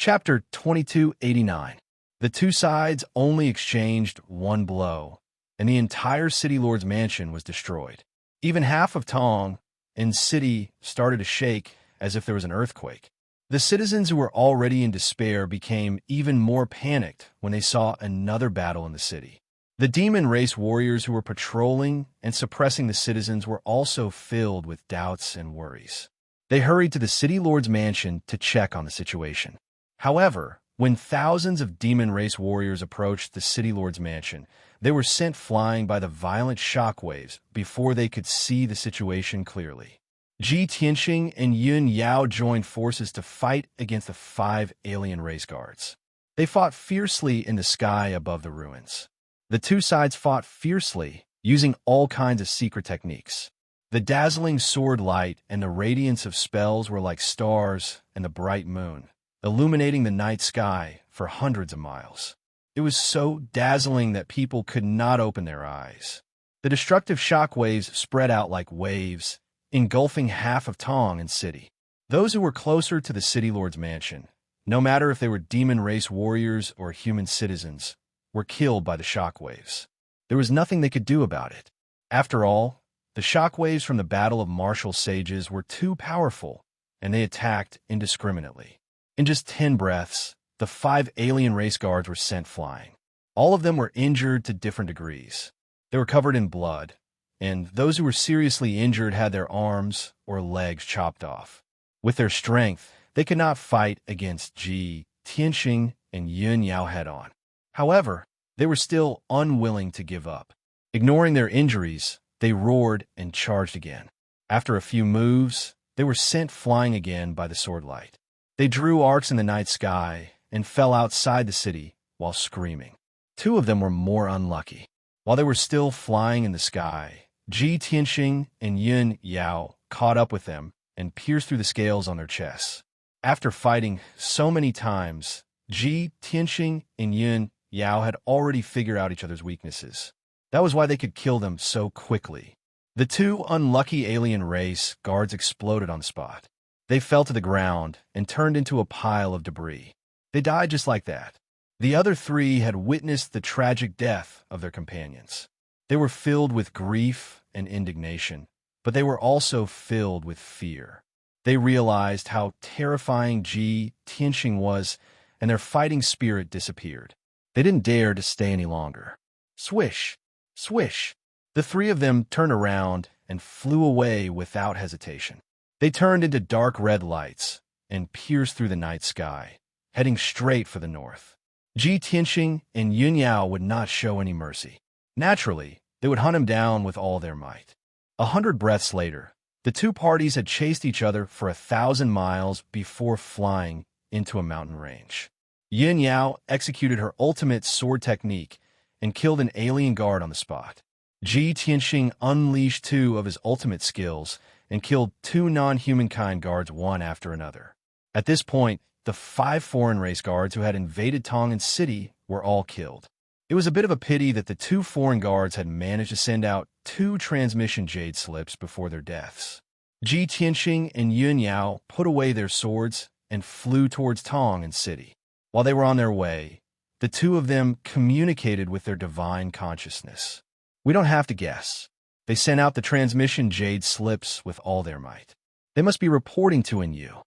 Chapter 2289. The two sides only exchanged one blow, and the entire City Lord's mansion was destroyed. Even half of Tong and City started to shake as if there was an earthquake. The citizens who were already in despair became even more panicked when they saw another battle in the city. The demon race warriors who were patrolling and suppressing the citizens were also filled with doubts and worries. They hurried to the City Lord's mansion to check on the situation. However, when thousands of demon race warriors approached the City Lord's mansion, they were sent flying by the violent shockwaves before they could see the situation clearly. Ji Tianxing and Yun Yao joined forces to fight against the 5 alien race guards. They fought fiercely in the sky above the ruins. The two sides fought fiercely, using all kinds of secret techniques. The dazzling sword light and the radiance of spells were like stars and the bright moon, illuminating the night sky for hundreds of miles. It was so dazzling that people could not open their eyes. The destructive shockwaves spread out like waves, engulfing half of Tong and City. Those who were closer to the City Lord's mansion, no matter if they were demon race warriors or human citizens, were killed by the shockwaves. There was nothing they could do about it. After all, the shockwaves from the Battle of Martial Sages were too powerful, and they attacked indiscriminately. In just 10 breaths, the 5 alien race guards were sent flying. All of them were injured to different degrees. They were covered in blood, and those who were seriously injured had their arms or legs chopped off. With their strength, they could not fight against Ji Tianxing and Yun Yao head-on. However, they were still unwilling to give up. Ignoring their injuries, they roared and charged again. After a few moves, they were sent flying again by the sword light. They drew arcs in the night sky and fell outside the city while screaming. 2 of them were more unlucky. While they were still flying in the sky, Ji Tianxing and Yun Yao caught up with them and pierced through the scales on their chests. After fighting so many times, Ji Tianxing and Yun Yao had already figured out each other's weaknesses. That was why they could kill them so quickly. The 2 unlucky alien race guards exploded on the spot. They fell to the ground and turned into a pile of debris. They died just like that. The other 3 had witnessed the tragic death of their companions. They were filled with grief and indignation, but they were also filled with fear. They realized how terrifying Ji Tianxing was, and their fighting spirit disappeared. They didn't dare to stay any longer. Swish! Swish! The 3 of them turned around and flew away without hesitation. They turned into dark red lights and pierced through the night sky, heading straight for the north. Ji Tianxing and Yun Yao would not show any mercy. Naturally, they would hunt him down with all their might. 100 breaths later, the 2 parties had chased each other for 1,000 miles before flying into a mountain range. Yun Yao executed her ultimate sword technique and killed an alien guard on the spot. Ji Tianxing unleashed 2 of his ultimate skills and killed 2 non-humankind guards one after another. At this point, the 5 foreign race guards who had invaded Tong and City were all killed. It was a bit of a pity that the 2 foreign guards had managed to send out 2 transmission jade slips before their deaths. Ji Tianxing and Yun Yao put away their swords and flew towards Tong and City. While they were on their way, the 2 of them communicated with their divine consciousness. We don't have to guess. They sent out the transmission jade slips with all their might. They must be reporting to Yu.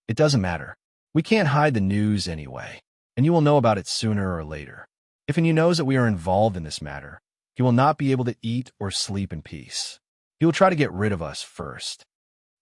It doesn't matter. We can't hide the news anyway, and you will know about it sooner or later. If Yu knows that we are involved in this matter, he will not be able to eat or sleep in peace. He will try to get rid of us first.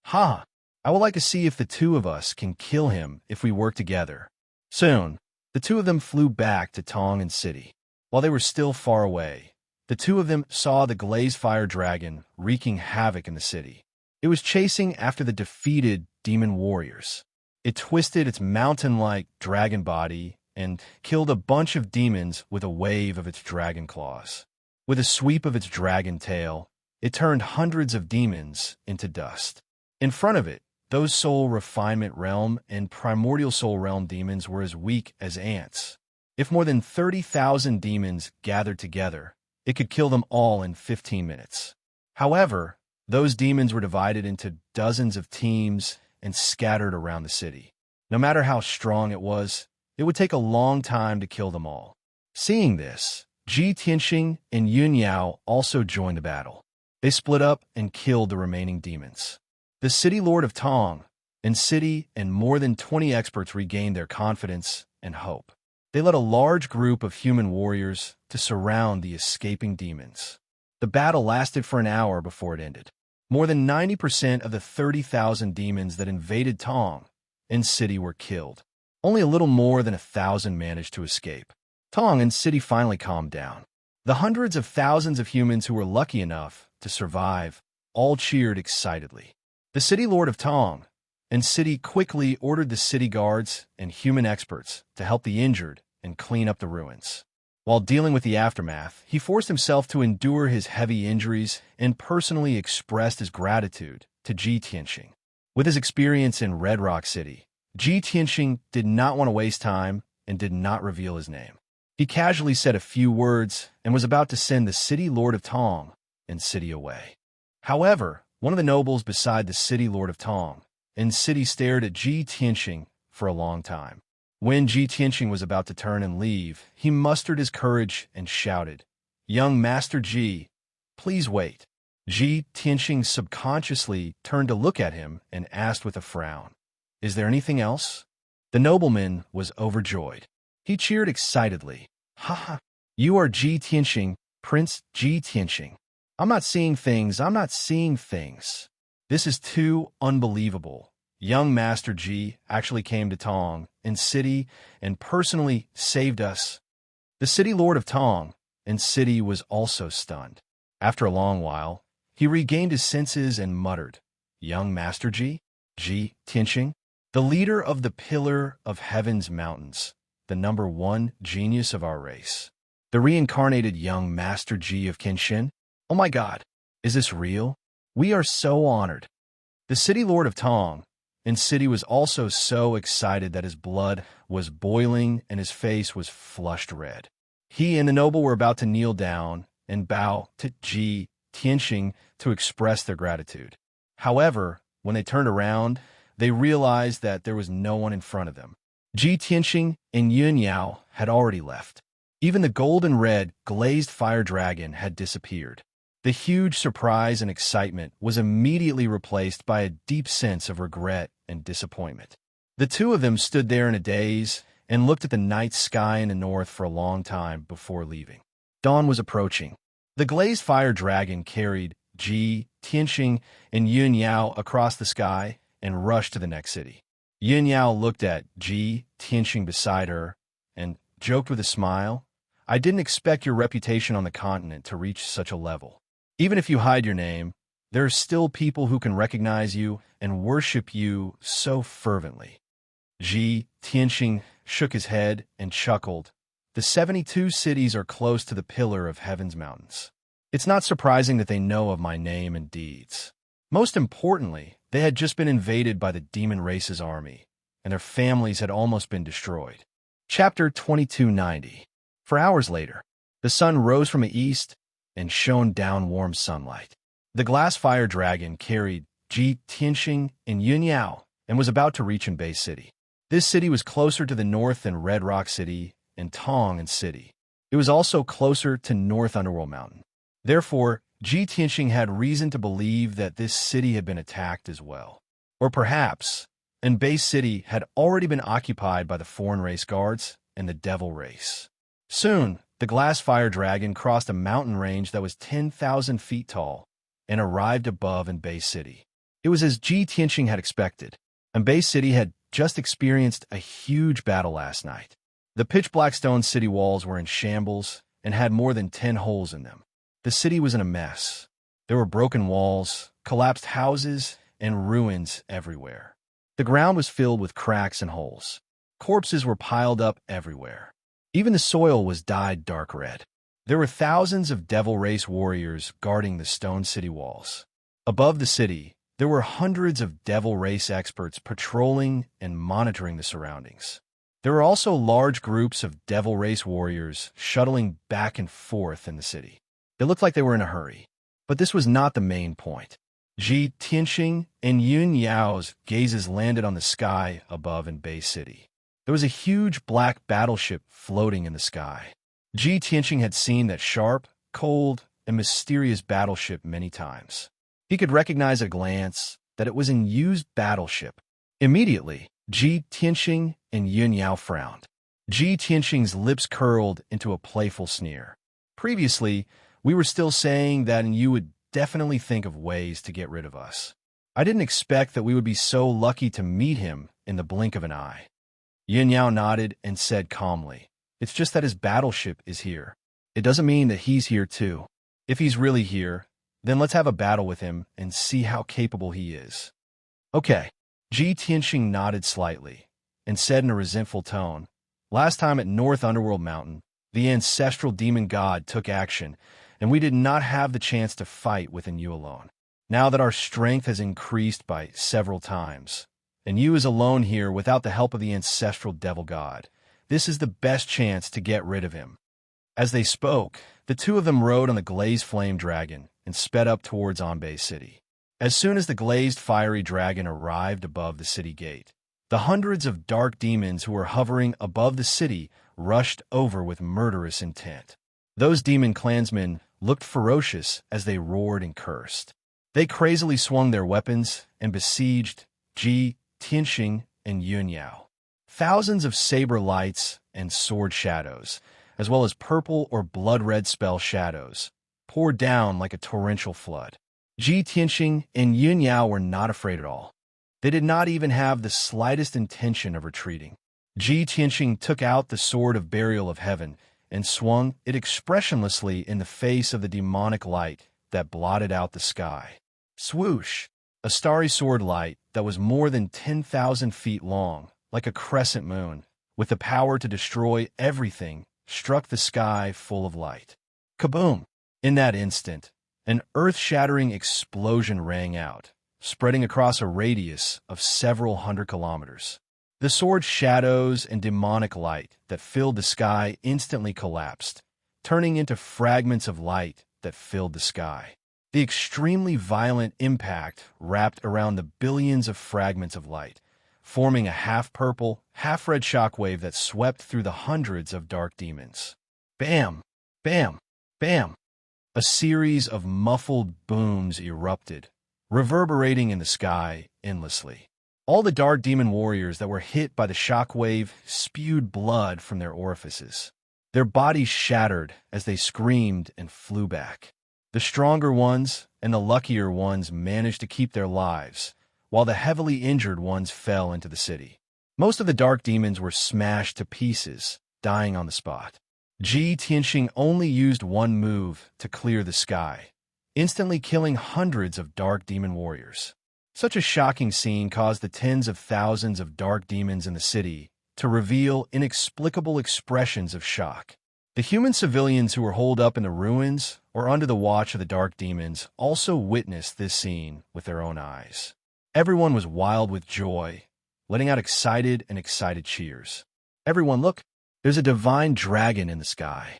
Ha! I would like to see if the 2 of us can kill him if we work together. Soon, the 2 of them flew back to Tong and City. While they were still far away, the 2 of them saw the glazed fire dragon wreaking havoc in the city. It was chasing after the defeated demon warriors. It twisted its mountain-like dragon body and killed a bunch of demons with a wave of its dragon claws. With a sweep of its dragon tail, it turned hundreds of demons into dust. In front of it, those Soul Refinement Realm and Primordial Soul Realm demons were as weak as ants. If more than 30,000 demons gathered together, it could kill them all in 15 minutes. However, those demons were divided into dozens of teams and scattered around the city. No matter how strong it would take a long time to kill them all. Seeing this, Ji Tianxing and Yun Yao also joined the battle. They split up and killed the remaining demons. The city lord of Tong and more than 20 experts regained their confidence and hope. They led a large group of human warriors to surround the escaping demons. The battle lasted for an hour before it ended. More than 90% of the 30,000 demons that invaded Tong and City were killed. Only a little more than 1,000 managed to escape. Tong and City finally calmed down. The hundreds of thousands of humans who were lucky enough to survive all cheered excitedly. The city lord of Tong and City quickly ordered the city guards and human experts to help the injured and clean up the ruins. While dealing with the aftermath, he forced himself to endure his heavy injuries and personally expressed his gratitude to Ji Tianxing. With his experience in Red Rock City, Ji Tianxing did not want to waste time and did not reveal his name. He casually said a few words and was about to send the city lord of Tong and City away. However, one of the nobles beside the city lord of Tong and City stared at Ji Tianxing for a long time. When Ji Tianxing was about to turn and leave, he mustered his courage and shouted, "Young Master Ji, please wait." Ji Tianxing subconsciously turned to look at him and asked with a frown, "Is there anything else?" The nobleman was overjoyed. He cheered excitedly. "Ha ha! You are Ji Tianxing, Prince Ji Tianxing. I'm not seeing things. This is too unbelievable. Young Master Ji actually came to Tong and City and personally saved us." The city lord of Tong and City was also stunned. After a long while, he regained his senses and muttered, "Young Master Ji Tianxing, the leader of the Pillar of Heaven's Mountains, the #1 genius of our race, the reincarnated young Master Ji of Kenshin. Oh my God, is this real? We are so honored." The city lord of Tong and City was also so excited that his blood was boiling and his face was flushed red. He and the noble were about to kneel down and bow to Ji Tianxing to express their gratitude. However, when they turned around, they realized that there was no one in front of them. Ji Tianxing and Yun Yao had already left. Even the golden red glazed fire dragon had disappeared. The huge surprise and excitement was immediately replaced by a deep sense of regret and disappointment. The two of them stood there in a daze and looked at the night sky in the north for a long time before leaving. Dawn was approaching. The glazed fire dragon carried Ji Tianxing and Yun Yao across the sky and rushed to the next city. Yun Yao looked at Ji Tianxing beside her and joked with a smile, "I didn't expect your reputation on the continent to reach such a level. Even if you hide your name, there are still people who can recognize you and worship you so fervently." Ji Tianxing shook his head and chuckled. "The 72 cities are close to the Pillar of Heaven's Mountains. It's not surprising that they know of my name and deeds. Most importantly, they had just been invaded by the demon race's army, and their families had almost been destroyed." Chapter 2290. For hours later, the sun rose from the east and shone down warm sunlight. The glass fire dragon carried Ji Tianxing and Yun Yao and was about to reach Bay City. This city was closer to the north than Red Rock City and Tong and City. It was also closer to North Underworld Mountain. Therefore, Ji Tianxing had reason to believe that this city had been attacked as well. Or perhaps, Bay City had already been occupied by the foreign race guards and the devil race. Soon, the glass fire dragon crossed a mountain range that was 10,000 feet tall and arrived above Bay City. It was as Ji Tianxing had expected. Bay City had just experienced a huge battle last night. The pitch-black stone city walls were in shambles and had more than 10 holes in them. The city was in a mess. There were broken walls, collapsed houses, and ruins everywhere. The ground was filled with cracks and holes. Corpses were piled up everywhere. Even the soil was dyed dark red. There were thousands of devil race warriors guarding the stone city walls. Above the city, there were hundreds of devil race experts patrolling and monitoring the surroundings. There were also large groups of devil race warriors shuttling back and forth in the city. They looked like they were in a hurry. But this was not the main point. Ji Tianxing and Yun Yao's gazes landed on the sky above in Bay City. There was a huge black battleship floating in the sky. Ji Tianxing had seen that sharp, cold, and mysterious battleship many times. He could recognize at a glance that it was a used battleship. Immediately, Ji Tianxing and Yun Yao frowned. Ji Tianxing's lips curled into a playful sneer. Previously, we were still saying that you would definitely think of ways to get rid of us. I didn't expect that we would be so lucky to meet him in the blink of an eye. Yun Yao nodded and said calmly, "It's just that his battleship is here. It doesn't mean that he's here too. If he's really here, then let's have a battle with him and see how capable he is." Okay. Ji Tianxing nodded slightly and said in a resentful tone, "Last time at North Underworld Mountain, the ancestral demon god took action, and we did not have the chance to fight within you alone. Now that our strength has increased by several times, and you is alone here without the help of the ancestral devil god, this is the best chance to get rid of him." As they spoke, the two of them rode on the glazed flame dragon and sped up towards Anbei City. As soon as the glazed fiery dragon arrived above the city gate, the hundreds of dark demons who were hovering above the city rushed over with murderous intent. Those demon clansmen looked ferocious as they roared and cursed. They crazily swung their weapons and besieged Ji Tianxing and Yun Yao. Thousands of saber lights and sword shadows, as well as purple or blood-red spell shadows, poured down like a torrential flood. Ji Tianxing and Yun Yao were not afraid at all. They did not even have the slightest intention of retreating. Ji Tianxing took out the sword of burial of heaven and swung it expressionlessly in the face of the demonic light that blotted out the sky. Swoosh! A starry sword light that was more than 10,000 feet long, like a crescent moon, with the power to destroy everything, struck the sky full of light. Kaboom! In that instant, an earth-shattering explosion rang out, spreading across a radius of several hundred kilometers. The sword's shadows and demonic light that filled the sky instantly collapsed, turning into fragments of light that filled the sky. The extremely violent impact wrapped around the billions of fragments of light, forming a half-purple, half-red shockwave that swept through the hundreds of dark demons. Bam! Bam! Bam! A series of muffled booms erupted, reverberating in the sky endlessly. All the dark demon warriors that were hit by the shockwave spewed blood from their orifices. Their bodies shattered as they screamed and flew back. The stronger ones and the luckier ones managed to keep their lives, while the heavily injured ones fell into the city. Most of the dark demons were smashed to pieces, dying on the spot. Ji Tianxing only used one move to clear the sky, instantly killing hundreds of dark demon warriors. Such a shocking scene caused the tens of thousands of dark demons in the city to reveal inexplicable expressions of shock. The human civilians who were holed up in the ruins or under the watch of the dark demons also witnessed this scene with their own eyes. Everyone was wild with joy, letting out excited cheers. "Everyone, look! There's a divine dragon in the sky.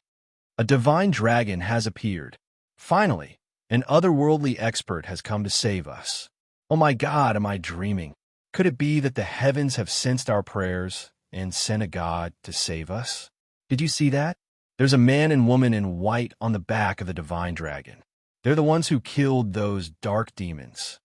A divine dragon has appeared. Finally, an otherworldly expert has come to save us. Oh my God, am I dreaming? Could it be that the heavens have sensed our prayers and sent a god to save us? Did you see that? There's a man and woman in white on the back of the divine dragon. They're the ones who killed those dark demons.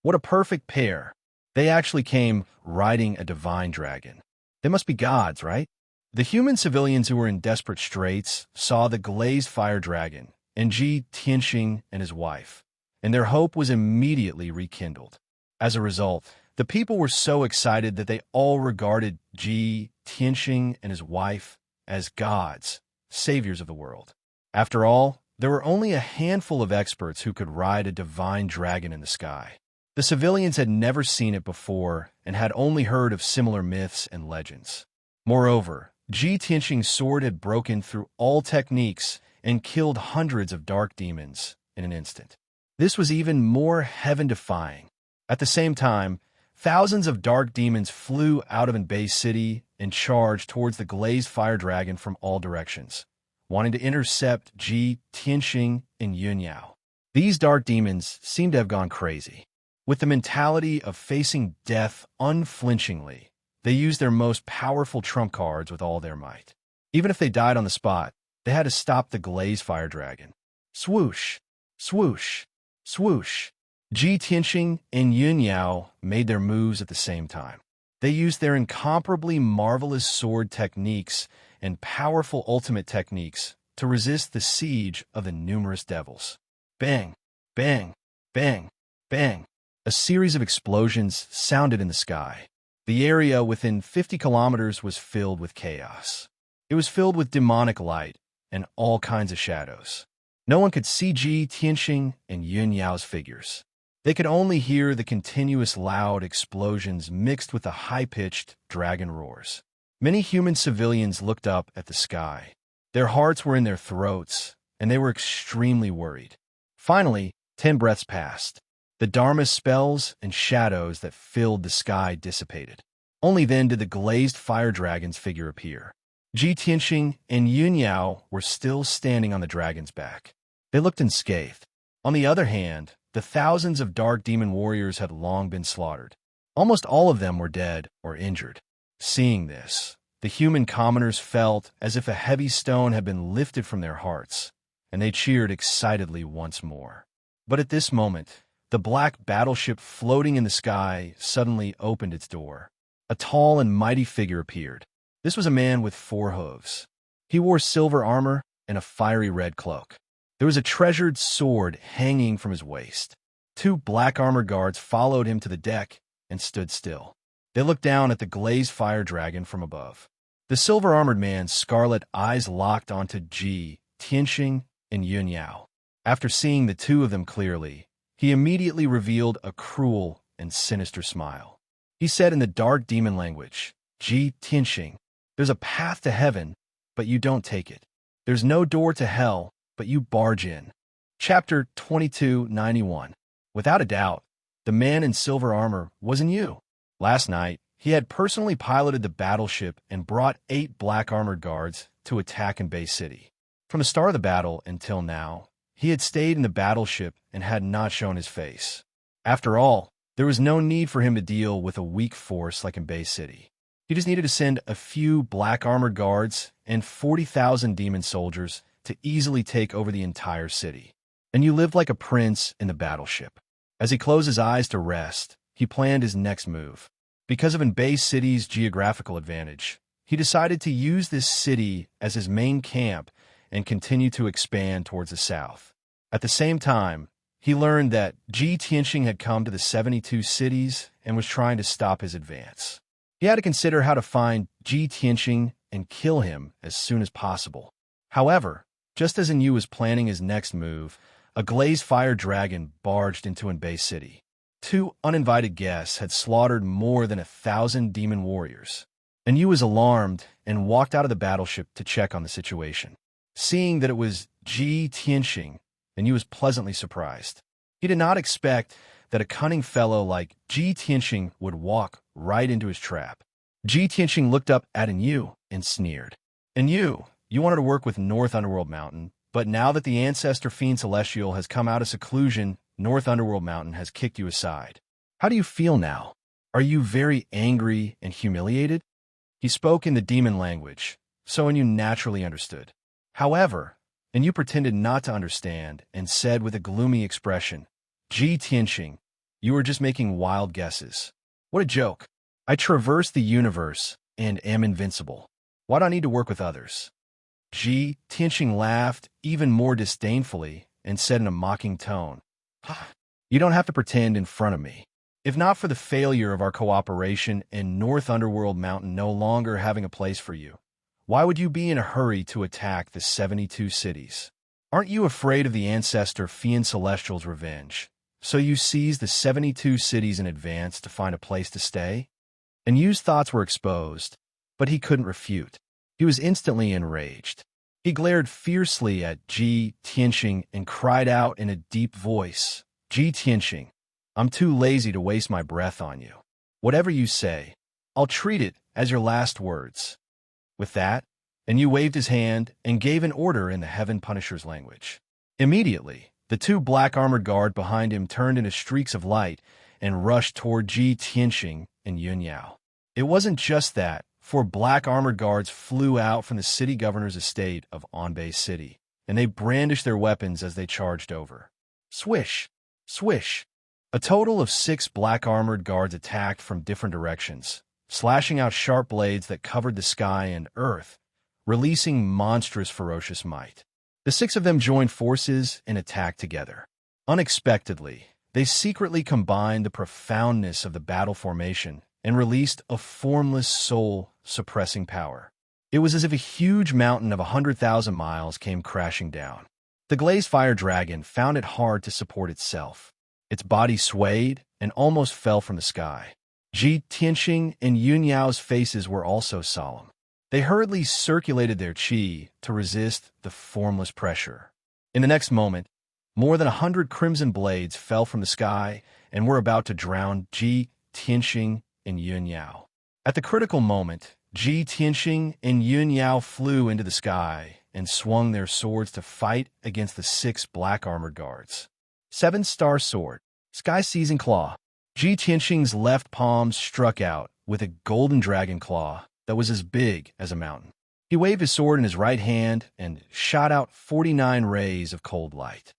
What a perfect pair. They actually came riding a divine dragon. They must be gods, right?" The human civilians who were in desperate straits saw the glazed fire dragon and Ji Tianxing and his wife, and their hope was immediately rekindled. As a result, the people were so excited that they all regarded Ji Tianxing and his wife as gods, saviors of the world. After all, there were only a handful of experts who could ride a divine dragon in the sky. The civilians had never seen it before and had only heard of similar myths and legends. Moreover, Ji Tianxing's sword had broken through all techniques and killed hundreds of dark demons in an instant. This was even more heaven-defying. At the same time, thousands of dark demons flew out of Anbei City and charged towards the glazed fire dragon from all directions, wanting to intercept Ji Tianxing and Yun Yao. These dark demons seemed to have gone crazy. With the mentality of facing death unflinchingly, they used their most powerful trump cards with all their might. Even if they died on the spot, they had to stop the Glaze Fire Dragon. Swoosh, swoosh, swoosh. Ji Tianxing and Yun Yao made their moves at the same time. They used their incomparably marvelous sword techniques and powerful ultimate techniques to resist the siege of the numerous devils. Bang, bang, bang, bang. A series of explosions sounded in the sky. The area within 50 kilometers was filled with chaos. It was filled with demonic light and all kinds of shadows. No one could see Ji Tianxing and Yun Yao's figures. They could only hear the continuous loud explosions mixed with the high-pitched dragon roars. Many human civilians looked up at the sky. Their hearts were in their throats, and they were extremely worried. Finally, 10 breaths passed. The Dharma spells and shadows that filled the sky dissipated. Only then did the glazed fire dragon's figure appear. Ji Tianxing and Yun Yao were still standing on the dragon's back. They looked unscathed. On the other hand, the thousands of dark demon warriors had long been slaughtered. Almost all of them were dead or injured. Seeing this, the human commoners felt as if a heavy stone had been lifted from their hearts, and they cheered excitedly once more. But at this moment, the black battleship floating in the sky suddenly opened its door. A tall and mighty figure appeared. This was a man with 4 hooves. He wore silver armor and a fiery red cloak. There was a treasured sword hanging from his waist. 2 black armor guards followed him to the deck and stood still. They looked down at the glazed fire dragon from above. The silver-armored man's scarlet eyes locked onto Ji Tianxing and Yun Yao. After seeing the 2 of them clearly, he immediately revealed a cruel and sinister smile. He said in the dark demon language, "Ji Tianxing, there's a path to heaven, but you don't take it. There's no door to hell, but you barge in." Chapter 2291. Without a doubt, the man in silver armor wasn't you. Last night, he had personally piloted the battleship and brought 8 black armored guards to attack in Bay City. From the start of the battle until now, he had stayed in the battleship and had not shown his face. After all, there was no need for him to deal with a weak force like in Bay City. He just needed to send a few black armored guards and 40,000 demon soldiers to easily take over the entire city. And you lived like a prince in the battleship. As he closed his eyes to rest, he planned his next move. Because of Bay City's geographical advantage, he decided to use this city as his main camp and continue to expand towards the south. At the same time, he learned that Ji Tianxing had come to the 72 cities and was trying to stop his advance. He had to consider how to find Ji Tianxing and kill him as soon as possible. However, just as Enyu was planning his next move, a glazed fire dragon barged into Bay City. 2 uninvited guests had slaughtered more than 1,000 demon warriors. Enyu was alarmed and walked out of the battleship to check on the situation. Seeing that it was Ji Tianxing, Enyu was pleasantly surprised. He did not expect that a cunning fellow like Ji Tianxing would walk right into his trap. Ji Tianxing looked up at Enyu and sneered. "Enyu, you wanted to work with North Underworld Mountain, but now that the ancestor Fiend Celestial has come out of seclusion, North Underworld Mountain has kicked you aside. How do you feel now? Are you very angry and humiliated?" He spoke in the demon language, so Enyu naturally understood. However, Enyu pretended not to understand and said with a gloomy expression, "Ji Tianxing, you are just making wild guesses. What a joke. I traverse the universe and am invincible. Why do I need to work with others?" Ji Tianxing laughed even more disdainfully and said in a mocking tone, "You don't have to pretend in front of me. If not for the failure of our cooperation and North Underworld Mountain no longer having a place for you, why would you be in a hurry to attack the 72 cities? Aren't you afraid of the ancestor Fiend Celestial's revenge? So you seized the 72 cities in advance to find a place to stay?" And Yu's thoughts were exposed, but he couldn't refute. He was instantly enraged. He glared fiercely at Ji Tianxing and cried out in a deep voice, "Ji Tianxing, I'm too lazy to waste my breath on you. Whatever you say, I'll treat it as your last words." With that, Enyu waved his hand and gave an order in the Heaven Punisher's language. Immediately, The two black armored guards behind him turned into streaks of light and rushed toward Ji Tianxing and Yun Yao. It wasn't just that. 4 black armored guards flew out from the city governor's estate of Anbei City, and they brandished their weapons as they charged over. Swish! Swish! A total of 6 black armored guards attacked from different directions, slashing out sharp blades that covered the sky and earth, releasing monstrous ferocious might. The 6 of them joined forces and attacked together. Unexpectedly, they secretly combined the profoundness of the battle formation and released a formless soul-suppressing power. It was as if a huge mountain of 100,000 miles came crashing down. The glazed fire dragon found it hard to support itself. Its body swayed and almost fell from the sky. Ji Tianxing and Yun Yao's faces were also solemn. They hurriedly circulated their qi to resist the formless pressure. In the next moment, more than 100 crimson blades fell from the sky and were about to drown Ji Tianxing and Yun Yao. At the critical moment, Ji Tianxing and Yun Yao flew into the sky and swung their swords to fight against the 6 black armored guards. 7-star sword, sky seizing claw. Ji Tianxing's left palm struck out with a golden dragon claw that was as big as a mountain. He waved his sword in his right hand and shot out 49 rays of cold light.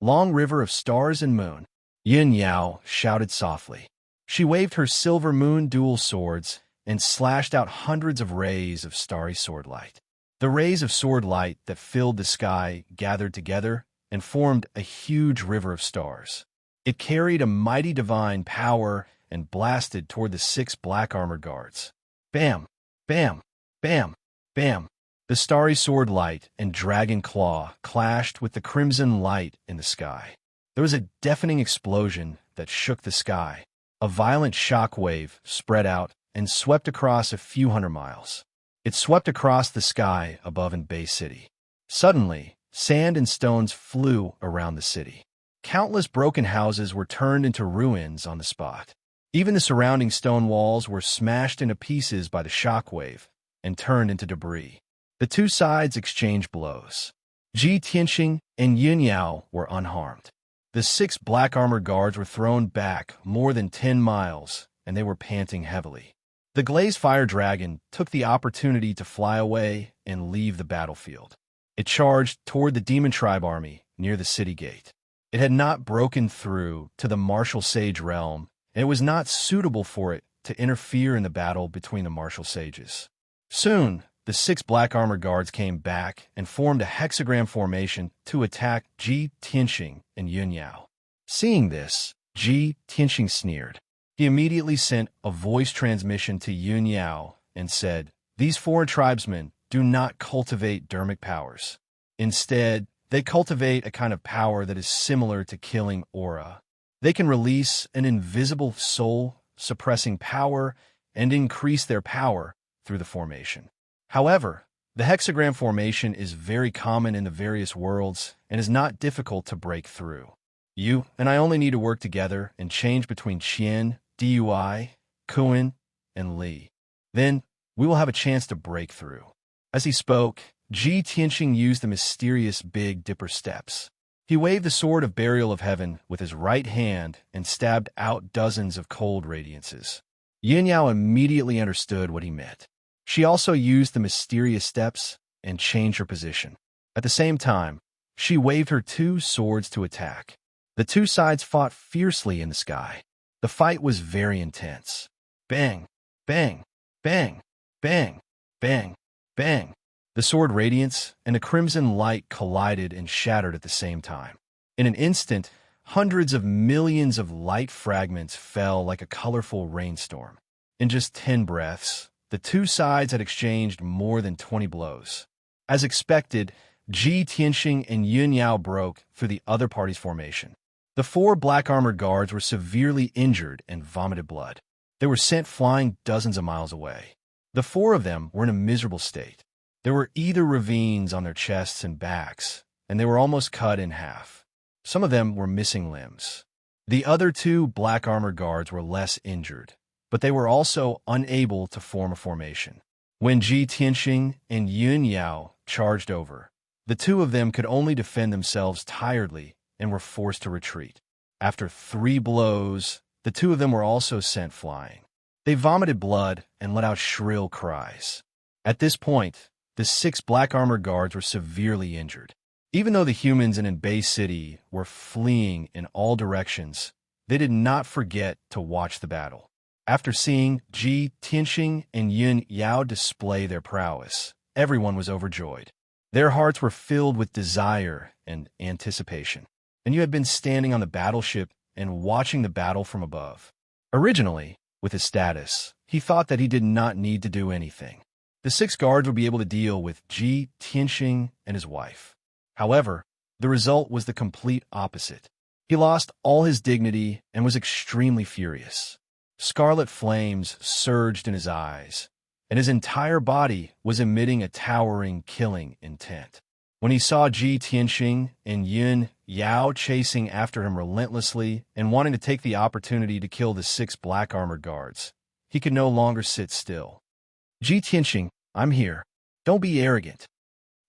Long river of stars and moon. Yun Yao shouted softly. She waved her silver moon dual swords and slashed out hundreds of rays of starry sword light. The rays of sword light that filled the sky gathered together and formed a huge river of stars. It carried a mighty divine power and blasted toward the 6 black armored guards. Bam! Bam! Bam! Bam! The starry sword light and dragon claw clashed with the crimson light in the sky. There was a deafening explosion that shook the sky. A violent shock wave spread out and swept across a few hundred miles. It swept across the sky above Anbei City. Suddenly, sand and stones flew around the city. Countless broken houses were turned into ruins on the spot. Even the surrounding stone walls were smashed into pieces by the shock wave and turned into debris. The 2 sides exchanged blows. Ji Tianxing and Yun Yao were unharmed. The 6 black armored guards were thrown back more than 10 miles, and they were panting heavily. The glazed fire dragon took the opportunity to fly away and leave the battlefield. It charged toward the demon tribe army near the city gate. It had not broken through to the martial sage realm, and it was not suitable for it to interfere in the battle between the martial sages. Soon, the 6 black armored guards came back and formed a hexagram formation to attack Ji Tianxing and Yun Yao. Seeing this, Ji Tianxing sneered. He immediately sent a voice transmission to Yun Yao and said, "These foreign tribesmen do not cultivate dermic powers. Instead, they cultivate a kind of power that is similar to killing aura. They can release an invisible soul-suppressing power and increase their power through the formation. However, the hexagram formation is very common in the various worlds and is not difficult to break through. You and I only need to work together and change between Qian, Dui, Kuan, and Li. Then we will have a chance to break through." As he spoke, Ji Tianxing used the mysterious Big Dipper steps. He waved the sword of burial of heaven with his right hand and stabbed out dozens of cold radiances. Yun Yao immediately understood what he meant. She also used the mysterious steps and changed her position. At the same time, she waved her 2 swords to attack. The 2 sides fought fiercely in the sky. The fight was very intense. Bang! Bang! Bang! Bang! Bang! Bang! The sword radiance and the crimson light collided and shattered at the same time. In an instant, hundreds of millions of light fragments fell like a colorful rainstorm. In just 10 breaths, the 2 sides had exchanged more than 20 blows. As expected, Ji Tianxing and Yun Yao broke through the other party's formation. The 4 black armored guards were severely injured and vomited blood. They were sent flying dozens of miles away. The 4 of them were in a miserable state. There were either ravines on their chests and backs, and they were almost cut in half. Some of them were missing limbs. The other 2 black armored guards were less injured, but they were also unable to form a formation. When Ji Tianxing and Yun Yao charged over, the 2 of them could only defend themselves tiredly and were forced to retreat. After 3 blows, the 2 of them were also sent flying. They vomited blood and let out shrill cries. At this point, the 6 black armored guards were severely injured. Even though the humans in Bay City were fleeing in all directions, they did not forget to watch the battle. After seeing Ji Tianxing and Yun Yao display their prowess, everyone was overjoyed. Their hearts were filled with desire and anticipation. And you had been standing on the battleship and watching the battle from above. Originally, with his status, he thought that he did not need to do anything. The 6 guards would be able to deal with Ji Tianxing and his wife. However, the result was the complete opposite. He lost all his dignity and was extremely furious. Scarlet flames surged in his eyes, and his entire body was emitting a towering, killing intent. When he saw Ji Tianxing and Yun Yao chasing after him relentlessly and wanting to take the opportunity to kill the 6 black armored guards, he could no longer sit still. Ji Tianxing, I'm here. Don't be arrogant.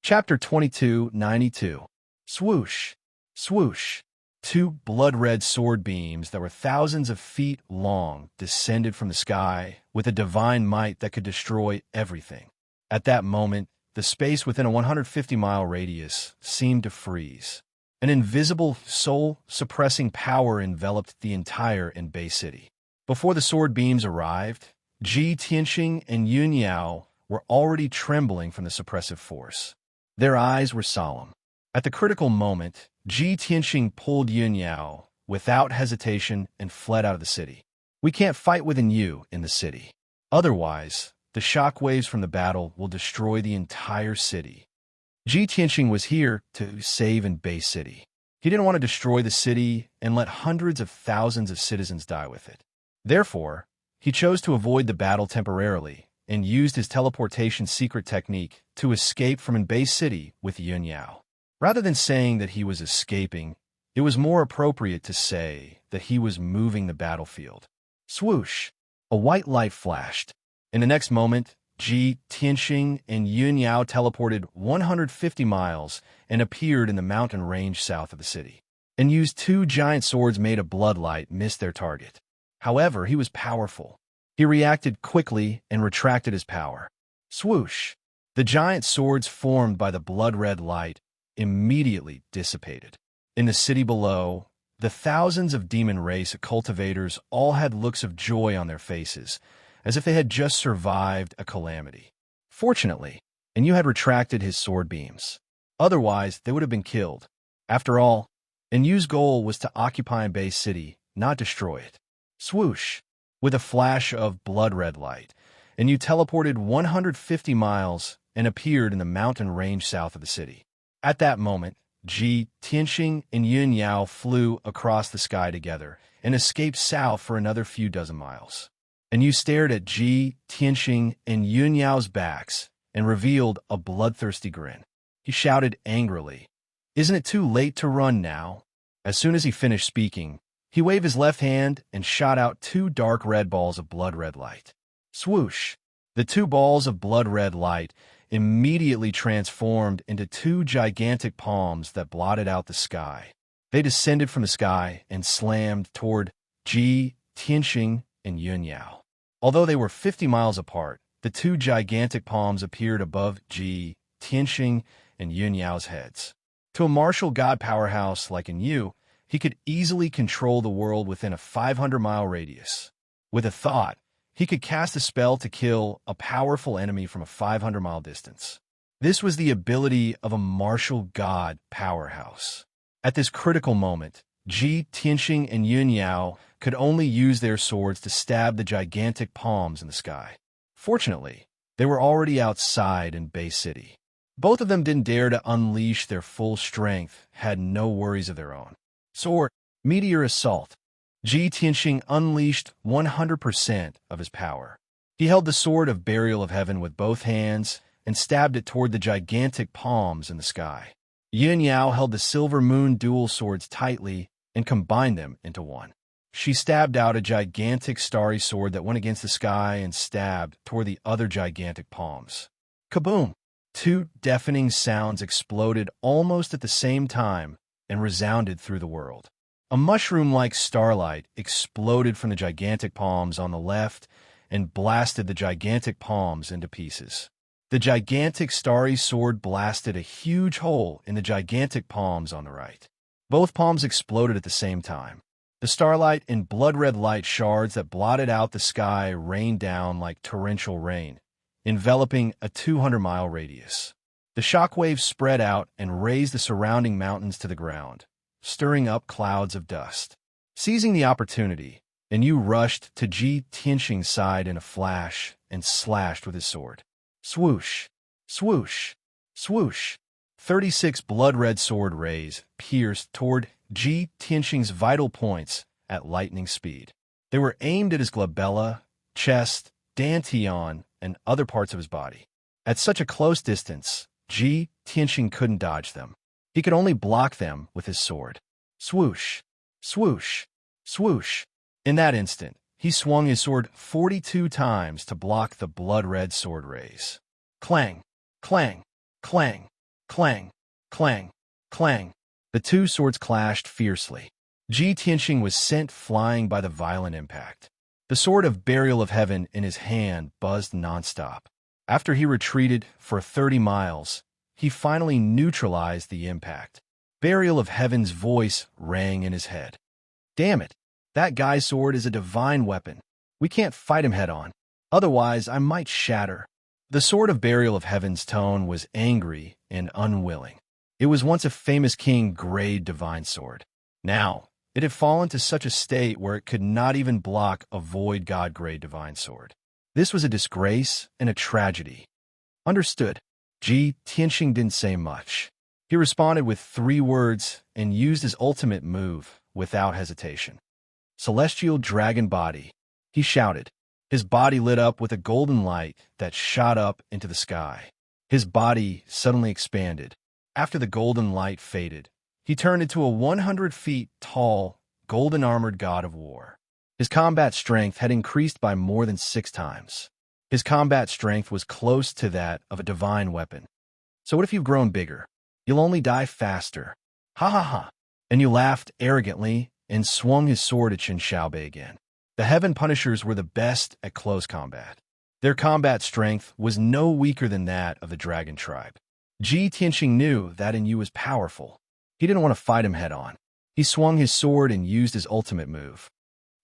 Chapter 2292. Swoosh, swoosh. 2 blood-red sword beams that were thousands of feet long descended from the sky with a divine might that could destroy everything. At that moment, the space within a 150-mile radius seemed to freeze. An invisible, soul-suppressing power enveloped the entire Bay City. Before the sword beams arrived, Ji Tianxing and Yun Yao were already trembling from the suppressive force. Their eyes were solemn. At the critical moment, Ji Tianxing pulled Yun Yao without hesitation and fled out of the city. We can't fight within you in the city. Otherwise, the shockwaves from the battle will destroy the entire city. Ji Tianxing was here to save Bay City. He didn't want to destroy the city and let hundreds of thousands of citizens die with it. Therefore, he chose to avoid the battle temporarily and used his teleportation secret technique to escape from Bay City with Yun Yao. Rather than saying that he was escaping, it was more appropriate to say that he was moving the battlefield. Swoosh! A white light flashed. In the next moment, Ji Tianxing and Yun Yao teleported 150 miles and appeared in the mountain range south of the city, and used 2 giant swords made of bloodlight miss their target. However, he was powerful. He reacted quickly and retracted his power. Swoosh! The giant swords formed by the blood-red light immediately dissipated. In the city below, the thousands of demon race cultivators all had looks of joy on their faces, as if they had just survived a calamity. Fortunately, Enyu had retracted his sword beams. Otherwise, they would have been killed. After all, Enyu's goal was to occupy Bay City, not destroy it. Swoosh! With a flash of blood-red light, Enyu teleported 150 miles and appeared in the mountain range south of the city. At that moment, Ji Tianxing and Yun Yao flew across the sky together and escaped south for another few dozen miles. Enyu stared at Ji Tianxing and Yun Yao's backs and revealed a bloodthirsty grin. He shouted angrily, "Isn't it too late to run now?" As soon as he finished speaking, he waved his left hand and shot out 2 dark red balls of blood-red light. Swoosh! The 2 balls of blood-red light immediately transformed into 2 gigantic palms that blotted out the sky. They descended from the sky and slammed toward Ji Tianxing and Yun Yao. Although they were 50 miles apart, the 2 gigantic palms appeared above Ji Tianxing and Yun Yao's heads. To a martial god powerhouse like Enyu, he could easily control the world within a 500-mile radius. With a thought, he could cast a spell to kill a powerful enemy from a 500-mile distance. This was the ability of a martial god powerhouse. At this critical moment, Ji Tianxing and Yun Yao could only use their swords to stab the gigantic palms in the sky. Fortunately, they were already outside Bay City. Both of them didn't dare to unleash their full strength, had no worries of their own. Sword, meteor assault. Ji Tianxing unleashed 100% of his power. He held the sword of burial of heaven with both hands and stabbed it toward the gigantic palms in the sky. Yun Yao held the silver moon dual swords tightly and combined them into one. She stabbed out a gigantic starry sword that went against the sky and stabbed toward the other gigantic palms. Kaboom! 2 deafening sounds exploded almost at the same time, and resounded through the world. A mushroom-like starlight exploded from the gigantic palms on the left and blasted the gigantic palms into pieces. The gigantic starry sword blasted a huge hole in the gigantic palms on the right. Both palms exploded at the same time. The starlight and blood-red light shards that blotted out the sky rained down like torrential rain, enveloping a 200-mile radius. The shockwaves spread out and razed the surrounding mountains to the ground, stirring up clouds of dust. Seizing the opportunity, Enyu rushed to Ji Tianxing's side in a flash and slashed with his sword. Swoosh! Swoosh! Swoosh! 36 blood-red sword rays pierced toward Ji Tianxing's vital points at lightning speed. They were aimed at his glabella, chest, dantian, and other parts of his body. At such a close distance, Ji Tianxing couldn't dodge them. He could only block them with his sword. Swoosh! Swoosh! Swoosh! In that instant, he swung his sword 42 times to block the blood-red sword rays. Clang! Clang! Clang! Clang! Clang! Clang! The two swords clashed fiercely. Ji Tianxing was sent flying by the violent impact. The sword of Burial of Heaven in his hand buzzed nonstop. After he retreated for 30 miles, he finally neutralized the impact. Burial of Heaven's voice rang in his head. Damn it! That guy's sword is a divine weapon. We can't fight him head-on. Otherwise, I might shatter. The sword of Burial of Heaven's tone was angry and unwilling. It was once a famous king-grade divine sword. Now, it had fallen to such a state where it could not even block a void god-grade divine sword. This was a disgrace and a tragedy. Understood. Ji Tianxing didn't say much. He responded with 3 words and used his ultimate move without hesitation. Celestial Dragon Body, he shouted. His body lit up with a golden light that shot up into the sky. His body suddenly expanded. After the golden light faded, he turned into a 100 feet tall, golden-armored god of war. His combat strength had increased by more than 6 times. His combat strength was close to that of a divine weapon. So what if you've grown bigger? You'll only die faster. Ha ha ha. And you laughed arrogantly and swung his sword at Qin Xiaobei again. The Heaven Punishers were the best at close combat. Their combat strength was no weaker than that of the Dragon Tribe. Ji Tianxing knew that Enyu was powerful. He didn't want to fight him head-on. He swung his sword and used his ultimate move.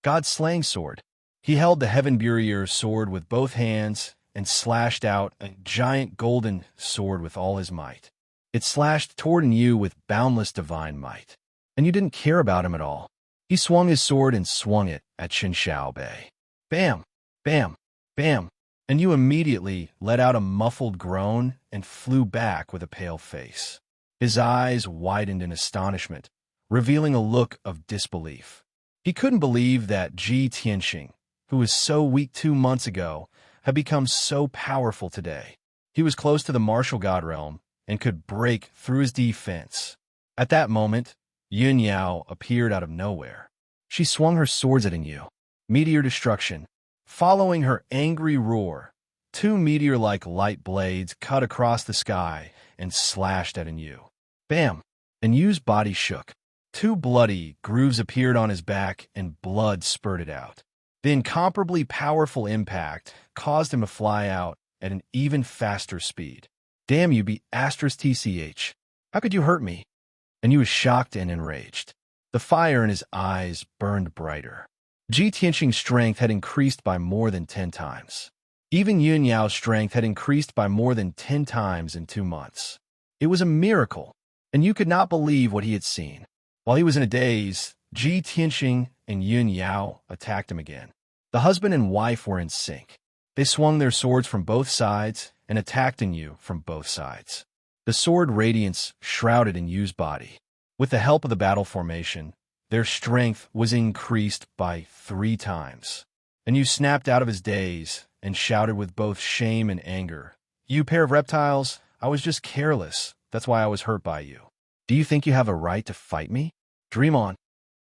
God's Slaying Sword. He held the Heaven Burial's sword with both hands and slashed out a giant golden sword with all his might. It slashed toward Enyu with boundless divine might. And you didn't care about him at all. He swung his sword and swung it at Qin Xiaobei. Bam! Bam! Bam! And you immediately let out a muffled groan and flew back with a pale face. His eyes widened in astonishment, revealing a look of disbelief. He couldn't believe that Ji Tianxing, who was so weak 2 months ago, had become so powerful today. He was close to the martial god realm and could break through his defense. At that moment, Yun Yao appeared out of nowhere. She swung her swords at Enyu. Meteor destruction. Following her angry roar, 2 meteor-like light blades cut across the sky and slashed at Enyu. Bam! Enyu's body shook. 2 bloody grooves appeared on his back and blood spurted out. The incomparably powerful impact caused him to fly out at an even faster speed. Damn you, be *TCH. How could you hurt me? Enyu was shocked and enraged. The fire in his eyes burned brighter. Ji Tianxing's strength had increased by more than 10 times. Even Yun Yao's strength had increased by more than 10 times in 2 months. It was a miracle, and you could not believe what he had seen. While he was in a daze, Ji Tianxing and Yun Yao attacked him again. The husband and wife were in sync. They swung their swords from both sides and attacked Enyu from both sides. The sword radiance shrouded Enyu's body. With the help of the battle formation, their strength was increased by 3 times. Enyu snapped out of his daze and shouted with both shame and anger, "You pair of reptiles, I was just careless. That's why I was hurt by you. Do you think you have a right to fight me? Dream on."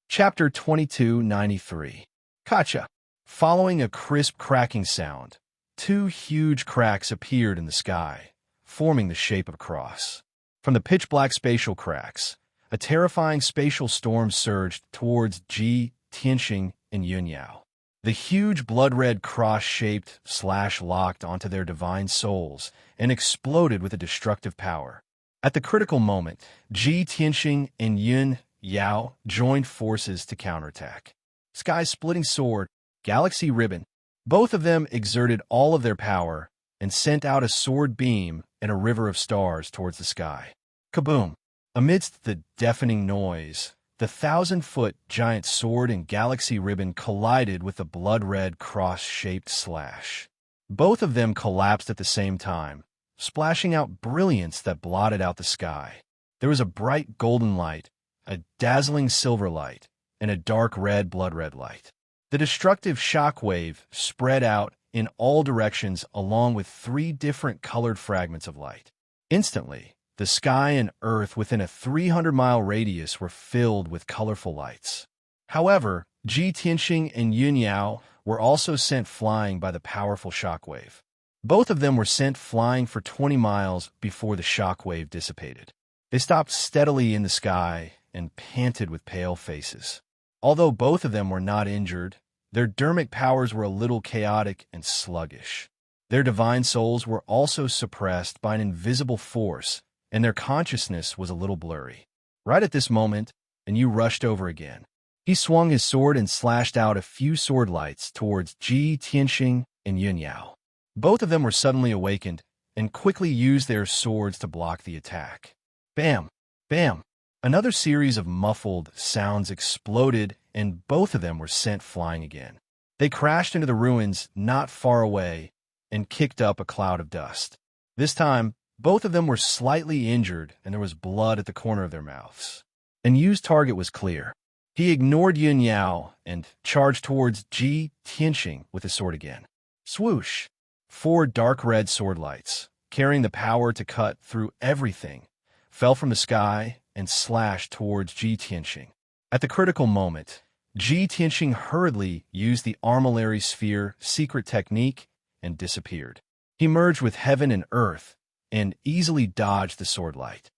Chapter 2293. Kacha. Following a crisp cracking sound, 2 huge cracks appeared in the sky, forming the shape of a cross. From the pitch-black spatial cracks, a terrifying spatial storm surged towards Ji, Tianxing, and Yunyao. The huge blood-red cross-shaped slash locked onto their divine souls and exploded with a destructive power. At the critical moment, Ji, Tianxing, and Yun Yao joined forces to counterattack. Sky-splitting sword, galaxy ribbon. Both of them exerted all of their power and sent out a sword beam and a river of stars towards the sky. Kaboom! Amidst the deafening noise, the 1,000-foot giant sword and galaxy ribbon collided with the blood-red cross-shaped slash. Both of them collapsed at the same time, splashing out brilliance that blotted out the sky. There was a bright golden light, a dazzling silver light, and a dark red blood-red light. The destructive shockwave spread out in all directions along with 3 different colored fragments of light. Instantly, the sky and earth within a 300-mile radius were filled with colorful lights. However, Ji, Tianxing, and Yunyao were also sent flying by the powerful shockwave. Both of them were sent flying for 20 miles before the shockwave dissipated. They stopped steadily in the sky and panted with pale faces. Although both of them were not injured, their dermic powers were a little chaotic and sluggish. Their divine souls were also suppressed by an invisible force, and their consciousness was a little blurry. Right at this moment, Yu rushed over again. He swung his sword and slashed out a few sword lights towards Ji, Tianxing, and Yunyao. Both of them were suddenly awakened and quickly used their swords to block the attack. Bam! Bam! Another series of muffled sounds exploded, and both of them were sent flying again. They crashed into the ruins not far away and kicked up a cloud of dust. This time, both of them were slightly injured, and there was blood at the corner of their mouths. And Yu's target was clear. He ignored Yunyao and charged towards Ji, Tianxing with his sword again. Swoosh! 4 dark red sword lights, carrying the power to cut through everything, fell from the sky and slashed towards Ji, Tianxing. At the critical moment, Ji, Tianxing hurriedly used the armillary sphere secret technique and disappeared. He merged with heaven and earth and easily dodged the sword light.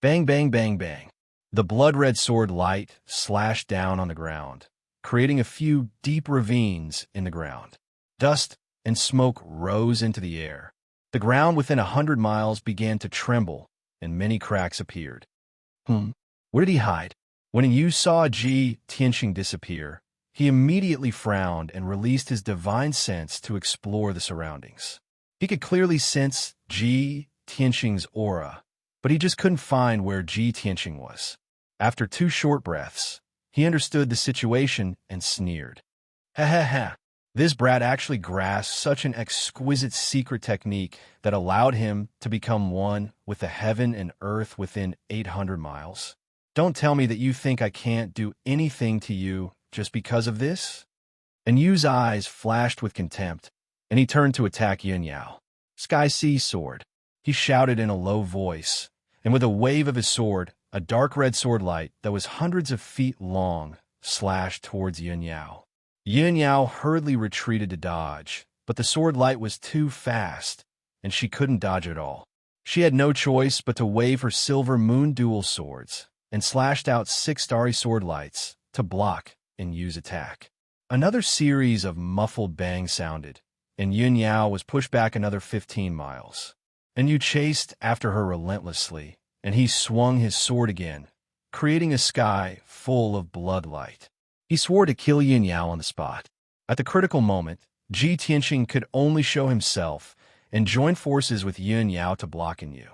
Bang, bang, bang, bang. The blood-red sword light slashed down on the ground, creating a few deep ravines in the ground. Dust and smoke rose into the air. The ground within 100 miles began to tremble, and many cracks appeared. Where did he hide? When Yu saw Ji, Tianxing disappear, he immediately frowned and released his divine sense to explore the surroundings. He could clearly sense Ji, Tianxing's aura, but he just couldn't find where Ji, Tianxing was. After 2 short breaths, he understood the situation and sneered. Ha ha ha. This brat actually grasped such an exquisite secret technique that allowed him to become one with the heaven and earth within 800 miles. Don't tell me that you think I can't do anything to you just because of this? And Yu's eyes flashed with contempt, and he turned to attack Yunyao. Sky Sea Sword. He shouted in a low voice, and with a wave of his sword, a dark red sword light that was hundreds of feet long slashed towards Yunyao. Yunyao hurriedly retreated to dodge, but the sword light was too fast, and she couldn't dodge at all. She had no choice but to wave her silver moon dual swords and slashed out 6 starry sword lights to block Yu's attack. Another series of muffled bangs sounded, and Yunyao was pushed back another 15 miles. Yu chased after her relentlessly, and he swung his sword again, creating a sky full of blood light. He swore to kill Yunyao on the spot. At the critical moment, Ji, Tianxing could only show himself and join forces with Yunyao to block Yu.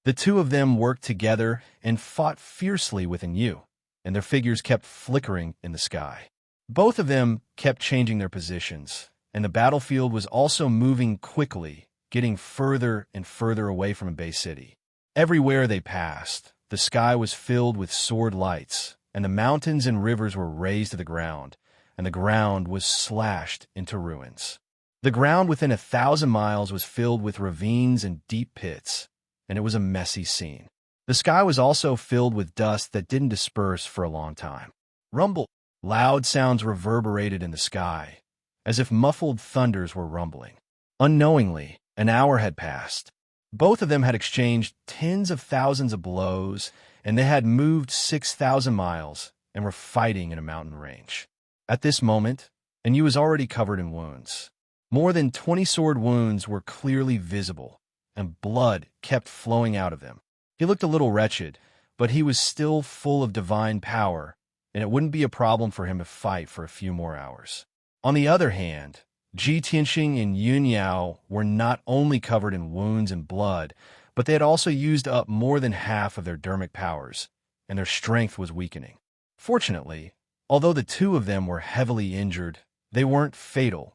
The two of them worked together and fought fiercely with Yu, and their figures kept flickering in the sky. Both of them kept changing their positions, and the battlefield was also moving quickly, getting further and further away from Bay City. Everywhere they passed, the sky was filled with sword lights, and the mountains and rivers were razed to the ground, and the ground was slashed into ruins. The ground within 1,000 miles was filled with ravines and deep pits, and it was a messy scene. The sky was also filled with dust that didn't disperse for a long time. Rumble! Loud sounds reverberated in the sky, as if muffled thunders were rumbling. Unknowingly, an hour had passed. Both of them had exchanged tens of thousands of blows, and they had moved 6,000 miles and were fighting in a mountain range. At this moment, and you was already covered in wounds. More than 20 sword wounds were clearly visible, and blood kept flowing out of them. He looked a little wretched, but he was still full of divine power, and it wouldn't be a problem for him to fight for a few more hours. On the other hand, Ji Tianxing and Yun Yao were not only covered in wounds and blood, but they had also used up more than half of their dermic powers, and their strength was weakening. Fortunately, although the two of them were heavily injured, they weren't fatal,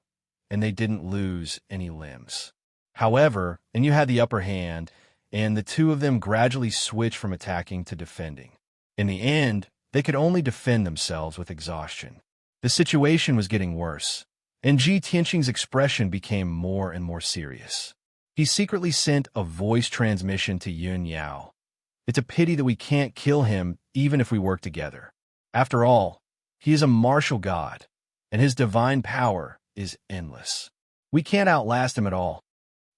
and they didn't lose any limbs. However, and you had the upper hand, and the two of them gradually switched from attacking to defending. In the end, they could only defend themselves with exhaustion. The situation was getting worse, and Ji Tianxing's expression became more and more serious. He secretly sent a voice transmission to Yun Yao. It's a pity that we can't kill him even if we work together. After all, he is a martial god, and his divine power is endless. We can't outlast him at all.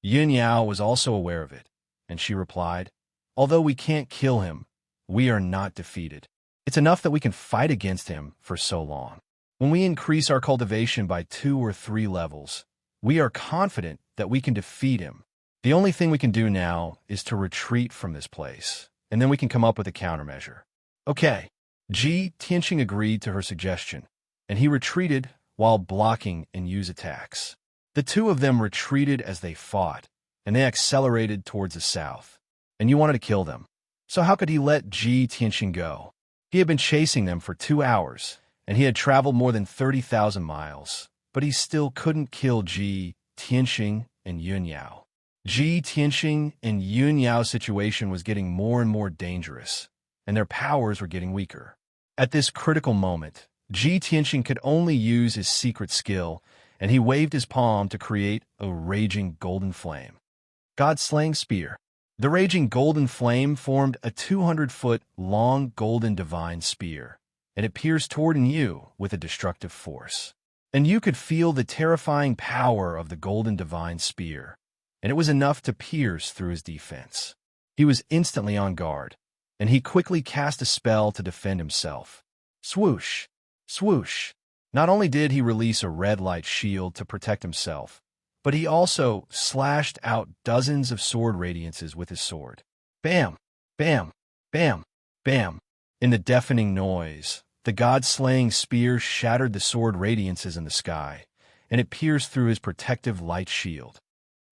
Yun Yao was also aware of it, and she replied, although we can't kill him, we are not defeated. It's enough that we can fight against him for so long. When we increase our cultivation by 2 or 3 levels, we are confident that we can defeat him. The only thing we can do now is to retreat from this place, and then we can come up with a countermeasure. Okay. Ji Tianxing agreed to her suggestion, and he retreated while blocking and use attacks. The two of them retreated as they fought, and they accelerated towards the south. And you wanted to kill them. So how could he let Ji Tianxing go? He had been chasing them for 2 hours, and he had traveled more than 30,000 miles, but he still couldn't kill Ji Tianxing and Yun Yao. Ji Tianxing and Yun Yao's situation was getting more and more dangerous, and their powers were getting weaker. At this critical moment, Ji Tianxing could only use his secret skill, and he waved his palm to create a raging golden flame. God-slaying spear. The raging golden flame formed a 200-foot-long golden divine spear, and it pierced toward you with a destructive force. And you could feel the terrifying power of the golden divine spear, and it was enough to pierce through his defense. He was instantly on guard, and he quickly cast a spell to defend himself. Swoosh! Swoosh! Not only did he release a red light shield to protect himself, but he also slashed out dozens of sword radiances with his sword. Bam! Bam! Bam! Bam! In the deafening noise, the god-slaying spear shattered the sword radiances in the sky, and it pierced through his protective light shield.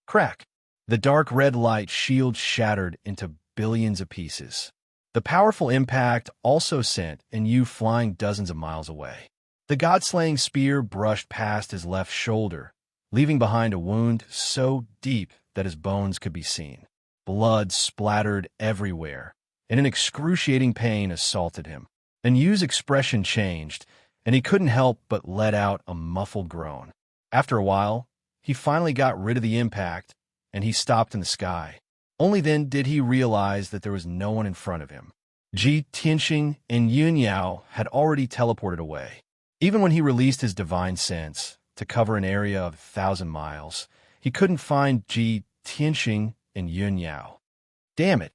Crack! The dark red light shield shattered into billions of pieces. The powerful impact also sent you flying dozens of miles away. The god-slaying spear brushed past his left shoulder, leaving behind a wound so deep that his bones could be seen. Blood splattered everywhere, and an excruciating pain assaulted him. And Yu's expression changed, and he couldn't help but let out a muffled groan. After a while, he finally got rid of the impact, and he stopped in the sky. Only then did he realize that there was no one in front of him. Ji Tianxing and Yun Yao had already teleported away. Even when he released his divine sense to cover an area of 1,000 miles, he couldn't find Ji Tianxing and Yun Yao. Damn it!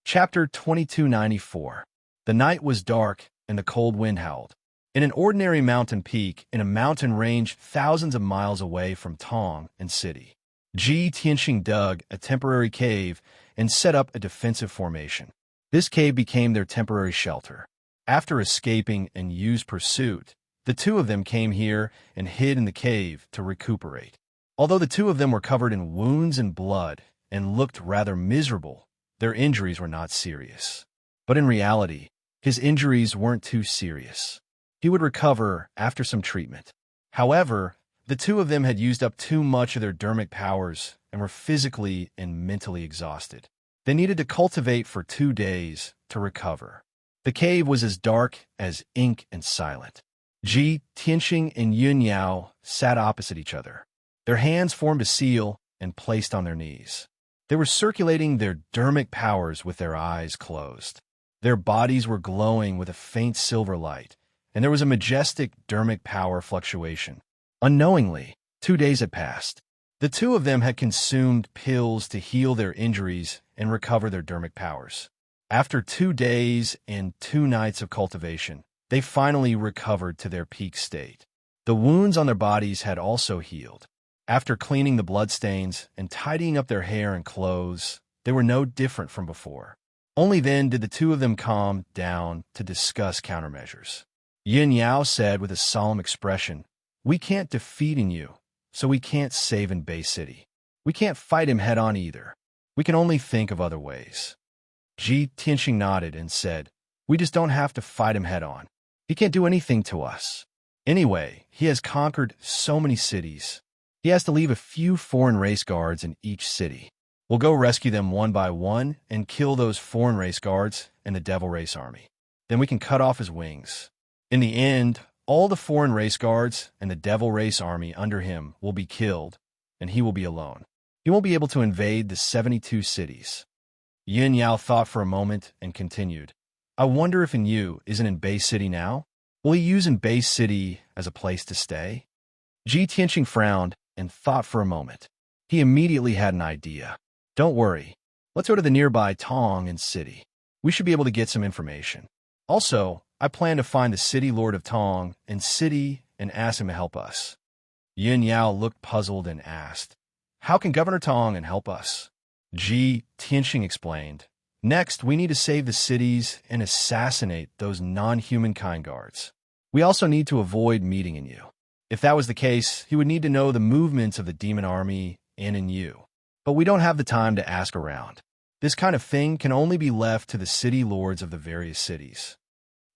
Chapter 2294. The night was dark and the cold wind howled. In an ordinary mountain peak in a mountain range thousands of miles away from Tong and City, Ji Tianxing dug a temporary cave and set up a defensive formation. This cave became their temporary shelter. After escaping Yu's pursuit, the two of them came here and hid in the cave to recuperate. Although the two of them were covered in wounds and blood and looked rather miserable, their injuries were not serious. But in reality, his injuries weren't too serious. He would recover after some treatment. However, the two of them had used up too much of their dermic powers and were physically and mentally exhausted. They needed to cultivate for 2 days to recover. The cave was as dark as ink and silent. Ji Tianxing and Yun Yao sat opposite each other. Their hands formed a seal and placed on their knees. They were circulating their dermic powers with their eyes closed. Their bodies were glowing with a faint silver light, and there was a majestic dermic power fluctuation. Unknowingly, 2 days had passed. The two of them had consumed pills to heal their injuries and recover their dermic powers. After 2 days and 2 nights of cultivation, they finally recovered to their peak state. The wounds on their bodies had also healed. After cleaning the bloodstains and tidying up their hair and clothes, they were no different from before. Only then did the two of them calm down to discuss countermeasures. Yin Yao said with a solemn expression, "We can't defeat you, so we can't save in Bay City. We can't fight him head-on either. We can only think of other ways." Ji Tianxing nodded and said, "We just don't have to fight him head-on. He can't do anything to us. Anyway, he has conquered so many cities. He has to leave a few foreign race guards in each city. We'll go rescue them one by one and kill those foreign race guards and the devil race army. Then we can cut off his wings. In the end, all the foreign race guards and the devil race army under him will be killed, and he will be alone. He won't be able to invade the 72 cities." Yin Yao thought for a moment and continued, "I wonder if Yu isn't in Bay City now? Will he use in Bay City as a place to stay?" Ji Tianxing frowned and thought for a moment. He immediately had an idea. "Don't worry. Let's go to the nearby Tong and City. We should be able to get some information. Also, I plan to find the City Lord of Tong and City and ask him to help us." Yin Yao looked puzzled and asked, "How can Governor Tong and help us?" Ji Tianxing explained, "Next, we need to save the cities and assassinate those non-human kind guards. We also need to avoid meeting Yu. If that was the case, he would need to know the movements of the demon army and Yu. But we don't have the time to ask around. This kind of thing can only be left to the city lords of the various cities."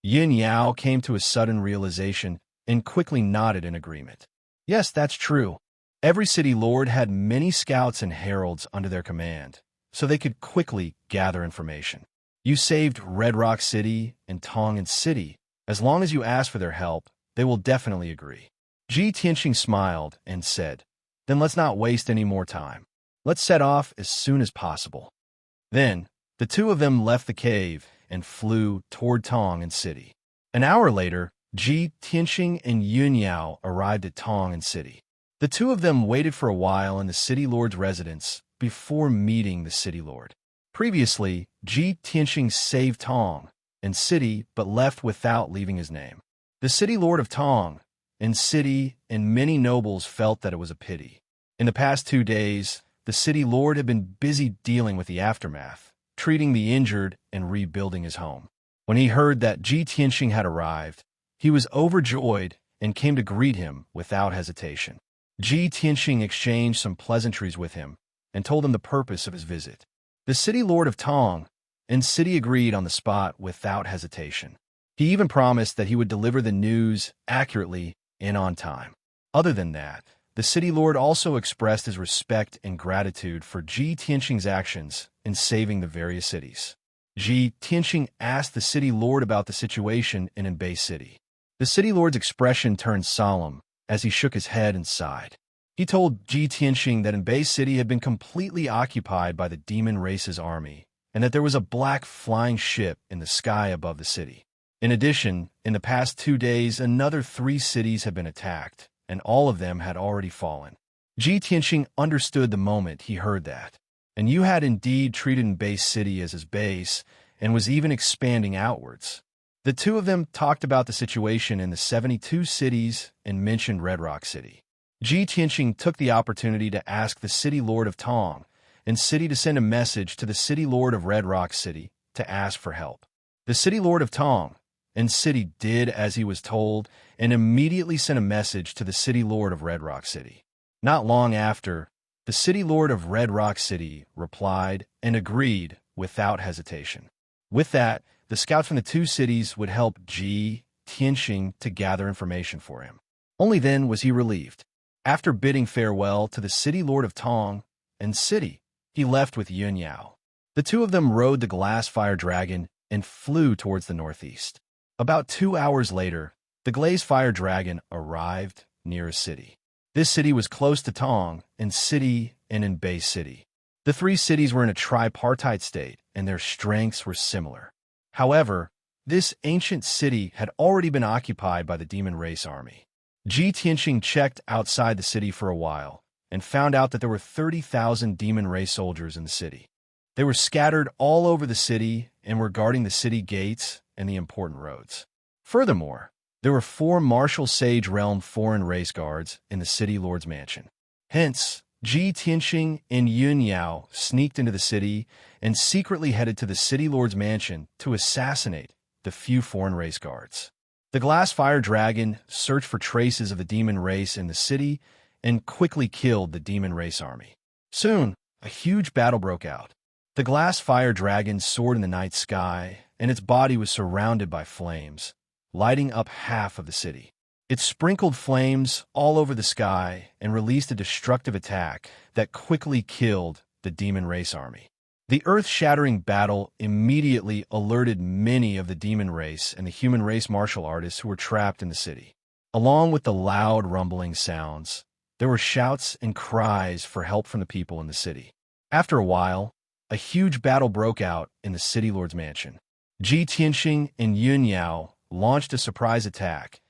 Yin Yao came to a sudden realization and quickly nodded in agreement. Yes, that's true. Every city lord had many scouts and heralds under their command, so they could quickly gather information. You saved Red Rock City and Tong City. As long as you ask for their help, they will definitely agree. Ji Tianxing smiled and said, "Then let's not waste any more time. Let's set off as soon as possible." Then, the two of them left the cave and flew toward Tong City. An hour later, Ji Tianxing and Yun Yao arrived at Tong City. The two of them waited for a while in the city lord's residence before meeting the city lord. Previously, Ji Tianxing saved Tong City but left without leaving his name. The city lord of Tong City and many nobles felt that it was a pity. In the past 2 days, the city lord had been busy dealing with the aftermath, treating the injured and rebuilding his home. When he heard that Ji Tianxing had arrived, he was overjoyed and came to greet him without hesitation. Ji Tianxing exchanged some pleasantries with him and told him the purpose of his visit. The city lord of Tong City agreed on the spot without hesitation. He even promised that he would deliver the news accurately and on time. Other than that, the city lord also expressed his respect and gratitude for Ji Tianxing's actions in saving the various cities. Ji Tianxing asked the city lord about the situation in Bay City. The city lord's expression turned solemn as he shook his head and sighed. He told Ji Tianxing that Bay City had been completely occupied by the demon race's army, and that there was a black flying ship in the sky above the city. In addition, in the past 2 days, another 3 cities had been attacked, and all of them had already fallen. Ji Tianxing understood the moment he heard that, and Yu had indeed treated Bay City as his base and was even expanding outwards. The two of them talked about the situation in the 72 cities and mentioned Red Rock City. Ji Tianxing took the opportunity to ask the city lord of Tong City to send a message to the city lord of Red Rock City to ask for help. The city lord of Tong City did as he was told and immediately sent a message to the city lord of Red Rock City. Not long after, the city lord of Red Rock City replied and agreed without hesitation. With that, the scouts from the 2 cities would help Ji Tianxing to gather information for him. Only then was he relieved. After bidding farewell to the city lord of Tong City, he left with Yun Yao. The two of them rode the glass fire dragon and flew towards the northeast. About 2 hours later, the glaze fire dragon arrived near a city. This city was close to Tong City and in Bay City. The 3 cities were in a tripartite state, and their strengths were similar. However, this ancient city had already been occupied by the demon race army. Ji Tianxing checked outside the city for a while and found out that there were 30,000 demon race soldiers in the city. They were scattered all over the city and were guarding the city gates and the important roads. Furthermore, there were 4 martial sage realm foreign race guards in the city lord's mansion. Hence, Ji Tianxing and Yun Yao sneaked into the city and secretly headed to the city lord's mansion to assassinate the few foreign race guards. The glass fire dragon searched for traces of the demon race in the city and quickly killed the demon race army. Soon, a huge battle broke out. The glass fire dragon soared in the night sky, and its body was surrounded by flames, lighting up half of the city. It sprinkled flames all over the sky and released a destructive attack that quickly killed the demon race army. The earth-shattering battle immediately alerted many of the demon race and the human race martial artists who were trapped in the city. Along with the loud rumbling sounds, there were shouts and cries for help from the people in the city. After a while, a huge battle broke out in the city lord's mansion. Ji Tianxing and Yun Yao launched a surprise attack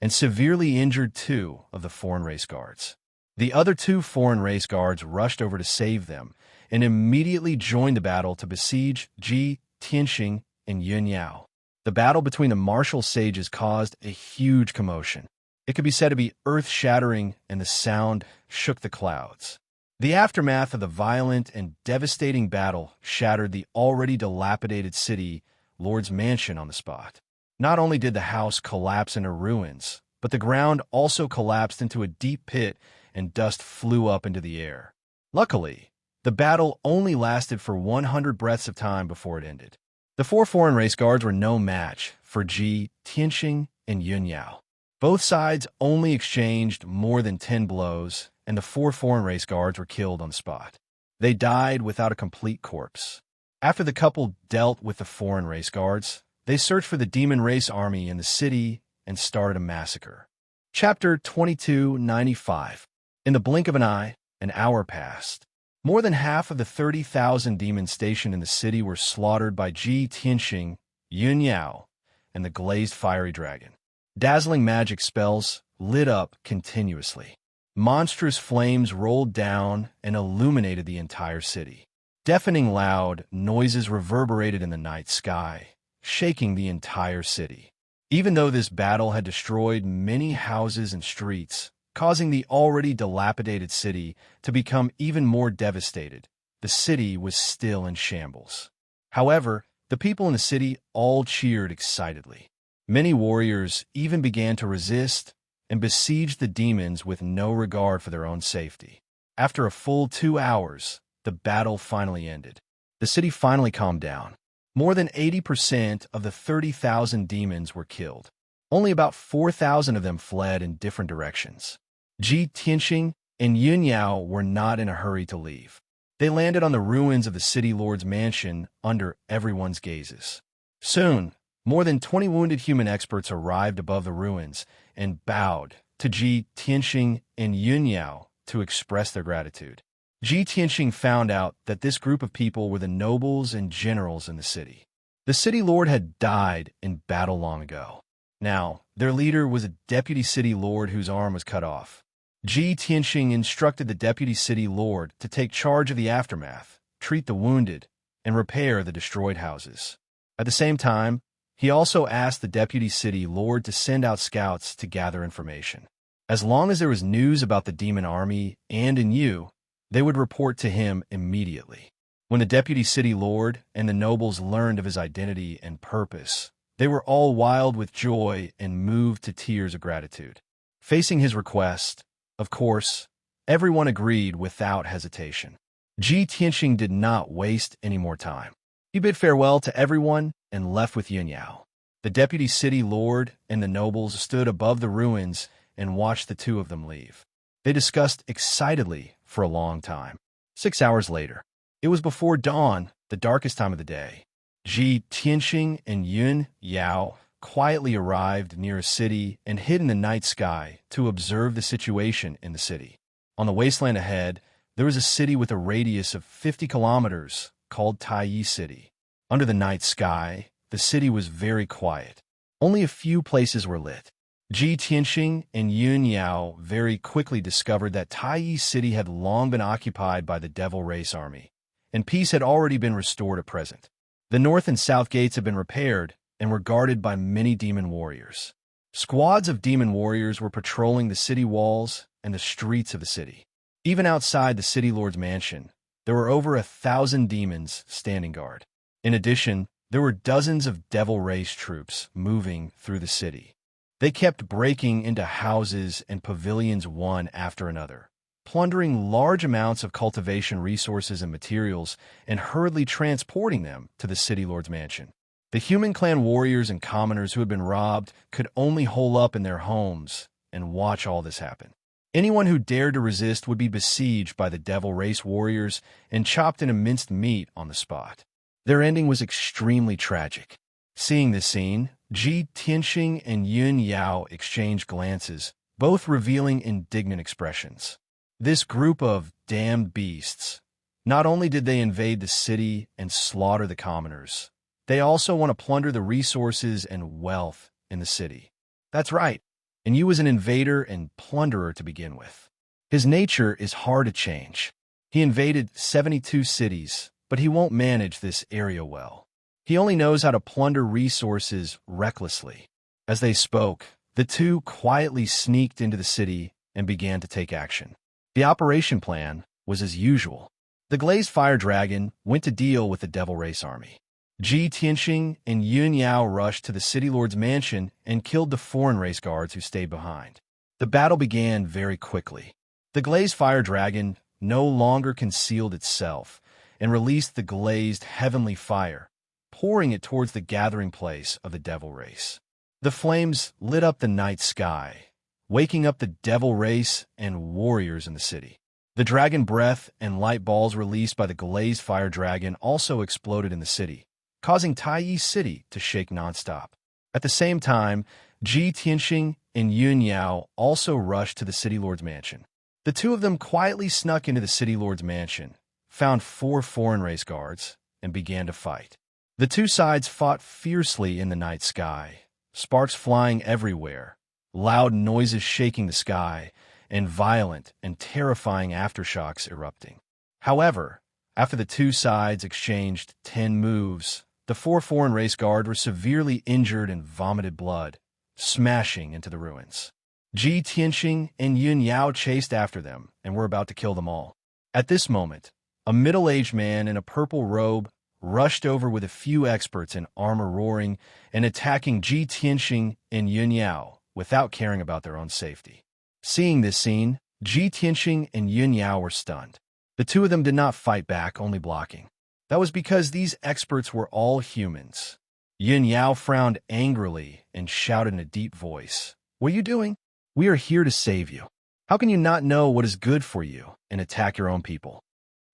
and severely injured 2 of the foreign race guards. The other 2 foreign race guards rushed over to save them and immediately joined the battle to besiege Ji Tianxing and Yun Yao. The battle between the martial sages caused a huge commotion. It could be said to be earth-shattering, and the sound shook the clouds. The aftermath of the violent and devastating battle shattered the already dilapidated city lord's mansion on the spot. Not only did the house collapse into ruins, but the ground also collapsed into a deep pit and dust flew up into the air. Luckily, the battle only lasted for 100 breaths of time before it ended. The 4 foreign race guards were no match for Ji Tianxing and Yun Yao. Both sides only exchanged more than 10 blows, and the 4 foreign race guards were killed on the spot. They died without a complete corpse. After the couple dealt with the foreign race guards, they searched for the demon race army in the city and started a massacre. Chapter 2295. In the blink of an eye, an hour passed. More than half of the 30,000 demons stationed in the city were slaughtered by Ji Tianxing, Yun Yao, and the glazed fiery dragon. Dazzling magic spells lit up continuously. Monstrous flames rolled down and illuminated the entire city. Deafening loud noises reverberated in the night sky, shaking the entire city. Even though this battle had destroyed many houses and streets, causing the already dilapidated city to become even more devastated, the city was still in shambles. However, the people in the city all cheered excitedly. Many warriors even began to resist and besieged the demons with no regard for their own safety. After a full 2 hours, the battle finally ended. The city finally calmed down. More than 80% of the 30,000 demons were killed. Only about 4,000 of them fled in different directions. Ji Tianxing and Yun Yao were not in a hurry to leave. They landed on the ruins of the city lord's mansion under everyone's gazes. Soon, more than 20 wounded human experts arrived above the ruins and bowed to Ji Tianxing and Yun Yao to express their gratitude. Ji Tianxing found out that this group of people were the nobles and generals in the city. The city lord had died in battle long ago. Now, their leader was a deputy city lord whose arm was cut off. Ji Tianxing instructed the deputy city lord to take charge of the aftermath, treat the wounded, and repair the destroyed houses. At the same time, he also asked the deputy city lord to send out scouts to gather information. As long as there was news about the demon army and in you, they would report to him immediately. When the deputy city lord and the nobles learned of his identity and purpose, they were all wild with joy and moved to tears of gratitude. Facing his request, of course, everyone agreed without hesitation. Ji Tianxing did not waste any more time. He bid farewell to everyone and left with Yun Yao. The deputy city lord and the nobles stood above the ruins and watched the 2 of them leave. They discussed excitedly for a long time. 6 hours later, it was before dawn, the darkest time of the day. Ji Tianxing and Yun Yao quietly arrived near a city and hid in the night sky to observe the situation in the city. On the wasteland ahead, there was a city with a radius of 50 kilometers called Taiyi City. Under the night sky, the city was very quiet. Only a few places were lit. Ji Tianxing and Yun Yao very quickly discovered that Taiyi City had long been occupied by the Devil Race army, and peace had already been restored at present. The north and south gates had been repaired and were guarded by many demon warriors. Squads of demon warriors were patrolling the city walls and the streets of the city. Even outside the city lord's mansion, there were over 1,000 demons standing guard. In addition, there were dozens of Devil Race troops moving through the city. They kept breaking into houses and pavilions one after another, plundering large amounts of cultivation resources and materials and hurriedly transporting them to the city lord's mansion. The human clan warriors and commoners who had been robbed could only hole up in their homes and watch all this happen. Anyone who dared to resist would be besieged by the Devil Race warriors and chopped into minced meat on the spot. Their ending was extremely tragic. Seeing this scene, Ji Tianxing and Yun Yao exchanged glances, both revealing indignant expressions. This group of damned beasts, not only did they invade the city and slaughter the commoners, they also want to plunder the resources and wealth in the city. That's right, and you as an invader and plunderer to begin with. His nature is hard to change. He invaded 72 cities, but he won't manage this area well. He only knows how to plunder resources recklessly. As they spoke, the two quietly sneaked into the city and began to take action. The operation plan was as usual. The glazed fire dragon went to deal with the Devil Race army. Ji Tianxing and Yun Yao rushed to the city lord's mansion and killed the foreign race guards who stayed behind. The battle began very quickly. The glazed fire dragon no longer concealed itself and released the glazed heavenly fire, pouring it towards the gathering place of the Devil Race. The flames lit up the night sky, waking up the Devil Race and warriors in the city. The dragon breath and light balls released by the glazed fire dragon also exploded in the city, causing Taiyi City to shake nonstop. At the same time, Ji Tianxing and Yun Yao also rushed to the city lord's mansion. The two of them quietly snuck into the city lord's mansion, found 4 foreign race guards, and began to fight. The two sides fought fiercely in the night sky, sparks flying everywhere, loud noises shaking the sky, and violent and terrifying aftershocks erupting. However, after the two sides exchanged 10 moves, the 4 foreign race guard were severely injured and vomited blood, smashing into the ruins. Ji Tianxing and Yun Yao chased after them and were about to kill them all. At this moment, a middle-aged man in a purple robe rushed over with a few experts in armor roaring and attacking Ji Tianxing and Yun Yao without caring about their own safety. Seeing this scene, Ji Tianxing and Yun Yao were stunned. The two of them did not fight back, only blocking. That was because these experts were all humans. Yun Yao frowned angrily and shouted in a deep voice, "What are you doing? We are here to save you. How can you not know what is good for you and attack your own people?"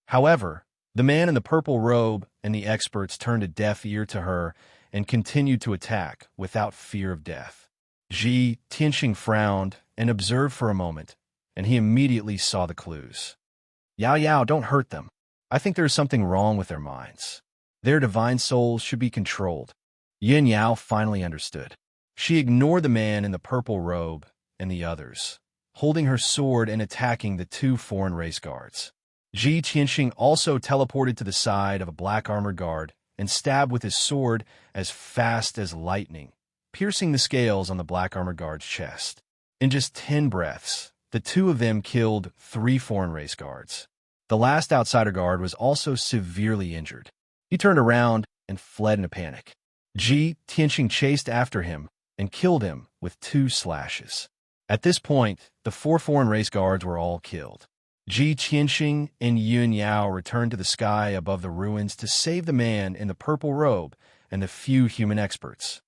However, the man in the purple robe and the experts turned a deaf ear to her and continued to attack without fear of death. Ji Tianxing frowned and observed for a moment, and he immediately saw the clues. "Yao Yao, don't hurt them. I think there is something wrong with their minds. Their divine souls should be controlled." Yun Yao finally understood. She ignored the man in the purple robe and the others, holding her sword and attacking the 2 foreign race guards. Ji Tianxing also teleported to the side of a black armored guard and stabbed with his sword as fast as lightning, piercing the scales on the black armored guard's chest. In just 10 breaths, the two of them killed 3 foreign race guards. The last outsider guard was also severely injured. He turned around and fled in a panic. Ji Tianxing chased after him and killed him with 2 slashes. At this point, the 4 foreign race guards were all killed. Ji Tianxing and Yun Yao returned to the sky above the ruins to save the man in the purple robe and the few human experts.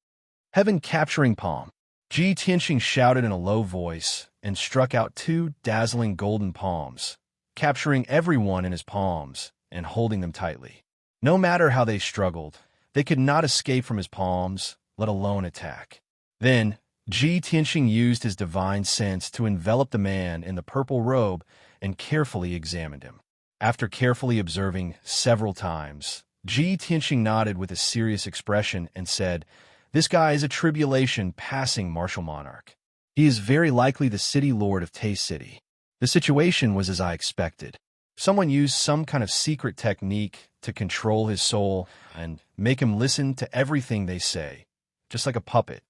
"Heaven capturing palm." Ji Tianxing shouted in a low voice and struck out 2 dazzling golden palms, capturing everyone in his palms and holding them tightly. No matter how they struggled, they could not escape from his palms, let alone attack. Then, Ji Tianxing used his divine sense to envelop the man in the purple robe and carefully examined him. After carefully observing several times, Ji Tianxing nodded with a serious expression and said, "This guy is a tribulation passing martial monarch. He is very likely the city lord of Tay City. The situation was as I expected. Someone used some kind of secret technique to control his soul and make him listen to everything they say, just like a puppet.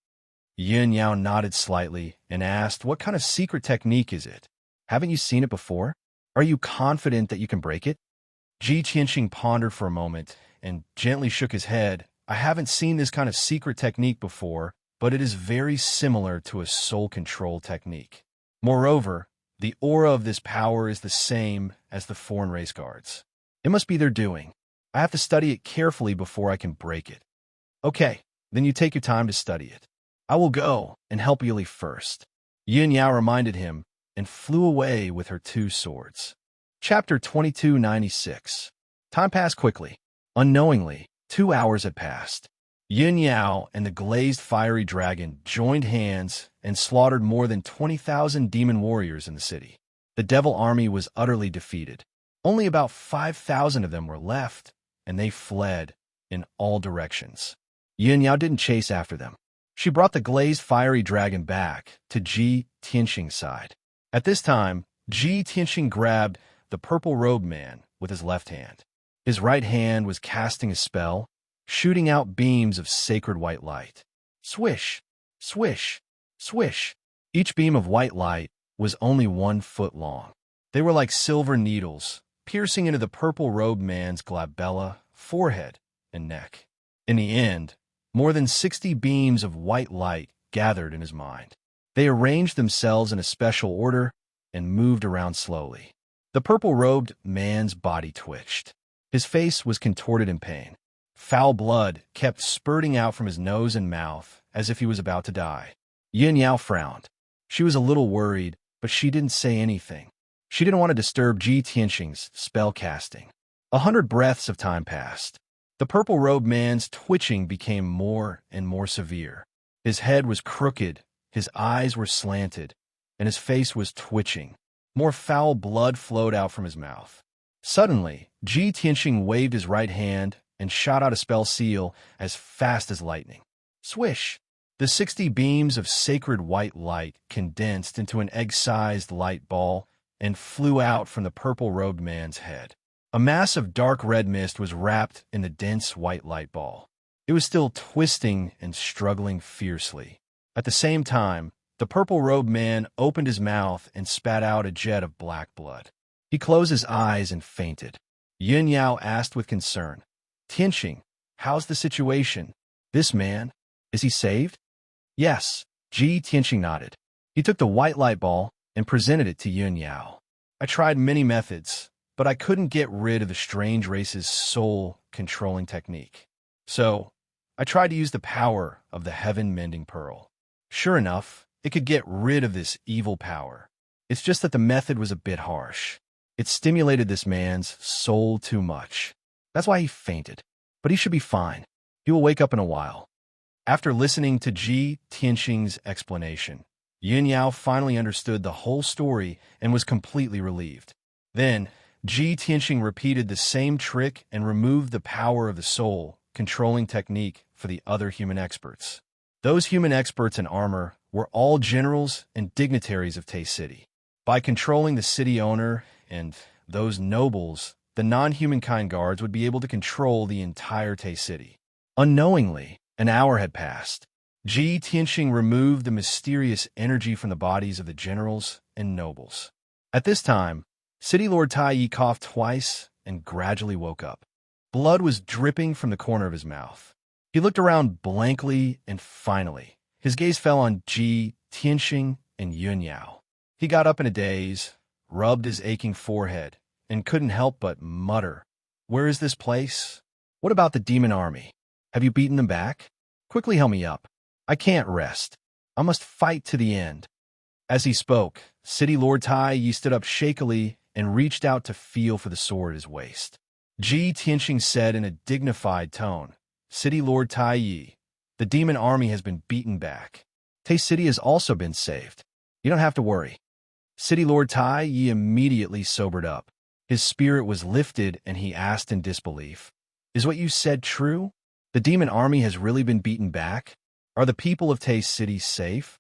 Yin Yao nodded slightly and asked, "What kind of secret technique is it? Haven't you seen it before? Are you confident that you can break it?" Ji Tianxing pondered for a moment and gently shook his head. "I haven't seen this kind of secret technique before, but it is very similar to a soul control technique. Moreover, the aura of this power is the same as the foreign race guards. It must be their doing. I have to study it carefully before I can break it." "Okay, then you take your time to study it. I will go and help Yuli first." Yin Yao reminded him and flew away with her two swords. Chapter 2296. Time passed quickly. Unknowingly, 2 hours had passed. Yin Yao and the glazed fiery dragon joined hands and slaughtered more than 20,000 demon warriors in the city. The devil army was utterly defeated. Only about 5,000 of them were left, and they fled in all directions. Yin Yao didn't chase after them. She brought the glazed fiery dragon back to Ji Tianxing's side. At this time, Ji Tianxing grabbed the purple-robed man with his left hand. His right hand was casting a spell, shooting out beams of sacred white light. Swish, swish, swish. Each beam of white light was only 1 foot long. They were like silver needles, piercing into the purple-robed man's glabella, forehead, and neck. In the end, more than 60 beams of white light gathered in his mind. They arranged themselves in a special order and moved around slowly. The purple-robed man's body twitched. His face was contorted in pain. Foul blood kept spurting out from his nose and mouth as if he was about to die. Yin Yao frowned. She was a little worried, but she didn't say anything. She didn't want to disturb Ji Tianxing's spell casting. 100 breaths of time passed. The purple-robed man's twitching became more and more severe. His head was crooked, his eyes were slanted, and his face was twitching. More foul blood flowed out from his mouth. Suddenly, Ji Tianxing waved his right hand and shot out a spell seal as fast as lightning. Swish! The 60 beams of sacred white light condensed into an egg-sized light ball and flew out from the purple-robed man's head. A mass of dark red mist was wrapped in the dense white light ball. It was still twisting and struggling fiercely. At the same time, the purple-robed man opened his mouth and spat out a jet of black blood. He closed his eyes and fainted. Yin Yao asked with concern, "Tianxing, how's the situation? This man, is he saved?" "Yes," Ji Tianxing nodded. He took the white light ball and presented it to Yin Yao. "I tried many methods, but I couldn't get rid of the strange race's soul-controlling technique. So, I tried to use the power of the heaven-mending pearl. Sure enough, it could get rid of this evil power. It's just that the method was a bit harsh. It stimulated this man's soul too much. That's why he fainted. But he should be fine. He will wake up in a while." After listening to Ji Tianxing's explanation, Yin Yao finally understood the whole story and was completely relieved. Then, Ji Tianxing repeated the same trick and removed the power of the soul controlling technique for the other human experts. Those human experts in armor were all generals and dignitaries of Tay City. By controlling the city owner and those nobles, the non-humankind guards would be able to control the entire Tay City. Unknowingly, an hour had passed. Ji Tianxing removed the mysterious energy from the bodies of the generals and nobles. At this time, City Lord Tai Yi coughed twice and gradually woke up. Blood was dripping from the corner of his mouth. He looked around blankly and finally, his gaze fell on Ji Tianxing and Yin Yao. He got up in a daze, rubbed his aching forehead, and couldn't help but mutter, "Where is this place? What about the demon army? Have you beaten them back? Quickly help me up. I can't rest. I must fight to the end." As he spoke, City Lord Tai Yi stood up shakily and reached out to feel for the sword at his waist. Ji Tianxing said in a dignified tone, "City Lord Tai Yi, the demon army has been beaten back. Tay City has also been saved. You don't have to worry." City Lord Tai Yi immediately sobered up. His spirit was lifted and he asked in disbelief, "Is what you said true? The demon army has really been beaten back? Are the people of Tay City safe?"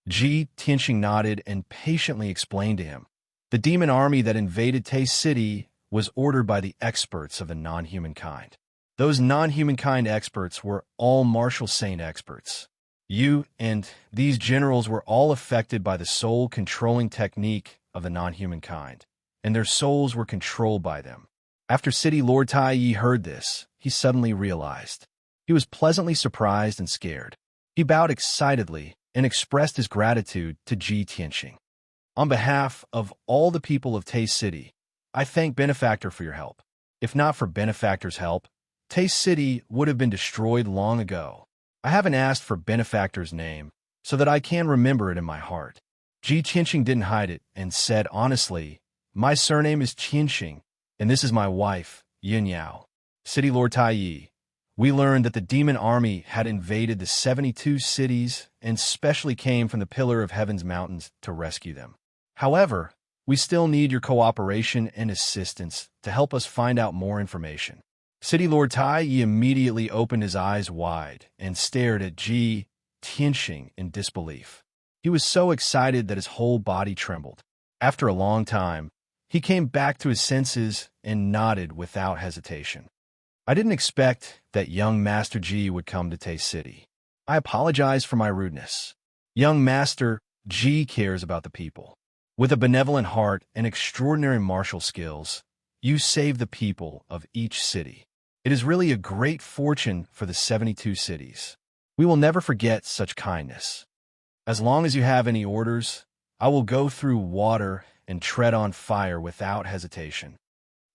Ji Tianxing nodded and patiently explained to him. The demon army that invaded Tai City was ordered by the experts of the non-human kind. Those non-human kind experts were all martial saint experts. You and these generals were all affected by the soul-controlling technique of the non-human kind, and their souls were controlled by them. After City Lord Tai Yi heard this, he suddenly realized. He was pleasantly surprised and scared. He bowed excitedly and expressed his gratitude to Ji Tianxing. On behalf of all the people of Tai City, I thank Benefactor for your help. If not for Benefactor's help, Tai City would have been destroyed long ago. I haven't asked for Benefactor's name, so that I can remember it in my heart. Ji Tianxing didn't hide it and said honestly, my surname is Tianxing, and this is my wife, Yin Yao. City Lord Tai Yi, we learned that the demon army had invaded the 72 cities and specially came from the Pillar of Heaven's mountains to rescue them. However, we still need your cooperation and assistance to help us find out more information. City Lord Tai Yi immediately opened his eyes wide and stared at Ji Tianxing in disbelief. He was so excited that his whole body trembled. After a long time, he came back to his senses and nodded without hesitation. I didn't expect that young Master Ji would come to Tai City. I apologize for my rudeness. Young Master Ji cares about the people. With a benevolent heart and extraordinary martial skills, you save the people of each city. It is really a great fortune for the 72 cities. We will never forget such kindness. As long as you have any orders, I will go through water and tread on fire without hesitation.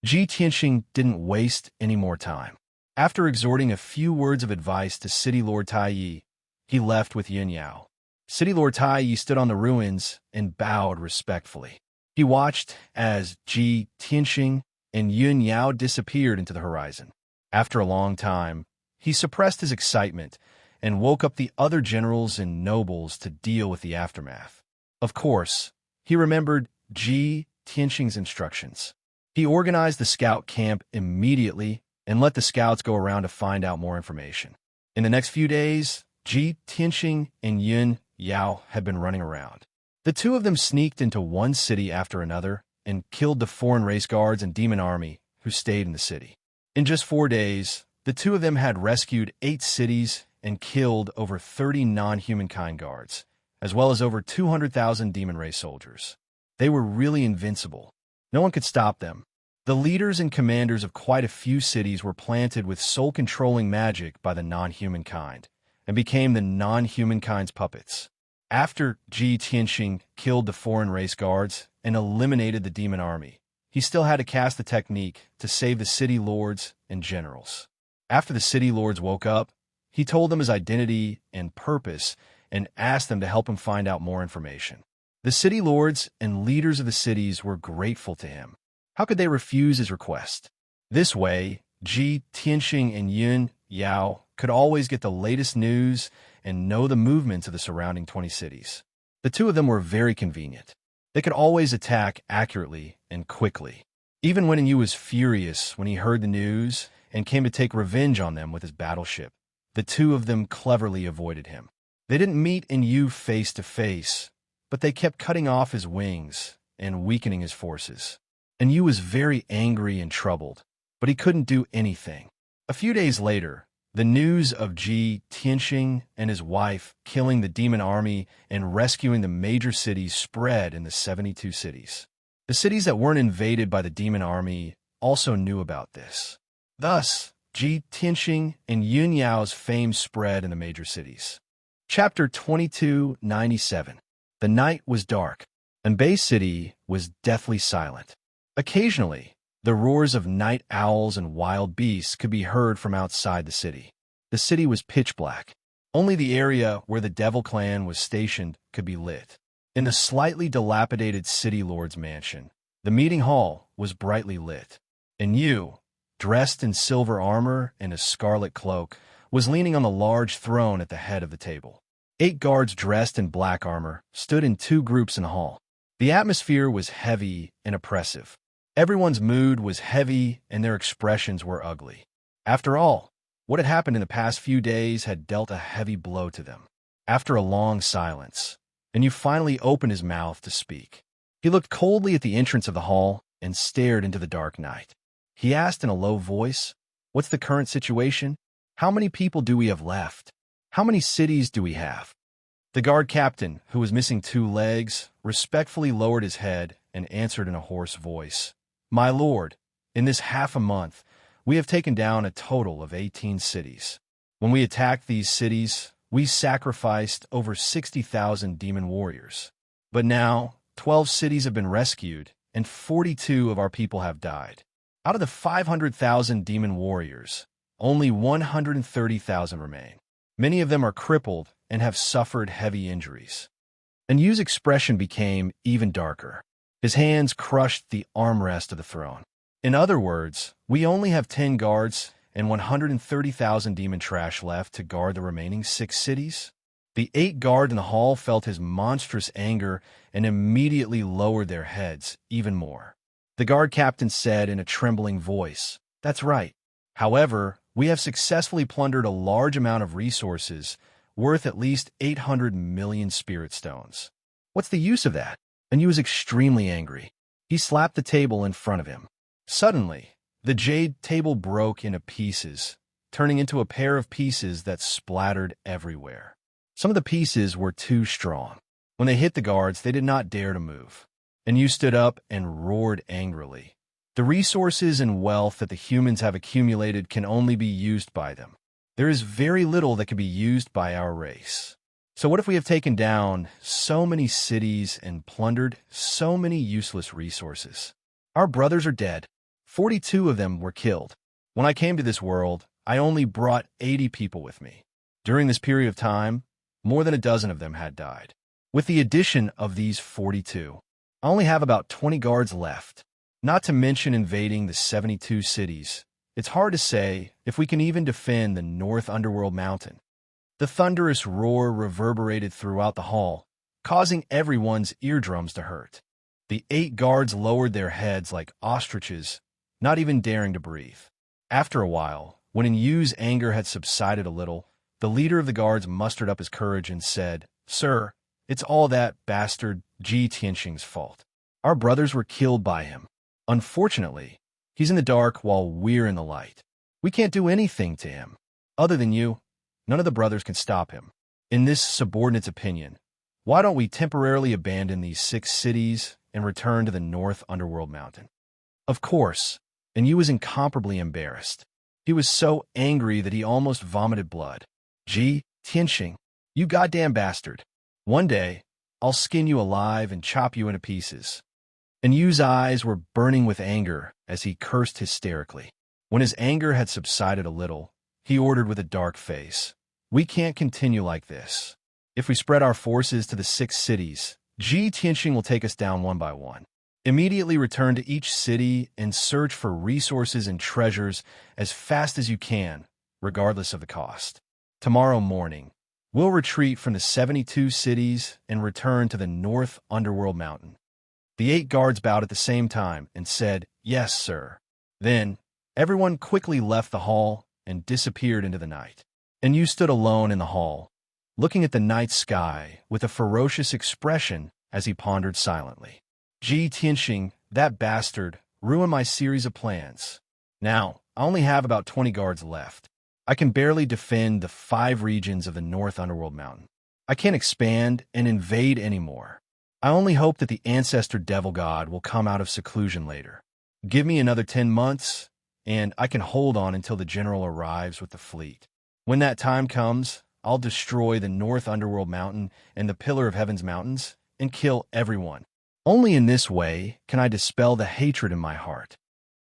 Ji Tianxing didn't waste any more time. After exhorting a few words of advice to City Lord Tai Yi, he left with Yin Yao. City Lord Tai Yi stood on the ruins and bowed respectfully. He watched as Ji Tianxing and Yin Yao disappeared into the horizon. After a long time, he suppressed his excitement and woke up the other generals and nobles to deal with the aftermath. Of course, he remembered Ji Tianxing's instructions. He organized the scout camp immediately and let the scouts go around to find out more information. In the next few days, Ji Tianxing and Yin Yao had been running around. The two of them sneaked into one city after another and killed the foreign race guards and demon army who stayed in the city. In just 4 days, the two of them had rescued 8 cities and killed over 30 non-humankind guards, as well as over 200,000 demon race soldiers. They were really invincible. No one could stop them. The leaders and commanders of quite a few cities were planted with soul-controlling magic by the non-humankind and became the non-humankind's puppets. After Ji Tianxing killed the foreign race guards and eliminated the demon army, he still had to cast the technique to save the city lords and generals. After the city lords woke up, he told them his identity and purpose and asked them to help him find out more information. The city lords and leaders of the cities were grateful to him. How could they refuse his request? This way, Ji Tianxing and Yin Yao could always get the latest news and know the movements of the surrounding 20 cities. The two of them were very convenient. They could always attack accurately and quickly. Even when Yu was furious when he heard the news and came to take revenge on them with his battleship, the two of them cleverly avoided him. They didn't meet Yu face to face, but they kept cutting off his wings and weakening his forces. Yu was very angry and troubled, but he couldn't do anything. A few days later, the news of Ji Tianxing and his wife killing the demon army and rescuing the major cities spread in the 72 cities. The cities that weren't invaded by the demon army also knew about this. Thus, Ji Tianxing and Yin Yao's fame spread in the major cities. Chapter 2297. The night was dark, and Bay City was deathly silent. Occasionally, the roars of night owls and wild beasts could be heard from outside the city. The city was pitch black. Only the area where the Devil Clan was stationed could be lit. In the slightly dilapidated city lord's mansion, the meeting hall was brightly lit. And Yu, dressed in silver armor and a scarlet cloak, was leaning on the large throne at the head of the table. 8 guards dressed in black armor stood in 2 groups in the hall. The atmosphere was heavy and oppressive. Everyone's mood was heavy and their expressions were ugly. After all, what had happened in the past few days had dealt a heavy blow to them. After a long silence, and Yu finally opened his mouth to speak. He looked coldly at the entrance of the hall and stared into the dark night. He asked in a low voice, "What's the current situation? How many people do we have left? How many cities do we have?" The guard captain, who was missing 2 legs, respectfully lowered his head and answered in a hoarse voice, "My lord, in this half a month, we have taken down a total of 18 cities. When we attacked these cities, we sacrificed over 60,000 demon warriors. But now, 12 cities have been rescued, and 42 of our people have died. Out of the 500,000 demon warriors, only 130,000 remain. Many of them are crippled and have suffered heavy injuries." And Yu's expression became even darker. His hands crushed the armrest of the throne. "In other words, we only have 10 guards and 130,000 demon trash left to guard the remaining 6 cities? The 8 guards in the hall felt his monstrous anger and immediately lowered their heads even more. The guard captain said in a trembling voice, "That's right. However, we have successfully plundered a large amount of resources worth at least 800 million spirit stones. What's the use of that?" And he was extremely angry. He slapped the table in front of him. Suddenly, the jade table broke into pieces, turning into a pair of pieces that splattered everywhere. Some of the pieces were too strong. When they hit the guards, they did not dare to move. And you stood up and roared angrily. "The resources and wealth that the humans have accumulated can only be used by them. There is very little that can be used by our race. So what if we have taken down so many cities and plundered so many useless resources? Our brothers are dead. 42 of them were killed. When I came to this world, I only brought 80 people with me. During this period of time, more than a dozen of them had died. With the addition of these 42, I only have about 20 guards left, not to mention invading the 72 cities. It's hard to say if we can even defend the North Underworld Mountain." The thunderous roar reverberated throughout the hall, causing everyone's eardrums to hurt. The 8 guards lowered their heads like ostriches, not even daring to breathe. After a while, when Yu's anger had subsided a little, the leader of the guards mustered up his courage and said, "Sir, it's all that bastard Ji Tianxing's fault. Our brothers were killed by him. Unfortunately, he's in the dark while we're in the light. We can't do anything to him. Other than you, none of the brothers can stop him. In this subordinate's opinion, why don't we temporarily abandon these 6 cities and return to the North Underworld Mountain?" Of course, and Yu was incomparably embarrassed. He was so angry that he almost vomited blood. "Ji Tianxing, you goddamn bastard. One day, I'll skin you alive and chop you into pieces." And Yu's eyes were burning with anger as he cursed hysterically. When his anger had subsided a little, he ordered with a dark face, "We can't continue like this. If we spread our forces to the 6 cities, Ji Tianxing will take us down one by one. Immediately return to each city and search for resources and treasures as fast as you can, regardless of the cost. Tomorrow morning, we'll retreat from the 72 cities and return to the North Underworld Mountain." The 8 guards bowed at the same time and said, "Yes, sir." Then, everyone quickly left the hall and disappeared into the night. And Yu stood alone in the hall, looking at the night sky with a ferocious expression as he pondered silently. "Ji Tianxing, that bastard, ruined my series of plans. Now, I only have about 20 guards left. I can barely defend the 5 regions of the North Underworld Mountain. I can't expand and invade anymore. I only hope that the ancestor devil god will come out of seclusion later. Give me another 10 months, and I can hold on until the general arrives with the fleet. When that time comes, I'll destroy the North Underworld Mountain and the Pillar of Heaven's mountains and kill everyone. Only in this way can I dispel the hatred in my heart."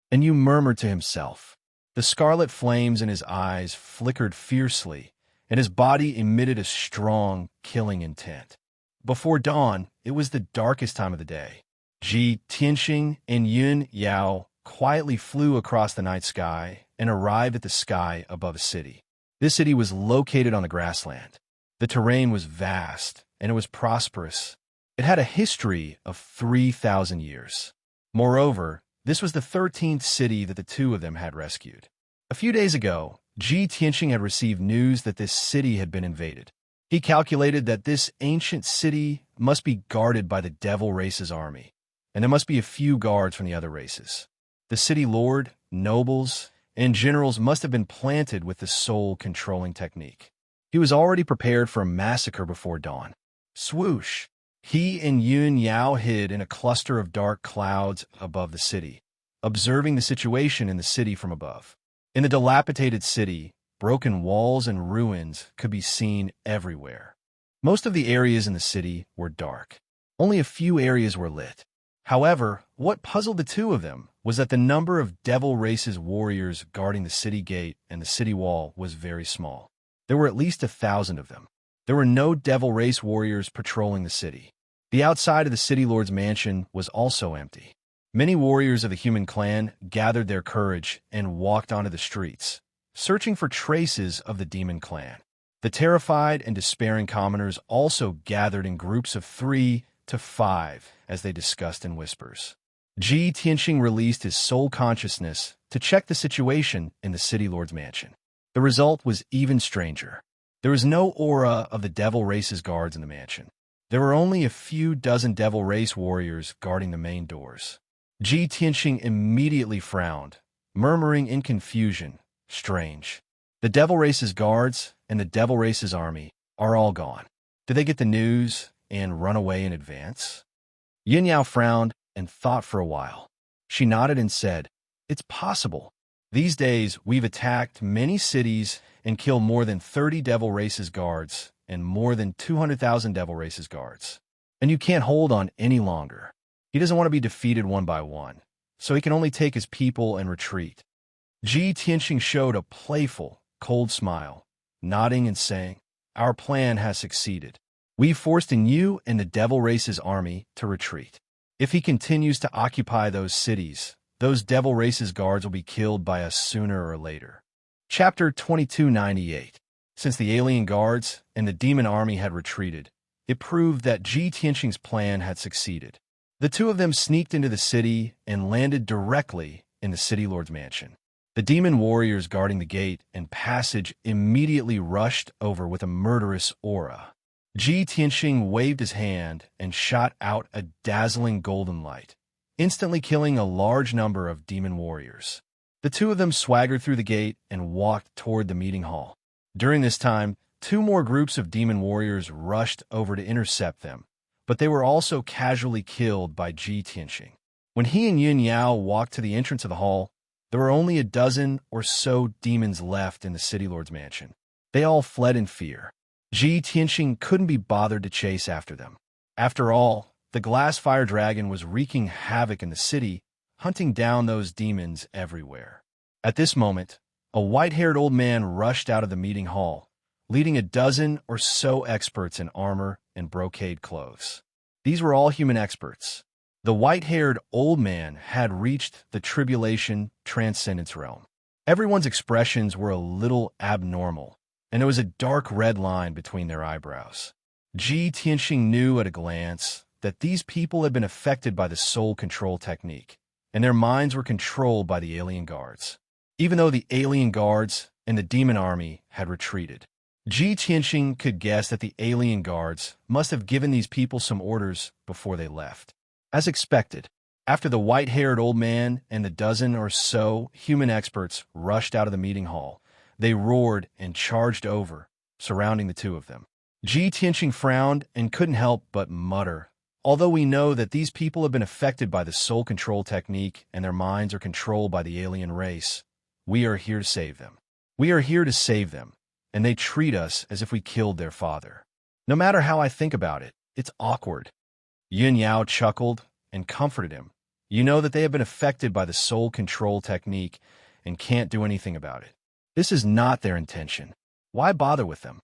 And Yu murmured to himself. The scarlet flames in his eyes flickered fiercely, and his body emitted a strong, killing intent. Before dawn, it was the darkest time of the day. Ji Tianxing and Yun Yao quietly flew across the night sky and arrived at the sky above a city. This city was located on the grassland. The terrain was vast, and it was prosperous. It had a history of 3,000 years. Moreover, this was the 13th city that the 2 of them had rescued. A few days ago, Ji Tianxing had received news that this city had been invaded. He calculated that this ancient city must be guarded by the devil race's army, and there must be a few guards from the other races. The city lord, nobles, and generals must have been planted with the soul-controlling technique. He was already prepared for a massacre before dawn. Swoosh! He and Yun Yao hid in a cluster of dark clouds above the city, observing the situation in the city from above. In the dilapidated city, broken walls and ruins could be seen everywhere. Most of the areas in the city were dark. Only a few areas were lit. However, what puzzled the two of them was that the number of Devil Race's warriors guarding the city gate and the city wall was very small. There were at least 1,000 of them. There were no Devil Race warriors patrolling the city. The outside of the City Lord's mansion was also empty. Many warriors of the human clan gathered their courage and walked onto the streets, searching for traces of the demon clan. The terrified and despairing commoners also gathered in groups of 3 to 5 as they discussed in whispers. Ji Tianxing released his soul consciousness to check the situation in the City Lord's mansion. The result was even stranger. There was no aura of the Devil Race's guards in the mansion. There were only a few dozen Devil Race warriors guarding the main doors. Ji Tianxing immediately frowned, murmuring in confusion, "Strange. The Devil Race's guards and the Devil Race's army are all gone. Did they get the news and run away in advance?" Yin Yao frowned and thought for a while. She nodded and said, "It's possible. These days, we've attacked many cities and killed more than 30 Devil Race's guards and more than 200,000 Devil Race's guards. And you can't hold on any longer. He doesn't want to be defeated one by one, so he can only take his people and retreat." Ji Tianxing showed a playful, cold smile, nodding and saying, "Our plan has succeeded. We forced in you and the Devil Race's army to retreat. If he continues to occupy those cities, those Devil Race's guards will be killed by us sooner or later." Chapter 2298. Since the alien guards and the demon army had retreated, it proved that Ji Tianxing's plan had succeeded. The two of them sneaked into the city and landed directly in the City Lord's mansion. The demon warriors guarding the gate and passage immediately rushed over with a murderous aura. Ji Tianxing waved his hand and shot out a dazzling golden light, instantly killing a large number of demon warriors. The two of them swaggered through the gate and walked toward the meeting hall. During this time, 2 more groups of demon warriors rushed over to intercept them, but they were also casually killed by Ji Tianxing. When he and Yun Yao walked to the entrance of the hall, there were only a dozen or so demons left in the City Lord's mansion. They all fled in fear. Ji Tianxing couldn't be bothered to chase after them. After all, the glass fire dragon was wreaking havoc in the city, hunting down those demons everywhere. At this moment, a white-haired old man rushed out of the meeting hall, leading a dozen or so experts in armor and brocade clothes. These were all human experts. The white-haired old man had reached the tribulation transcendence realm. Everyone's expressions were a little abnormal, and there was a dark red line between their eyebrows. Ji Tianxing knew at a glance that these people had been affected by the soul control technique, and their minds were controlled by the alien guards. Even though the alien guards and the demon army had retreated, Ji Tianxing could guess that the alien guards must have given these people some orders before they left. As expected, after the white-haired old man and the dozen or so human experts rushed out of the meeting hall, they roared and charged over, surrounding the two of them. Ji Tianxing frowned and couldn't help but mutter, "Although we know that these people have been affected by the soul control technique and their minds are controlled by the alien race, we are here to save them. We are here to save them, and they treat us as if we killed their father. No matter how I think about it, it's awkward." Yun Yao chuckled and comforted him. "You know that they have been affected by the soul control technique and can't do anything about it. This is not their intention. Why bother with them?"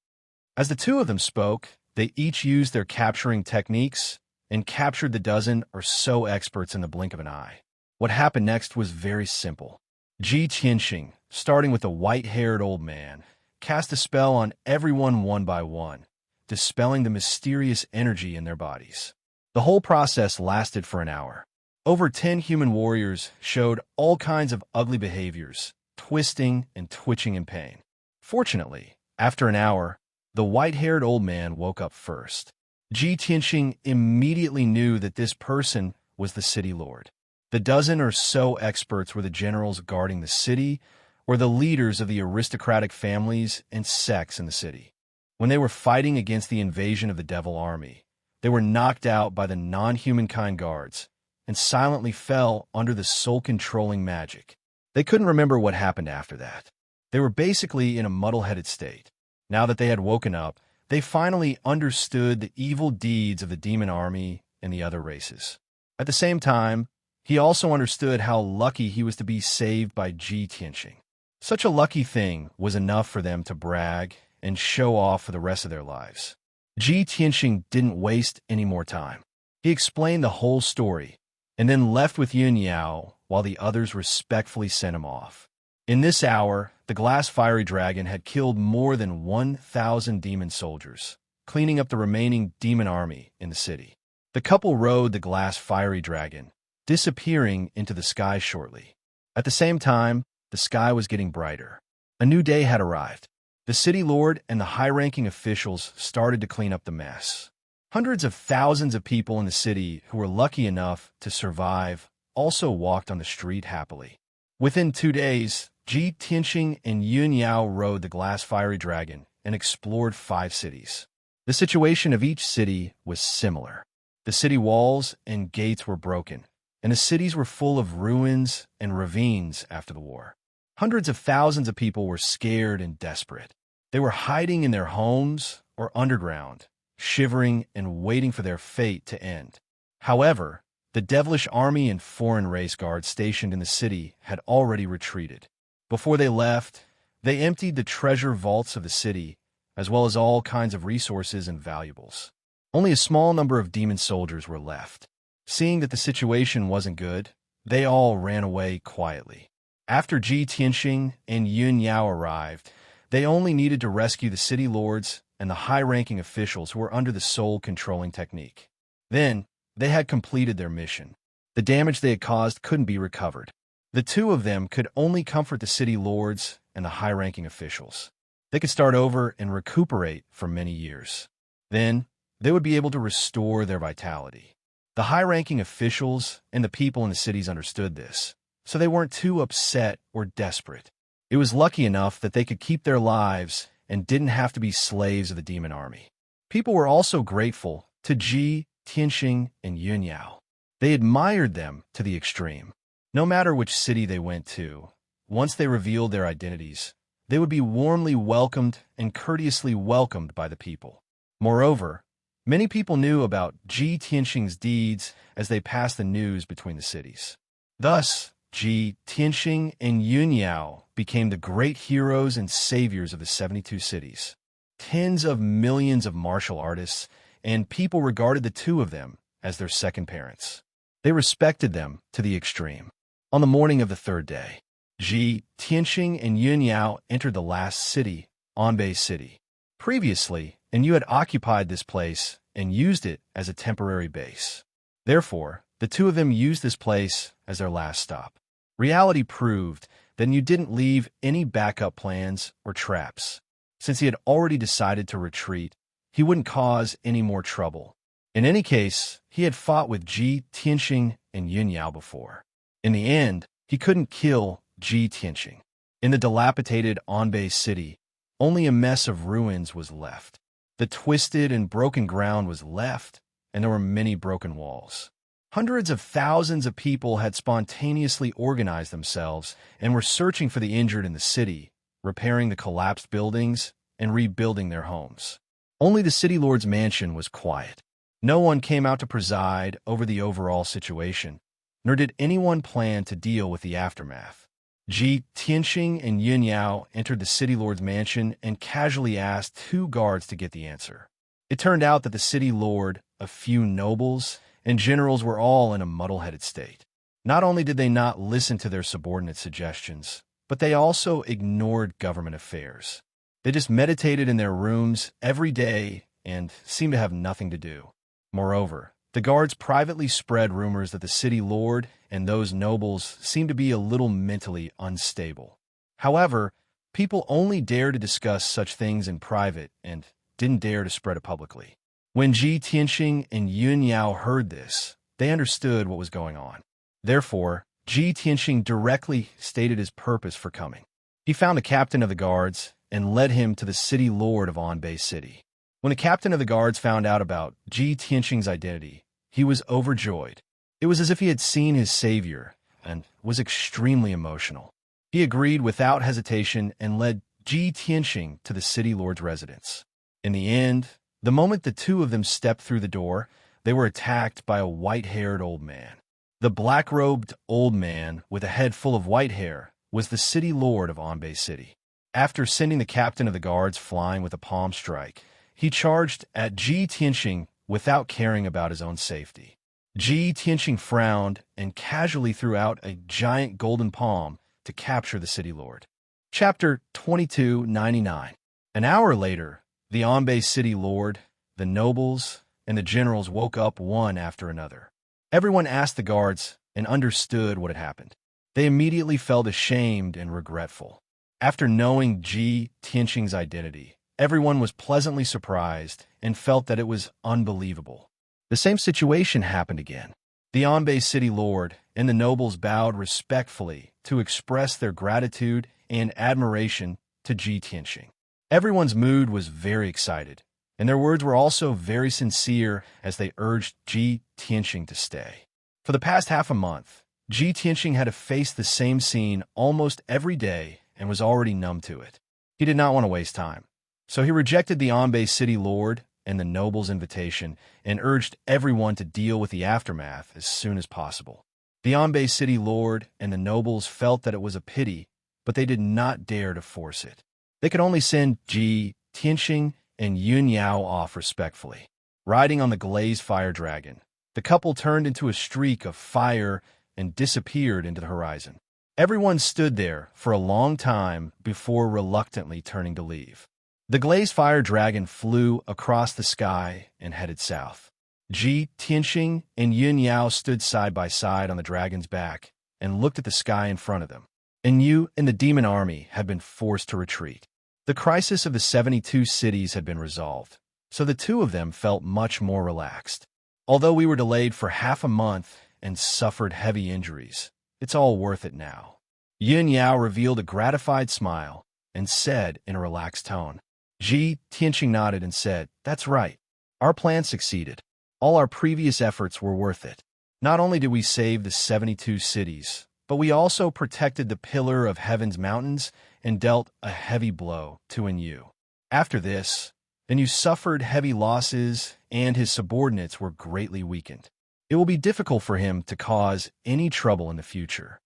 As the two of them spoke, they each used their capturing techniques and captured the dozen or so experts in the blink of an eye. What happened next was very simple. Ji Tianxing, starting with the white-haired old man, cast a spell on everyone one by one, dispelling the mysterious energy in their bodies. The whole process lasted for an hour. Over 10 human warriors showed all kinds of ugly behaviors, twisting and twitching in pain. Fortunately, after an hour, The white-haired old man woke up first. Ji Tianxing immediately knew that this person was the city lord. The dozen or so experts were the generals guarding the city, or the leaders of the aristocratic families and sects in the city. When they were fighting against the invasion of the Devil Army, they were knocked out by the non-humankind guards and silently fell under the soul-controlling magic. They couldn't remember what happened after that. They were basically in a muddle-headed state. Now that they had woken up, they finally understood the evil deeds of the demon army and the other races. At the same time, he also understood how lucky he was to be saved by Ji Tianxing. Such a lucky thing was enough for them to brag and show off for the rest of their lives. Ji Tianxing didn't waste any more time. He explained the whole story, and then left with Yun Yao while the others respectfully sent him off. In this hour, the glass fiery dragon had killed more than 1,000 demon soldiers, cleaning up the remaining demon army in the city. The couple rode the glass fiery dragon, disappearing into the sky shortly. At the same time, the sky was getting brighter. A new day had arrived. The city lord and the high-ranking officials started to clean up the mess. Hundreds of thousands of people in the city who were lucky enough to survive also walked on the street happily. Within 2 days, Ji Tianxing and Yun Yao rode the glass fiery dragon and explored 5 cities. The situation of each city was similar. The city walls and gates were broken, and the cities were full of ruins and ravines after the war. Hundreds of thousands of people were scared and desperate. They were hiding in their homes or underground, shivering and waiting for their fate to end. However, the devilish army and foreign race guards stationed in the city had already retreated. Before they left, they emptied the treasure vaults of the city, as well as all kinds of resources and valuables. Only a small number of demon soldiers were left. Seeing that the situation wasn't good, they all ran away quietly. After Ji Tianxing and Yun Yao arrived, they only needed to rescue the city lords and the high-ranking officials who were under the soul-controlling technique. Then, they had completed their mission. The damage they had caused couldn't be recovered. The two of them could only comfort the city lords and the high-ranking officials. They could start over and recuperate for many years. Then, they would be able to restore their vitality. The high-ranking officials and the people in the cities understood this, so they weren't too upset or desperate. It was lucky enough that they could keep their lives and didn't have to be slaves of the demon army. People were also grateful to Ji Tianxing and Yun Yao. They admired them to the extreme. No matter which city they went to, once they revealed their identities, they would be warmly welcomed and courteously welcomed by the people. Moreover, many people knew about Ji Tianxing's deeds as they passed the news between the cities. Thus, Ji Tianxing and Yun Yao became the great heroes and saviors of the 72 cities. Tens of millions of martial artists and people regarded the two of them as their second parents. They respected them to the extreme. On the morning of the 3rd day, Ji Tianxing and Yun Yao entered the last city, Anbei City. Previously, and you had occupied this place and used it as a temporary base. Therefore, the two of them used this place as their last stop. Reality proved that you didn't leave any backup plans or traps. Since he had already decided to retreat, he wouldn't cause any more trouble. In any case, he had fought with Ji Tianxing and Yun Yao before. In the end, he couldn't kill Ji Tianxing. In the dilapidated Anbei City, only a mess of ruins was left. The twisted and broken ground was left, and there were many broken walls. Hundreds of thousands of people had spontaneously organized themselves and were searching for the injured in the city, repairing the collapsed buildings, and rebuilding their homes. Only the city lord's mansion was quiet. No one came out to preside over the overall situation, nor did anyone plan to deal with the aftermath. Ji Tianxing and Yun Yao entered the city lord's mansion and casually asked 2 guards to get the answer. It turned out that the city lord, a few nobles, and generals were all in a muddle-headed state. Not only did they not listen to their subordinate suggestions, but they also ignored government affairs. They just meditated in their rooms every day and seemed to have nothing to do. Moreover, the guards privately spread rumors that the city lord and those nobles seemed to be a little mentally unstable. However, people only dared to discuss such things in private and didn't dare to spread it publicly. When Ji Tianxing and Yun Yao heard this, they understood what was going on. Therefore, Ji Tianxing directly stated his purpose for coming. He found the captain of the guards and led him to the city lord of Anbei City. When the captain of the guards found out about Ji Tianxing's identity, he was overjoyed. It was as if he had seen his savior and was extremely emotional. He agreed without hesitation and led Ji Tianxing to the city lord's residence. In the end, the moment the two of them stepped through the door, they were attacked by a white-haired old man. The black-robed old man, with a head full of white hair, was the city lord of Anbei City. After sending the captain of the guards flying with a palm strike, he charged at Ji Tianxing without caring about his own safety. Ji Tianxing frowned and casually threw out a giant golden palm to capture the city lord. Chapter 2299. An hour later, the Anbei city lord, the nobles, and the generals woke up one after another. Everyone asked the guards and understood what had happened. They immediately felt ashamed and regretful. After knowing Ji Tianxing's identity, everyone was pleasantly surprised and felt that it was unbelievable. The same situation happened again. The Anbei city lord and the nobles bowed respectfully to express their gratitude and admiration to Ji Tianxing. Everyone's mood was very excited, and their words were also very sincere as they urged Ji Tianxing to stay. For the past half a month, Ji Tianxing had to face the same scene almost every day and was already numb to it. He did not want to waste time, so he rejected the Anbei city lord and the nobles' invitation and urged everyone to deal with the aftermath as soon as possible. The Anbei city lord and the nobles felt that it was a pity, but they did not dare to force it. They could only send Ji Tianxing and Yun Yao off respectfully. Riding on the glazed fire dragon, the couple turned into a streak of fire and disappeared into the horizon. Everyone stood there for a long time before reluctantly turning to leave. The glazed fire dragon flew across the sky and headed south. Ji Tianxing and Yun Yao stood side by side on the dragon's back and looked at the sky in front of them. And you and the demon army had been forced to retreat. The crisis of the 72 cities had been resolved, so the two of them felt much more relaxed. Although we were delayed for half a month and suffered heavy injuries, it's all worth it now. Yun Yao revealed a gratified smile and said in a relaxed tone. Ji Tianxing nodded and said, "That's right. Our plan succeeded. All our previous efforts were worth it. Not only did we save the 72 cities, but we also protected the pillar of heaven's mountains and dealt a heavy blow to Enyu. After this, Enyu suffered heavy losses and his subordinates were greatly weakened. It will be difficult for him to cause any trouble in the future."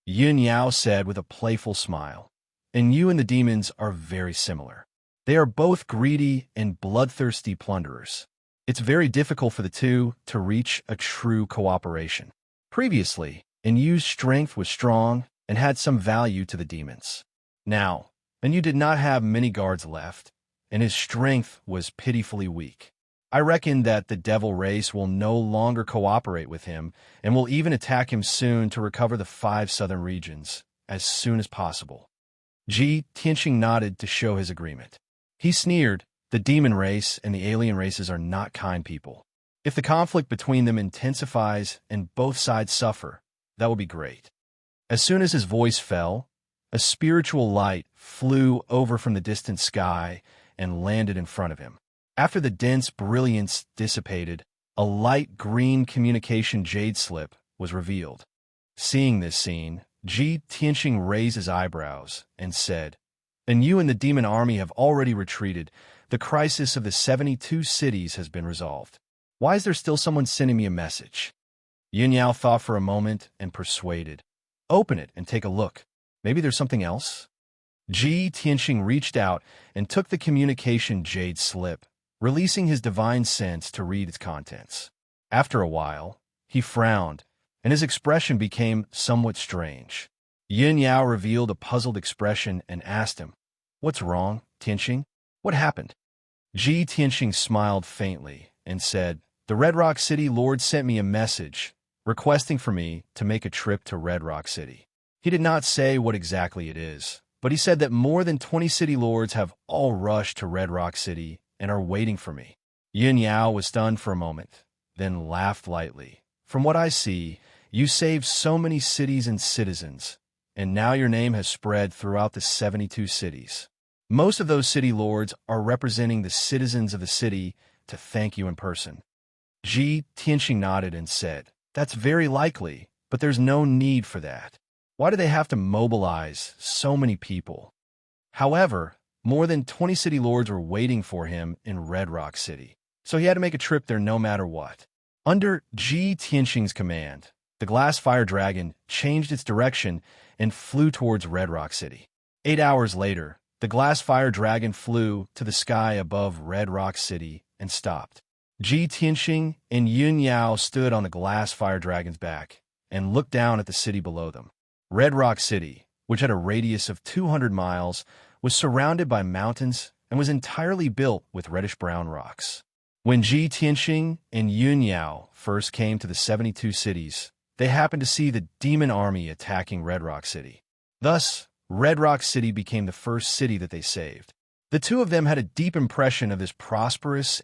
Yun Yao said with a playful smile, "Enyu and the demons are very similar. They are both greedy and bloodthirsty plunderers. It's very difficult for the two to reach a true cooperation. Previously, Enyu's strength was strong and had some value to the demons. Now, Enyu did not have many guards left, and his strength was pitifully weak. I reckon that the devil race will no longer cooperate with him and will even attack him soon to recover the 5 southern regions as soon as possible." Ji Tianxing nodded to show his agreement. He sneered, "The demon race and the alien races are not kind people. If the conflict between them intensifies and both sides suffer, that will be great." As soon as his voice fell, a spiritual light flew over from the distant sky and landed in front of him. After the dense brilliance dissipated, a light green communication jade slip was revealed. Seeing this scene, Ji Tianxing raised his eyebrows and said, "Enyu and the demon army have already retreated. The crisis of the 72 cities has been resolved. Why is there still someone sending me a message?" Yun Yao thought for a moment and persuaded, "Open it and take a look. Maybe there's something else." Ji Tianxing reached out and took the communication jade slip, releasing his divine sense to read its contents. After a while, he frowned, and his expression became somewhat strange. Yun Yao revealed a puzzled expression and asked him, "What's wrong, Tianxing? What happened?" Ji Tianxing smiled faintly and said, "The Red Rock City Lord sent me a message requesting for me to make a trip to Red Rock City. He did not say what exactly it is, but he said that more than 20 city lords have all rushed to Red Rock City and are waiting for me." Yin Yao was stunned for a moment, then laughed lightly. "From what I see, you saved so many cities and citizens, and now your name has spread throughout the 72 cities. Most of those city lords are representing the citizens of the city to thank you in person." Ji Tianxing nodded and said, "That's very likely, but there's no need for that. Why do they have to mobilize so many people?" However, more than 20 city lords were waiting for him in Red Rock City, so he had to make a trip there no matter what. Under Ji Tianxing's command, the glass fire dragon changed its direction and flew towards Red Rock City. 8 hours later, the glass fire dragon flew to the sky above Red Rock City and stopped. Ji Tianxing and Yun Yao stood on the glass fire dragon's back and looked down at the city below them. Red Rock City, which had a radius of 200 miles, was surrounded by mountains and was entirely built with reddish-brown rocks. When Ji Tianxing and Yun Yao first came to the 72 cities, they happened to see the demon army attacking Red Rock City. Thus, Red Rock City became the first city that they saved. The two of them had a deep impression of this prosperous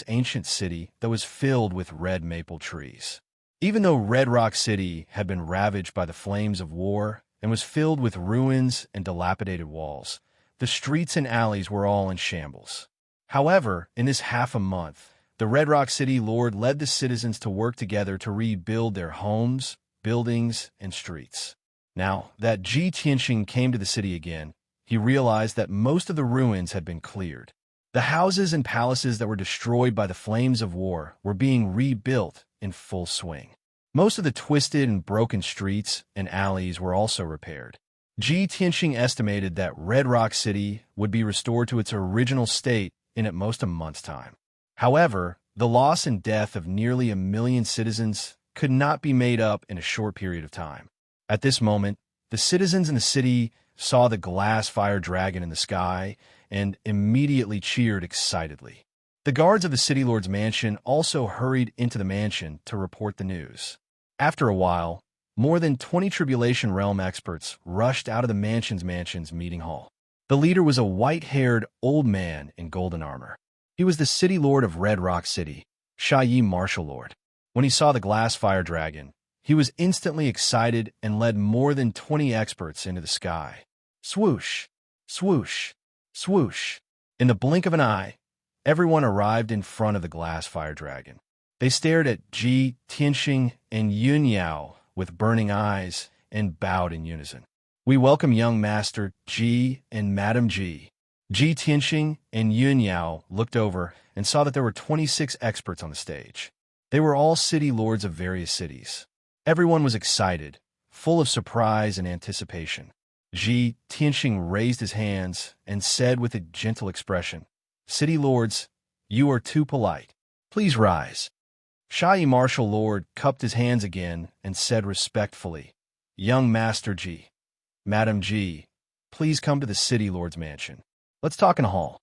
ancient city that was filled with red maple trees. Even though Red Rock City had been ravaged by the flames of war and was filled with ruins and dilapidated walls, the streets and alleys were all in shambles. However, in this half a month, the Red Rock City Lord led the citizens to work together to rebuild their homes, buildings, and streets. Now that Ji Tianxing came to the city again, he realized that most of the ruins had been cleared. The houses and palaces that were destroyed by the flames of war were being rebuilt in full swing. Most of the twisted and broken streets and alleys were also repaired. Ji Tianxing estimated that Red Rock City would be restored to its original state in at most a month's time. However, the loss and death of nearly 1 million citizens could not be made up in a short period of time. At this moment, the citizens in the city saw the glass fire dragon in the sky and immediately cheered excitedly. The guards of the city lord's mansion also hurried into the mansion to report the news. After a while, more than 20 Tribulation Realm experts rushed out of the mansion's meeting hall. The leader was a white-haired old man in golden armor. He was the city lord of Red Rock City, Shayi Martial Lord. When he saw the glass fire dragon, he was instantly excited and led more than 20 experts into the sky. Swoosh, swoosh, swoosh. In the blink of an eye, everyone arrived in front of the glass fire dragon. They stared at Ji Tianxing and Yun Yao with burning eyes and bowed in unison. "We welcome young Master Ji and Madam Ji." Ji Tianxing and Yun Yao looked over and saw that there were 26 experts on the stage. They were all city lords of various cities. Everyone was excited, full of surprise and anticipation. Ji Tianxing raised his hands and said with a gentle expression, "City lords, you are too polite. Please rise." Shayi Martial Lord cupped his hands again and said respectfully, "Young Master Ji, Madam Ji, please come to the city lord's mansion. Let's talk in a hall."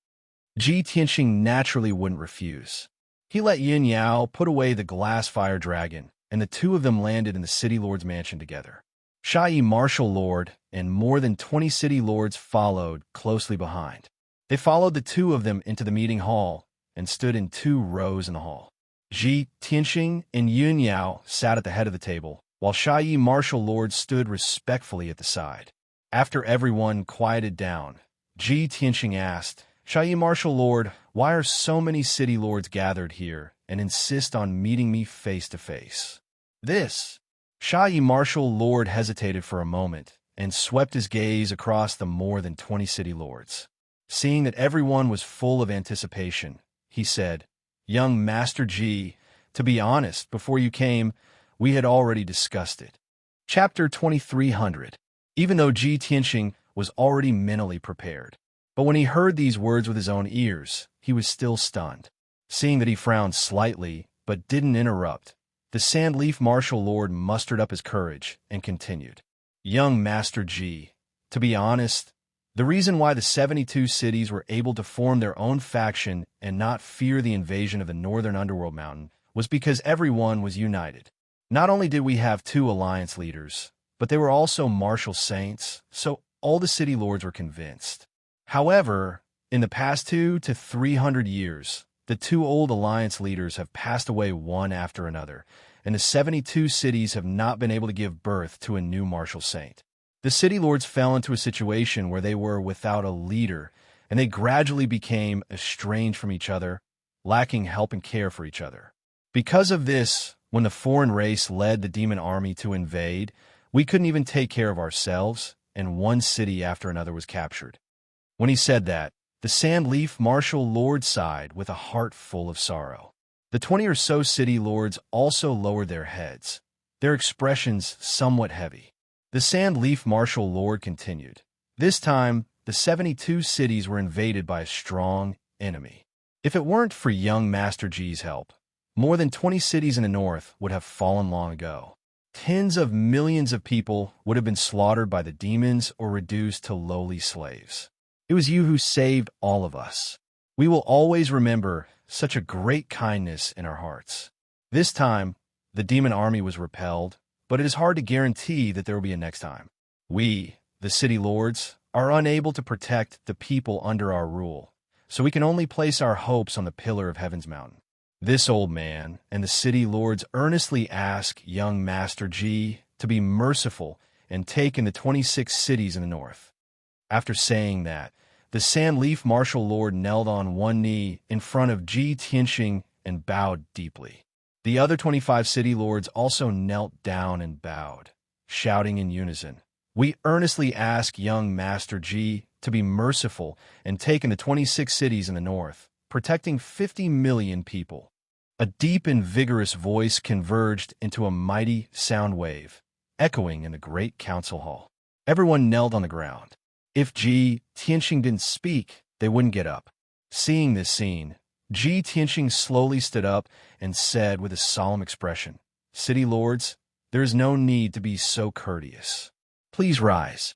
Ji Tianxing naturally wouldn't refuse. He let Yin Yao put away the glass fire dragon, and the two of them landed in the city lord's mansion together. Shayi Martial Lord and more than 20 city lords followed closely behind. They followed the two of them into the meeting hall and stood in 2 rows in the hall. Ji Tianxing and Yun Yao sat at the head of the table, while Shayi Martial Lord stood respectfully at the side. After everyone quieted down, Ji Tianxing asked, "Shayi Martial Lord, why are so many city lords gathered here and insist on meeting me face to face?" This. Shayi Martial Lord hesitated for a moment and swept his gaze across the more than 20 city lords. Seeing that everyone was full of anticipation, he said, "Young Master Ji, to be honest, before you came, we had already discussed it." Chapter 2300. Even though Ji Tianxing was already mentally prepared, but when he heard these words with his own ears, he was still stunned. Seeing that he frowned slightly, but didn't interrupt, the Sandleaf Martial Lord mustered up his courage and continued, "Young Master Ji, to be honest, the reason why the 72 cities were able to form their own faction and not fear the invasion of the Northern Underworld Mountain was because everyone was united. Not only did we have 2 alliance leaders, but they were also martial saints, so all the city lords were convinced. However, In the past 200 to 300 years, the two old alliance leaders have passed away one after another, and the 72 cities have not been able to give birth to a new martial saint. The city lords fell into a situation where they were without a leader, and they gradually became estranged from each other, lacking help and care for each other. Because of this, when the foreign race led the demon army to invade, we couldn't even take care of ourselves, and one city after another was captured. When he said that, the Sandleaf martial lord sighed with a heart full of sorrow. The 20 or so city lords also lowered their heads, their expressions somewhat heavy. The Sandleaf martial lord continued. This time, the 72 cities were invaded by a strong enemy. If it weren't for young Master G's help, more than 20 cities in the north would have fallen long ago. Tens of millions of people would have been slaughtered by the demons or reduced to lowly slaves. It was you who saved all of us. We will always remember such a great kindness in our hearts. This time, the demon army was repelled, but it is hard to guarantee that there will be a next time. We, the city lords, are unable to protect the people under our rule, so we can only place our hopes on the pillar of Heaven's mountain. This old man and the city lords earnestly ask young Master G to be merciful and take in the 26 cities in the north. After saying that, the Sandleaf martial lord knelt on one knee in front of Ji Tianxing and bowed deeply. The other 25 city lords also knelt down and bowed, shouting in unison, "We earnestly ask young Master G to be merciful and take in the 26 cities in the north, protecting 50 million people." A deep and vigorous voice converged into a mighty sound wave, echoing in the great council hall. Everyone knelt on the ground. If Ji Tianxing didn't speak, they wouldn't get up. Seeing this scene, Ji Tianxing slowly stood up and said with a solemn expression, "City lords, there is no need to be so courteous. Please rise."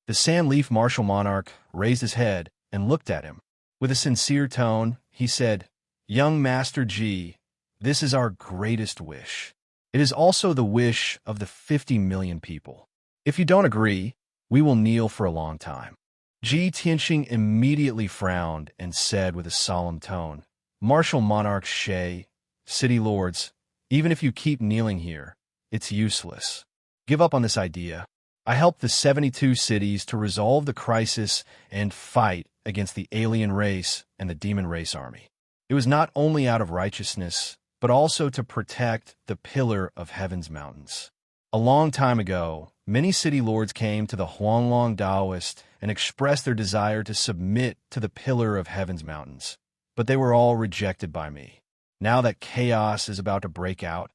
The Sandleaf martial monarch raised his head and looked at him. With a sincere tone, he said, "Young Master G, this is our greatest wish. It is also the wish of the 50 million people. If you don't agree, we will kneel for a long time." Ji Tianxing immediately frowned and said with a solemn tone, "Martial monarch Shay, city lords, even if you keep kneeling here, it's useless. Give up on this idea. I helped the 72 cities to resolve the crisis and fight against the alien race and the demon race army. It was not only out of righteousness, but also to protect the pillar of Heaven's mountains. A long time ago, many city lords came to the Huanglong Taoist and expressed their desire to submit to the pillar of Heaven's mountains, but they were all rejected by me. Now that chaos is about to break out,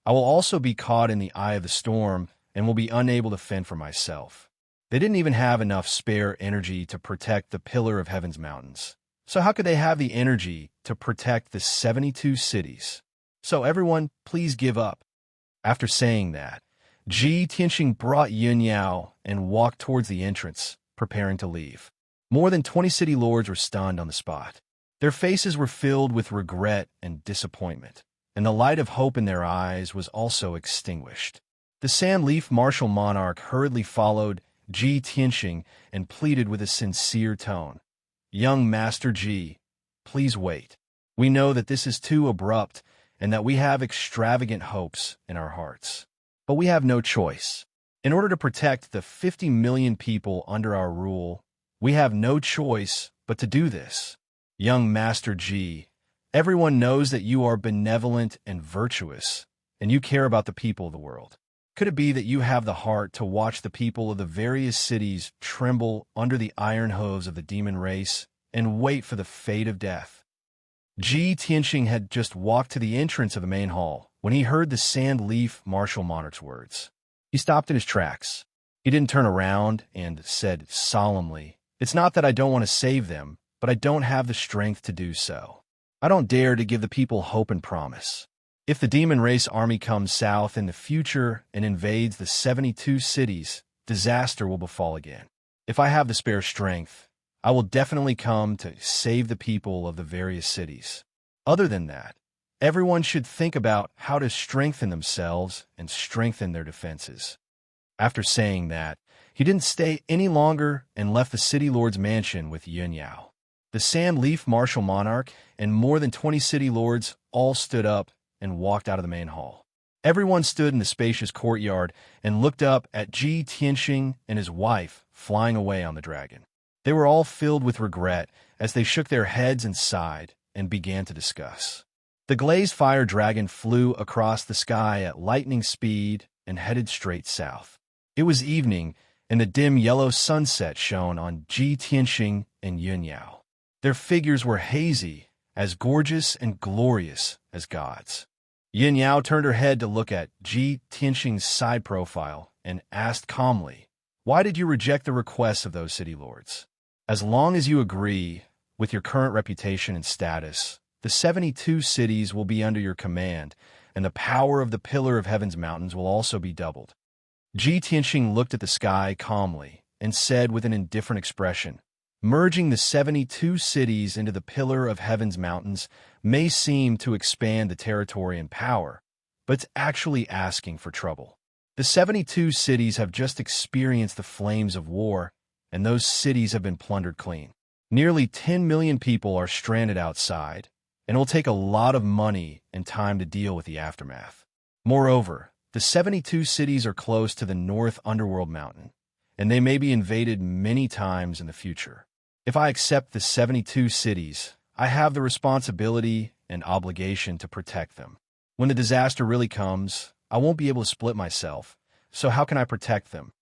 I will also be caught in the eye of the storm and will be unable to fend for myself. They didn't even have enough spare energy to protect the pillar of Heaven's mountains. So how could they have the energy to protect the 72 cities? So everyone, please give up." After saying that, Ji Tianxing brought Yun Yao and walked towards the entrance, preparing to leave. More than 20 city lords were stunned on the spot. Their faces were filled with regret and disappointment, and the light of hope in their eyes was also extinguished. The Sandleaf martial monarch hurriedly followed Ji Tianxing and pleaded with a sincere tone, "Young Master Ji, please wait. We know that this is too abrupt and that we have extravagant hopes in our hearts. But we have no choice. In order to protect the 50 million people under our rule, we have no choice but to do this. Young Master G, everyone knows that you are benevolent and virtuous, and you care about the people of the world. Could it be that you have the heart to watch the people of the various cities tremble under the iron hooves of the demon race and wait for the fate of death?" Ji Tianxing had just walked to the entrance of the main hall when he heard the Sandleaf martial monarch's words. He stopped in his tracks. He didn't turn around and said solemnly, "It's not that I don't want to save them, but I don't have the strength to do so. I don't dare to give the people hope and promise. If the demon race army comes south in the future and invades the 72 cities, disaster will befall again. If I have the spare strength, I will definitely come to save the people of the various cities. Other than that, everyone should think about how to strengthen themselves and strengthen their defenses." After saying that, he didn't stay any longer and left the city lord's mansion with Yun Yao. The Sand Leaf Martial Monarch and more than 20 city lords all stood up and walked out of the main hall. Everyone stood in the spacious courtyard and looked up at Ji Tianxing and his wife flying away on the dragon. They were all filled with regret as they shook their heads and sighed and began to discuss. The glazed fire dragon flew across the sky at lightning speed and headed straight south. It was evening, and the dim yellow sunset shone on Ji Tianxing and Yun Yao. Their figures were hazy, as gorgeous and glorious as gods. Yun Yao turned her head to look at Ji Tianxing's side profile and asked calmly, "Why did you reject the requests of those city lords? As long as you agree with your current reputation and status, the 72 cities will be under your command, and the power of the Pillar of Heaven's mountains will also be doubled." Ji Tianxing looked at the sky calmly and said with an indifferent expression, "Merging the 72 cities into the Pillar of Heaven's mountains may seem to expand the territory and power, but it's actually asking for trouble. The 72 cities have just experienced the flames of war, and those cities have been plundered clean. Nearly 10 million people are stranded outside, and it will take a lot of money and time to deal with the aftermath. Moreover, the 72 cities are close to the North Underworld Mountain, and they may be invaded many times in the future. If I accept the 72 cities, I have the responsibility and obligation to protect them. When the disaster really comes, I won't be able to split myself, so how can I protect them?"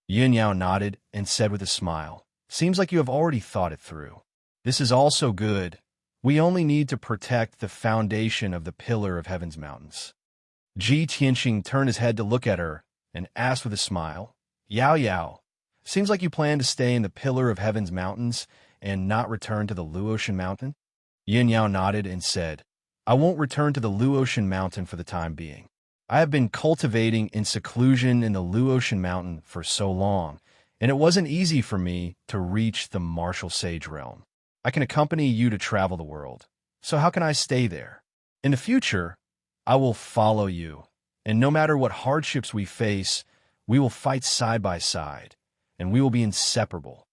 Yun Yao nodded and said with a smile, "Seems like you have already thought it through. This is also good. We only need to protect the foundation of the Pillar of Heaven's mountains." Ji Tianxing turned his head to look at her and asked with a smile, "Yao Yao, seems like you plan to stay in the Pillar of Heaven's mountains and not return to the Luotian Mountain?" Yun Yao nodded and said, "I won't return to the Luotian Mountain for the time being. I have been cultivating in seclusion in the Luotian Mountain for so long, and it wasn't easy for me to reach the martial sage realm. I can accompany you to travel the world, so how can I stay there? In the future, I will follow you, and no matter what hardships we face, we will fight side by side, and we will be inseparable."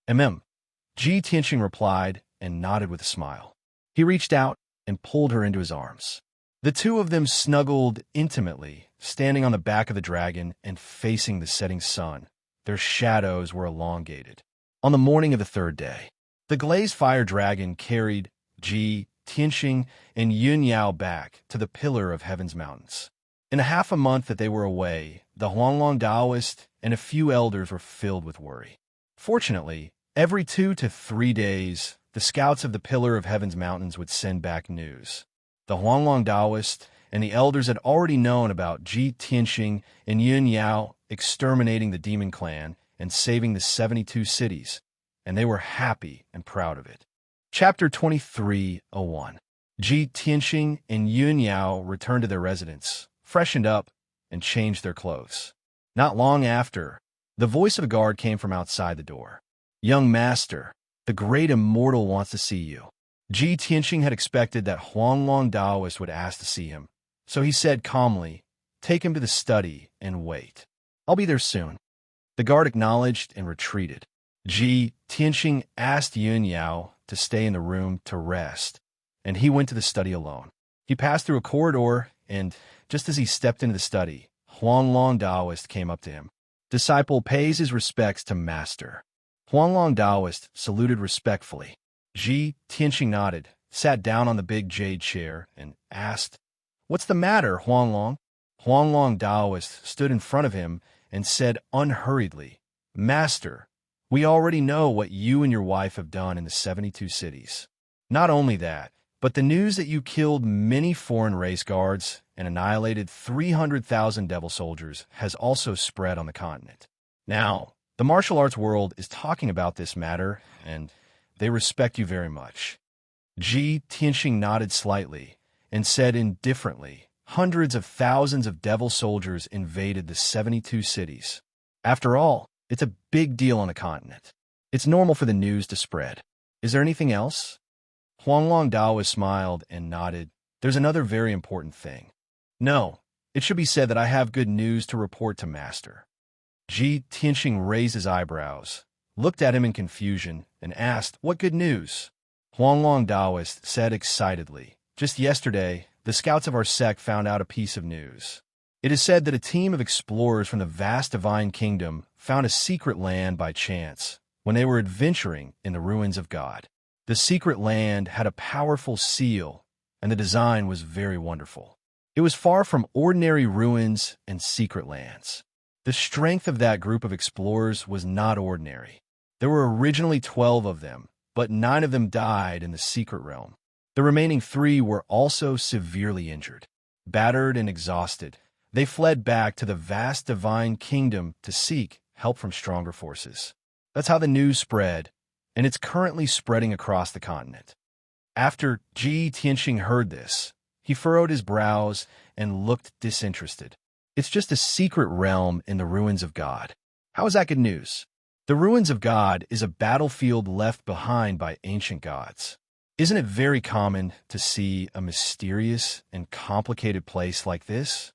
Ji Tianxing replied and nodded with a smile. He reached out and pulled her into his arms. The two of them snuggled intimately, standing on the back of the dragon and facing the setting sun. Their shadows were elongated. On the morning of the third day, the glazed fire dragon carried Ji Tianxing and Yun Yao back to the Pillar of Heaven's mountains. In a half a month that they were away, the Huanglong Taoist and a few elders were filled with worry. Fortunately, every 2 to 3 days, the scouts of the Pillar of Heaven's mountains would send back news. The Huanglong Taoist and the elders had already known about Ji Tianxing and Yun Yao exterminating the demon clan and saving the 72 cities, and they were happy and proud of it. Chapter 23:01. Ji Tianxing and Yun Yao returned to their residence, freshened up, and changed their clothes. Not long after, the voice of a guard came from outside the door. "Young master, the great immortal wants to see you." Ji Tianxing had expected that Huanglong Taoist would ask to see him, so he said calmly, "Take him to the study and wait. I'll be there soon." The guard acknowledged and retreated. Ji Tianxing asked Yun Yao to stay in the room to rest, and he went to the study alone. He passed through a corridor, and just as he stepped into the study, Huanglong Taoist came up to him. "Disciple pays his respects to master." Huanglong Taoist saluted respectfully. Ji Tianxing nodded, sat down on the big jade chair, and asked, "What's the matter, Huanglong?" Huanglong Taoist stood in front of him and said unhurriedly, "Master, we already know what you and your wife have done in the 72 cities. Not only that, but the news that you killed many foreign race guards and annihilated 300,000 devil soldiers has also spread on the continent. Now, the martial arts world is talking about this matter, and they respect you very much." Ji Tianxing nodded slightly and said indifferently, "Hundreds of thousands of devil soldiers invaded the 72 cities. After all, it's a big deal on the continent. It's normal for the news to spread. Is there anything else?" Huanglong Taoist smiled and nodded. "There's another very important thing. No, it should be said that I have good news to report to Master." Ji Tianxing raised his eyebrows, looked at him in confusion, and asked, "What good news?" Huanglong Daoist said excitedly. Just yesterday, the scouts of our sect found out a piece of news. It is said that a team of explorers from the vast divine kingdom found a secret land by chance when they were adventuring in the ruins of God. The secret land had a powerful seal, and the design was very wonderful. It was far from ordinary ruins and secret lands. The strength of that group of explorers was not ordinary. There were originally 12 of them, but 9 of them died in the secret realm. The remaining 3 were also severely injured. Battered and exhausted, they fled back to the vast divine kingdom to seek help from stronger forces. That's how the news spread, and it's currently spreading across the continent. After Ji Tianxing heard this, he furrowed his brows and looked disinterested. It's just a secret realm in the ruins of God. How is that good news? The ruins of God is a battlefield left behind by ancient gods. Isn't it very common to see a mysterious and complicated place like this?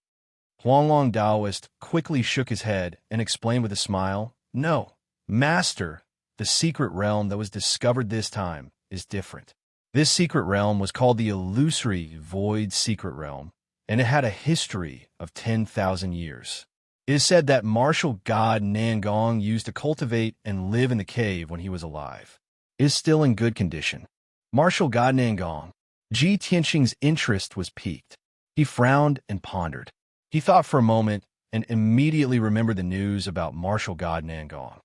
Huanglong Daoist quickly shook his head and explained with a smile, No, Master, the secret realm that was discovered this time is different. This secret realm was called the illusory void secret realm, and it had a history of 10,000 years. It is said that martial god Nangong used to cultivate and live in the cave when he was alive. It is still in good condition. Martial god Nangong. Ji Tianxing's interest was piqued. He frowned and pondered. He thought for a moment and immediately remembered the news about martial god Nangong.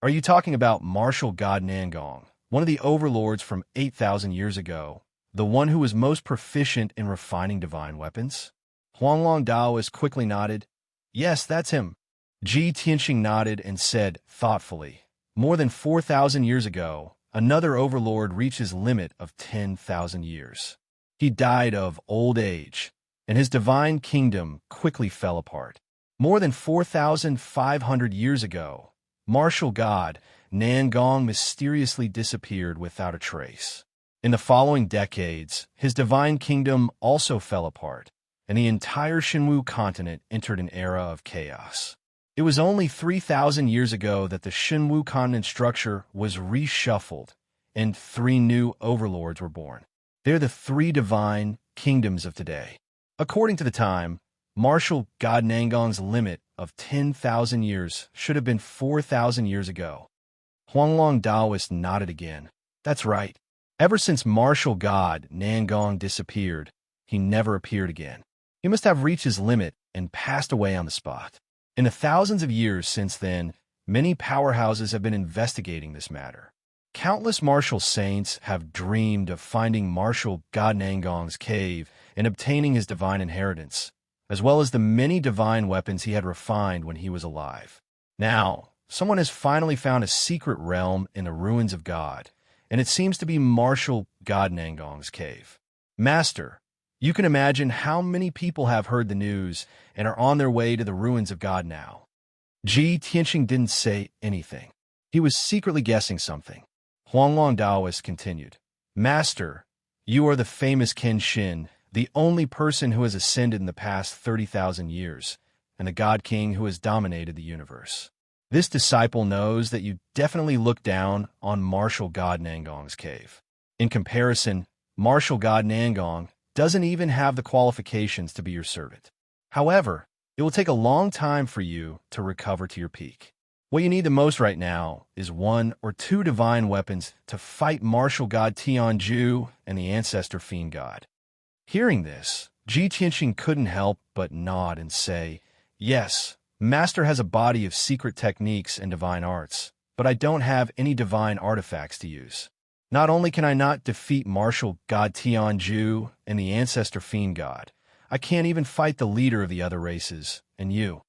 Are you talking about martial god Nangong, one of the overlords from 8,000 years ago, the one who was most proficient in refining divine weapons? Huanglong Daoist quickly nodded. Yes, that's him. Ji Tianxing nodded and said thoughtfully, More than 4,000 years ago, another overlord reached his limit of 10,000 years. He died of old age, and his divine kingdom quickly fell apart. More than 4,500 years ago, martial god Nangong mysteriously disappeared without a trace. In the following decades, his divine kingdom also fell apart, and the entire Shenwu continent entered an era of chaos. It was only 3,000 years ago that the Shenwu continent structure was reshuffled, and 3 new overlords were born. They're the 3 divine kingdoms of today. According to the time, martial god Nangong's limit of 10,000 years should have been 4,000 years ago. Huanglong Daoist nodded again. That's right. Ever since martial god Nangong disappeared, he never appeared again. He must have reached his limit and passed away on the spot. In the thousands of years since then, many powerhouses have been investigating this matter. Countless martial saints have dreamed of finding martial god Nangong's cave and obtaining his divine inheritance, as well as the many divine weapons he had refined when he was alive. Now, someone has finally found a secret realm in the ruins of God, and it seems to be martial god Nangong's cave. Master, you can imagine how many people have heard the news and are on their way to the ruins of God now. Ji Tianxing didn't say anything. He was secretly guessing something. Huanglong Daoist continued, Master, you are the famous Kenshin, the only person who has ascended in the past 30,000 years, and the God King who has dominated the universe. This disciple knows that you definitely look down on martial god Nangong's cave. In comparison, martial god Nangong doesn't even have the qualifications to be your servant. However, it will take a long time for you to recover to your peak. What you need the most right now is 1 or 2 divine weapons to fight martial god Tianju and the ancestor fiend god. Hearing this, Ji Tianxing couldn't help but nod and say, Yes, Master has a body of secret techniques and divine arts, but I don't have any divine artifacts to use. Not only can I not defeat martial god Tianju and the ancestor fiend god, I can't even fight the leader of the other races, and you.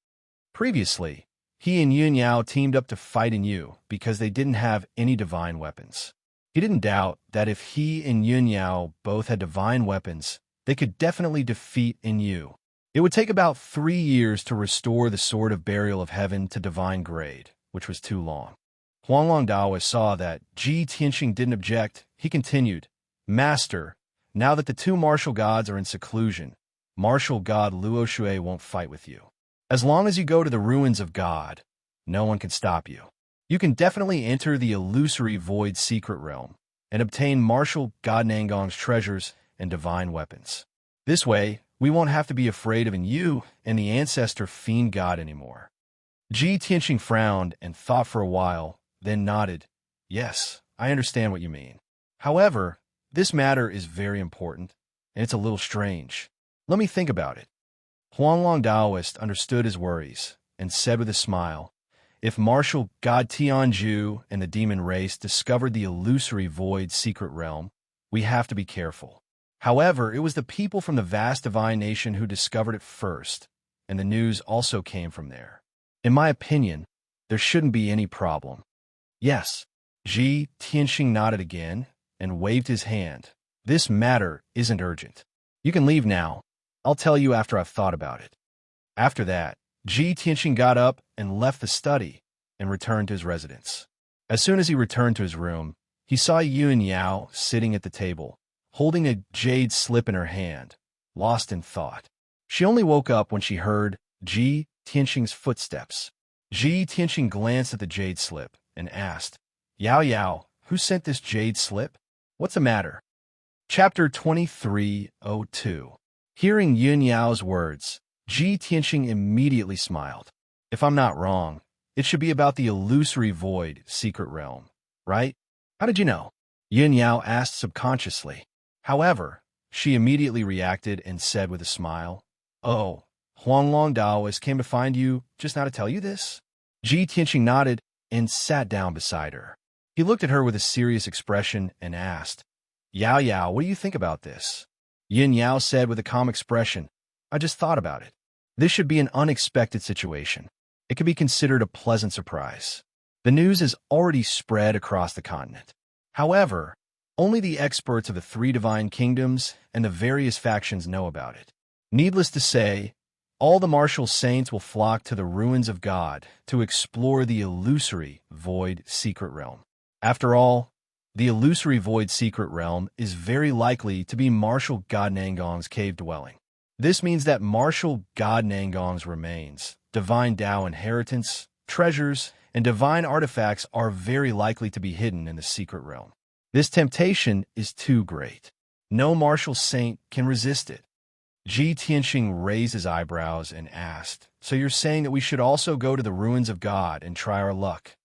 Previously, he and Yun Yao teamed up to fight in you because they didn't have any divine weapons. He didn't doubt that if he and Yun Yao both had divine weapons, they could definitely defeat in you. It would take about 3 years to restore the Sword of Burial of Heaven to divine grade, which was too long. Huanglong Daoist saw that Ji Tianxing didn't object. He continued, Master, now that the 2 martial gods are in seclusion, martial god Luo Shui won't fight with you. As long as you go to the ruins of God, no one can stop you. You can definitely enter the illusory void secret realm, and obtain martial god Nangong's treasures and divine weapons. This way, we won't have to be afraid of you and the ancestor fiend god anymore. Ji Tianqing frowned and thought for a while, then nodded. Yes, I understand what you mean. However, this matter is very important, and it's a little strange. Let me think about it. Huanglong Daoist understood his worries and said with a smile, if martial god Tianju and the demon race discovered the illusory void secret realm, we have to be careful. However, it was the people from the vast divine nation who discovered it first, and the news also came from there. In my opinion, there shouldn't be any problem. Yes, Ji Tianqing nodded again and waved his hand. This matter isn't urgent. You can leave now. I'll tell you after I've thought about it. After that, Ji Tianqing got up and left the study and returned to his residence. As soon as he returned to his room, he saw Yuan Yao sitting at the table, holding a jade slip in her hand, lost in thought. She only woke up when she heard Ji Tianqing's footsteps. Ji Tianqing glanced at the jade slip and asked, Yao Yao, who sent this jade slip? What's the matter? Chapter 2302. Hearing Yuan Yao's words, Ji Tianqing immediately smiled. If I'm not wrong, it should be about the illusory void secret realm, right? How did you know? Yuan Yao asked subconsciously. However, she immediately reacted and said with a smile, Oh, Huanglong Daoist came to find you just now to tell you this? Ji Tianqing nodded and sat down beside her. He looked at her with a serious expression and asked, Yao Yao, what do you think about this? Yuan Yao said with a calm expression, I just thought about it. This should be an unexpected situation. It could be considered a pleasant surprise. The news has already spread across the continent. However, only the experts of the three divine kingdoms and the various factions know about it. Needless to say, all the martial saints will flock to the ruins of God to explore the illusory void secret realm. After all, the illusory void secret realm is very likely to be martial god Nangong's cave dwelling. This means that martial god Nangong's remains, divine Tao inheritance, treasures, and divine artifacts are very likely to be hidden in the secret realm. This temptation is too great. No martial saint can resist it. Ji Tianqing raised his eyebrows and asked, So you're saying that we should also go to the ruins of God and try our luck?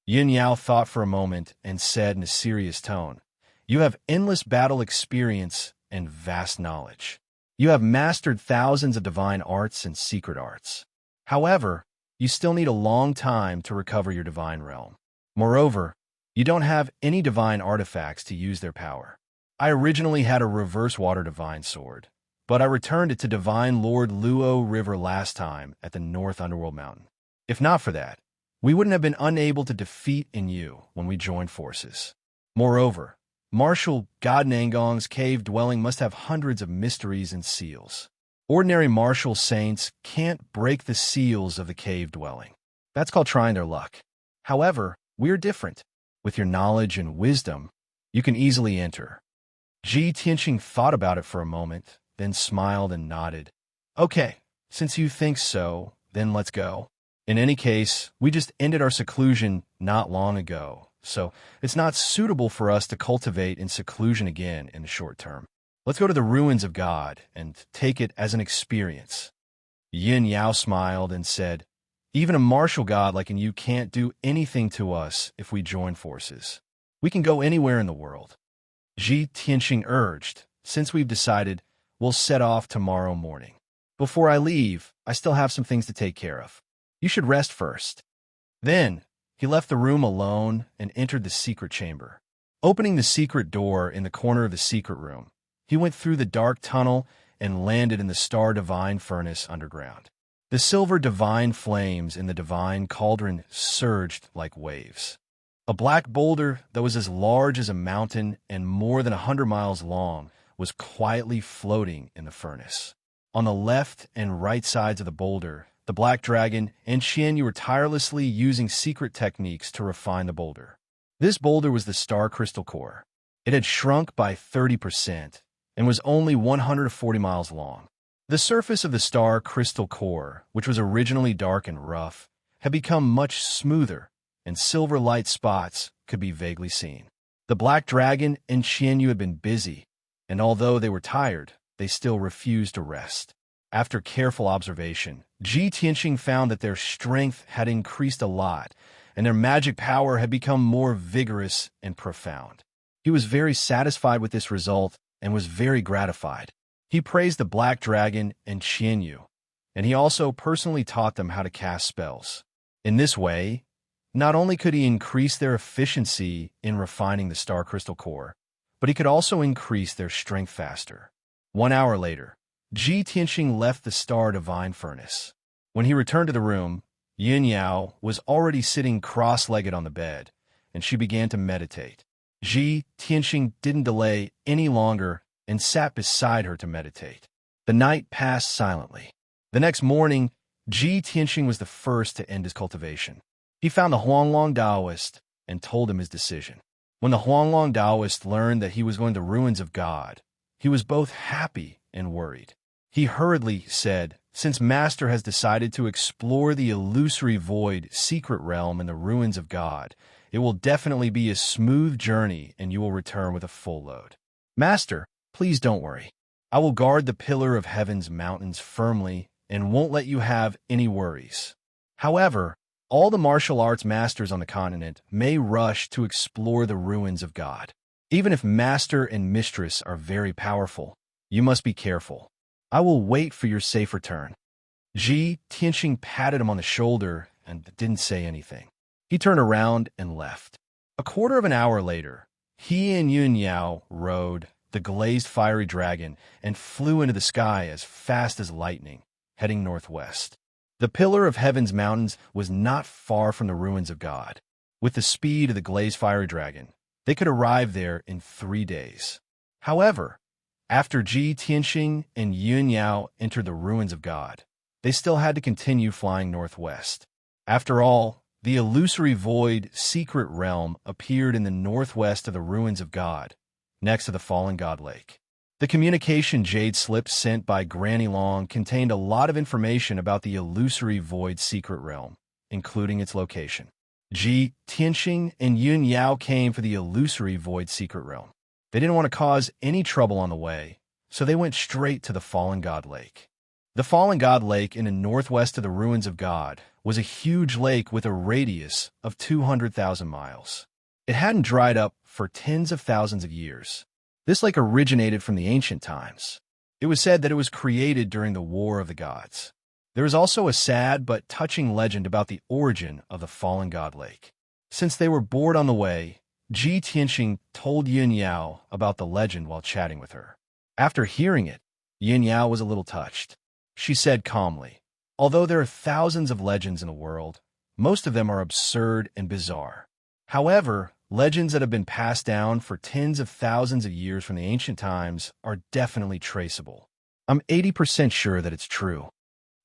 Yuan Yao thought for a moment and said in a serious tone, You have endless battle experience and vast knowledge. You have mastered thousands of divine arts and secret arts. However, you still need a long time to recover your divine realm. Moreover, you don't have any divine artifacts to use their power. I originally had a reverse water divine sword, but I returned it to Divine Lord Luo River last time at the North Underworld Mountain. If not for that, we wouldn't have been unable to defeat you when we joined forces. Moreover, martial god Nangong's cave dwelling must have hundreds of mysteries and seals. Ordinary martial saints can't break the seals of the cave dwelling. That's called trying their luck. However, we're different. With your knowledge and wisdom, you can easily enter. Ji Tianqing thought about it for a moment, then smiled and nodded. Okay, since you think so, then let's go. In any case, we just ended our seclusion not long ago, so it's not suitable for us to cultivate in seclusion again in the short term. Let's go to the ruins of God and take it as an experience. Yuan Yao smiled and said, Even a martial god like you can't do anything to us if we join forces. We can go anywhere in the world. Ji Tianqing urged, Since we've decided, we'll set off tomorrow morning. Before I leave, I still have some things to take care of. You should rest first. Then, he left the room alone and entered the secret chamber. Opening the secret door in the corner of the secret room, he went through the dark tunnel and landed in the star divine furnace underground. The silver divine flames in the divine cauldron surged like waves. A black boulder that was as large as a mountain and more than 100 miles long was quietly floating in the furnace. On the left and right sides of the boulder, the black dragon and Qian were tirelessly using secret techniques to refine the boulder. This boulder was the star crystal core. It had shrunk by 30% and was only 140 miles long. The surface of the star crystal core, which was originally dark and rough, had become much smoother, and silver light spots could be vaguely seen. The Black Dragon and Qianyu had been busy, and although they were tired, they still refused to rest. After careful observation, Ji Tianqing found that their strength had increased a lot, and their magic power had become more vigorous and profound. He was very satisfied with this result and was very gratified. He praised the Black Dragon and Qianyu, and he also personally taught them how to cast spells. In this way, not only could he increase their efficiency in refining the star crystal core, but he could also increase their strength faster. 1 hour later, Ji Tianqing left the star divine furnace. When he returned to the room, Yin Yao was already sitting cross-legged on the bed, and she began to meditate. Ji Tianqing didn't delay any longer and sat beside her to meditate. The night passed silently. The next morning, Ji Tianqing was the first to end his cultivation. He found the Huanglong Taoist and told him his decision. When the Huanglong Taoist learned that he was going to the ruins of God, he was both happy and worried. He hurriedly said, "Since Master has decided to explore the illusory void secret realm in the ruins of God, it will definitely be a smooth journey and you will return with a full load. Master, please don't worry. I will guard the pillar of heaven's mountains firmly and won't let you have any worries." However, all the martial arts masters on the continent may rush to explore the ruins of God. Even if master and mistress are very powerful, you must be careful. I will wait for your safe return. Ji Tianqing patted him on the shoulder and didn't say anything. He turned around and left. A quarter of an hour later, he and Yun Yao rode the glazed fiery dragon and flew into the sky as fast as lightning, heading northwest. The pillar of heaven's mountains was not far from the ruins of God. With the speed of the glazed fiery dragon, they could arrive there in 3 days. However, after Ji Tianqing and Yun Yao entered the ruins of God, they still had to continue flying northwest. After all, the illusory void secret realm appeared in the northwest of the ruins of God, next to the fallen God lake. The communication jade slip sent by Granny Long contained a lot of information about the illusory void secret realm, including its location. Ji Tianqing and Yun Yao came for the illusory void secret realm. They didn't want to cause any trouble on the way, so they went straight to the fallen God lake. The fallen God lake in the northwest of the ruins of God was a huge lake with a radius of 200,000 miles. It hadn't dried up for tens of thousands of years. This lake originated from the ancient times. It was said that it was created during the War of the Gods. There is also a sad but touching legend about the origin of the fallen God lake. Since they were bored on the way, Ji Tianqing told Yin Yao about the legend while chatting with her. After hearing it, Yin Yao was a little touched. She said calmly, "Although there are thousands of legends in the world, most of them are absurd and bizarre. However, legends that have been passed down for tens of thousands of years from the ancient times are definitely traceable. I'm 80% sure that it's true."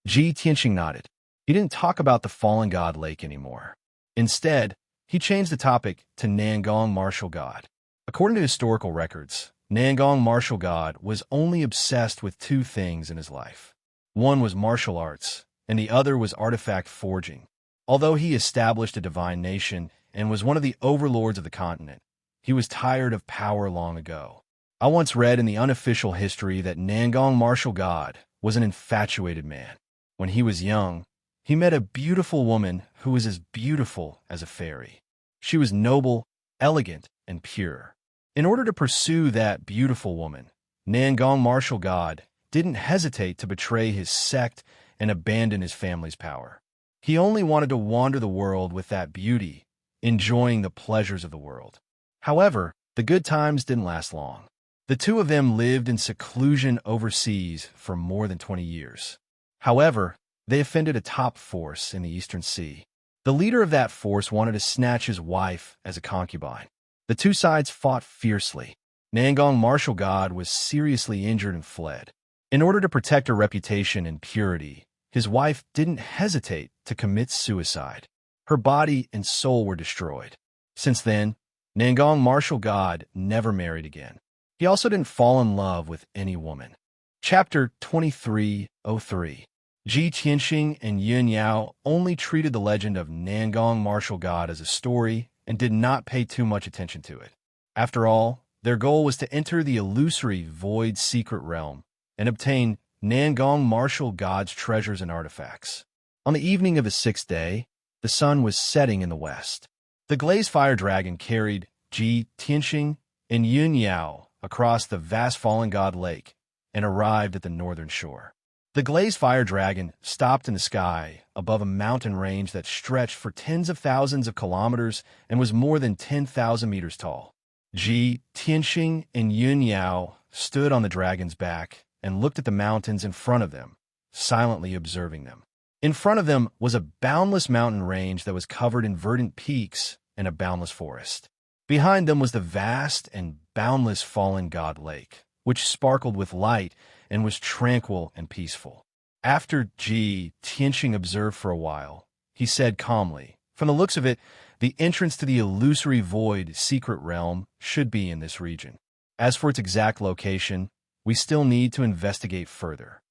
Ji Tianqing nodded. He didn't talk about the fallen God lake anymore. Instead, he changed the topic to Nangong martial god. According to historical records, Nangong martial god was only obsessed with 2 things in his life. One was martial arts, and the other was artifact forging. Although he established a divine nation and was one of the overlords of the continent, he was tired of power long ago. I once read in the unofficial history that Nangong martial god was an infatuated man. When he was young, he met a beautiful woman who was as beautiful as a fairy. She was noble, elegant, and pure. In order to pursue that beautiful woman, Nangong martial god didn't hesitate to betray his sect and abandon his family's power. He only wanted to wander the world with that beauty, enjoying the pleasures of the world. However, the good times didn't last long. The 2 of them lived in seclusion overseas for more than 20 years. However, they offended a top force in the Eastern Sea. The leader of that force wanted to snatch his wife as a concubine. The 2 sides fought fiercely. Nangong martial god was seriously injured and fled. In order to protect her reputation and purity, his wife didn't hesitate to commit suicide. Her body and soul were destroyed. Since then, Nangong martial god never married again. He also didn't fall in love with any woman. Chapter 2303. Ji Tianqing and Yun Yao only treated the legend of Nangong martial god as a story and did not pay too much attention to it. After all, their goal was to enter the illusory void secret realm and obtain Nangong martial god's treasures and artifacts. On the evening of the sixth day, the sun was setting in the west. The glazed fire dragon carried Ji Tianxing and Yun Yao across the vast fallen god lake and arrived at the northern shore. The glazed fire dragon stopped in the sky above a mountain range that stretched for tens of thousands of kilometers and was more than 10,000 meters tall. Ji Tianxing and Yun Yao stood on the dragon's back and looked at the mountains in front of them, silently observing them. In front of them was a boundless mountain range that was covered in verdant peaks and a boundless forest. Behind them was the vast and boundless fallen god lake, which sparkled with light and was tranquil and peaceful. After Ji Tianxing observed for a while, he said calmly, "From the looks of it, the entrance to the illusory void secret realm should be in this region. As for its exact location, we still need to investigate further."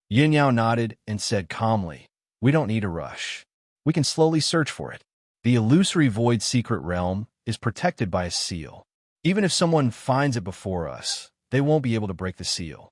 Yin Yao nodded and said calmly, "We don't need a rush. We can slowly search for it. The illusory void secret realm is protected by a seal. Even if someone finds it before us, they won't be able to break the seal."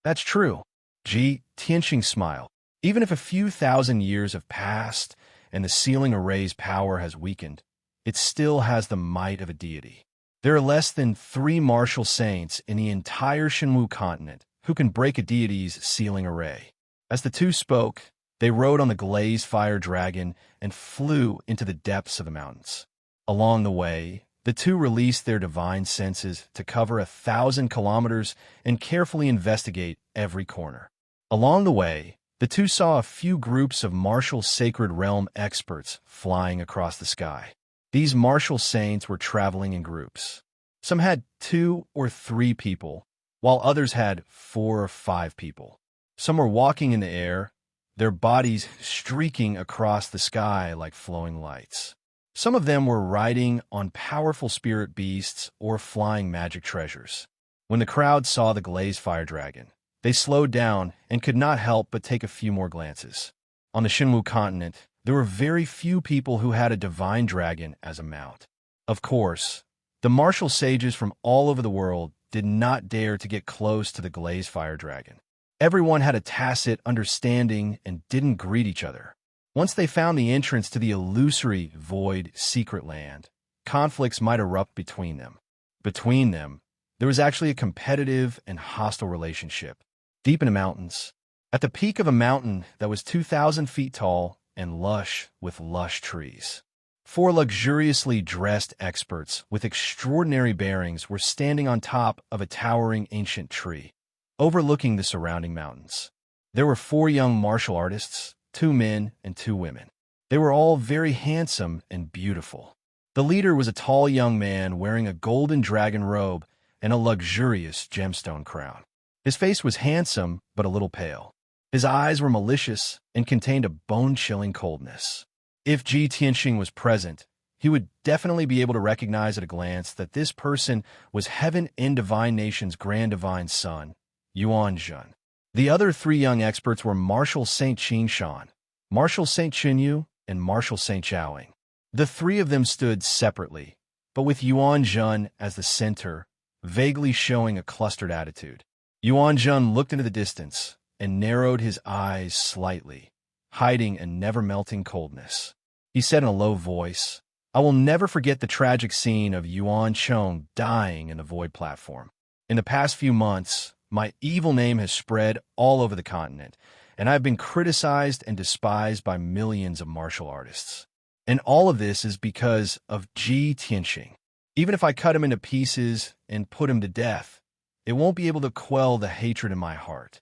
"That's true." Ji Tianxing smiled. "Even if a few thousand years have passed and the sealing array's power has weakened, it still has the might of a deity. There are less than 3 martial saints in the entire Shenwu continent who can break a deity's sealing array." As the two spoke, they rode on the glazed fire dragon and flew into the depths of the mountains. Along the way, the two released their divine senses to cover 1,000 kilometers and carefully investigate every corner. Along the way, the two saw a few groups of martial sacred realm experts flying across the sky. These martial saints were traveling in groups. Some had 2 or 3 people, while others had 4 or 5 people. Some were walking in the air, their bodies streaking across the sky like flowing lights. Some of them were riding on powerful spirit beasts or flying magic treasures. When the crowd saw the glazed fire dragon, they slowed down and could not help but take a few more glances. On the Shenwu continent, there were very few people who had a divine dragon as a mount. Of course, the martial sages from all over the world did not dare to get close to the glazed fire dragon. Everyone had a tacit understanding and didn't greet each other. Once they found the entrance to the illusory void secret land, conflicts might erupt between them. Between them, there was actually a competitive and hostile relationship. Deep in the mountains, at the peak of a mountain that was 2,000 feet tall and lush with lush trees, 4 luxuriously dressed experts with extraordinary bearings were standing on top of a towering ancient tree, overlooking the surrounding mountains. There were 4 young martial artists, 2 men and 2 women. They were all very handsome and beautiful. The leader was a tall young man wearing a golden dragon robe and a luxurious gemstone crown. His face was handsome but a little pale. His eyes were malicious and contained a bone-chilling coldness. If Ji Tianxing was present, he would definitely be able to recognize at a glance that this person was Heaven and Divine Nation's Grand Divine Son, Yuan Zhen. The other 3 young experts were Marshal Saint Qingshan, Marshal Saint Chunyu, and Marshal Saint Zhaoing. The 3 of them stood separately, but with Yuan Zhen as the center, vaguely showing a clustered attitude. Yuan Zhen looked into the distance and narrowed his eyes slightly, hiding a never-melting coldness. He said in a low voice, "I will never forget the tragic scene of Yuan Chong dying in the void platform. In the past few months, my evil name has spread all over the continent, and I've been criticized and despised by millions of martial artists. And all of this is because of Ji Tianxing. Even if I cut him into pieces and put him to death, it won't be able to quell the hatred in my heart."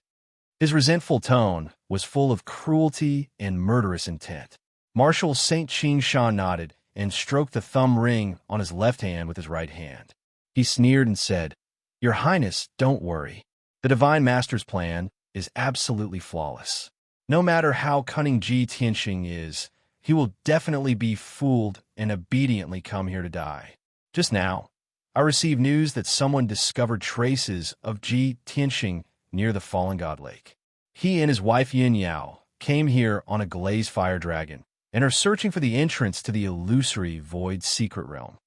His resentful tone was full of cruelty and murderous intent. Marshal Saint Qingshan nodded and stroked the thumb ring on his left hand with his right hand. He sneered and said, "Your Highness, don't worry. The Divine Master's plan is absolutely flawless. No matter how cunning Ji Tianxing is, he will definitely be fooled and obediently come here to die. Just now, I received news that someone discovered traces of Ji Tianxing near the Fallen God Lake. He and his wife Yin Yao came here on a glazed fire dragon and are searching for the entrance to the illusory void secret realm."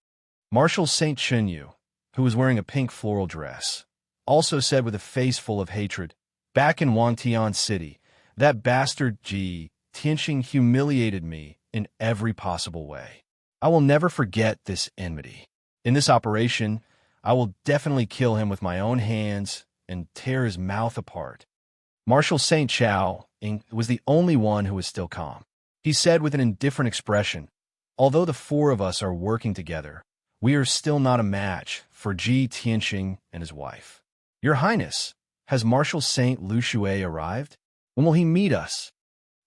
Marshal Saint Chunyu, who was wearing a pink floral dress, also said with a face full of hatred, "Back in Wangtian City, that bastard Ji Tianxing humiliated me in every possible way. I will never forget this enmity. In this operation, I will definitely kill him with my own hands and tear his mouth apart." Marshal St. Chao was the only one who was still calm. He said with an indifferent expression, "Although the four of us are working together, we are still not a match for Ji Tianxing and his wife. Your Highness, has Marshal St. Luxue arrived? When will he meet us?"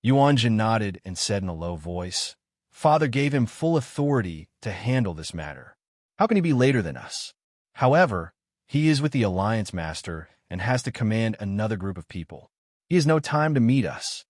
Yuanjin nodded and said in a low voice, "Father gave him full authority to handle this matter. How can he be later than us? However, he is with the Alliance Master and has to command another group of people. He has no time to meet us."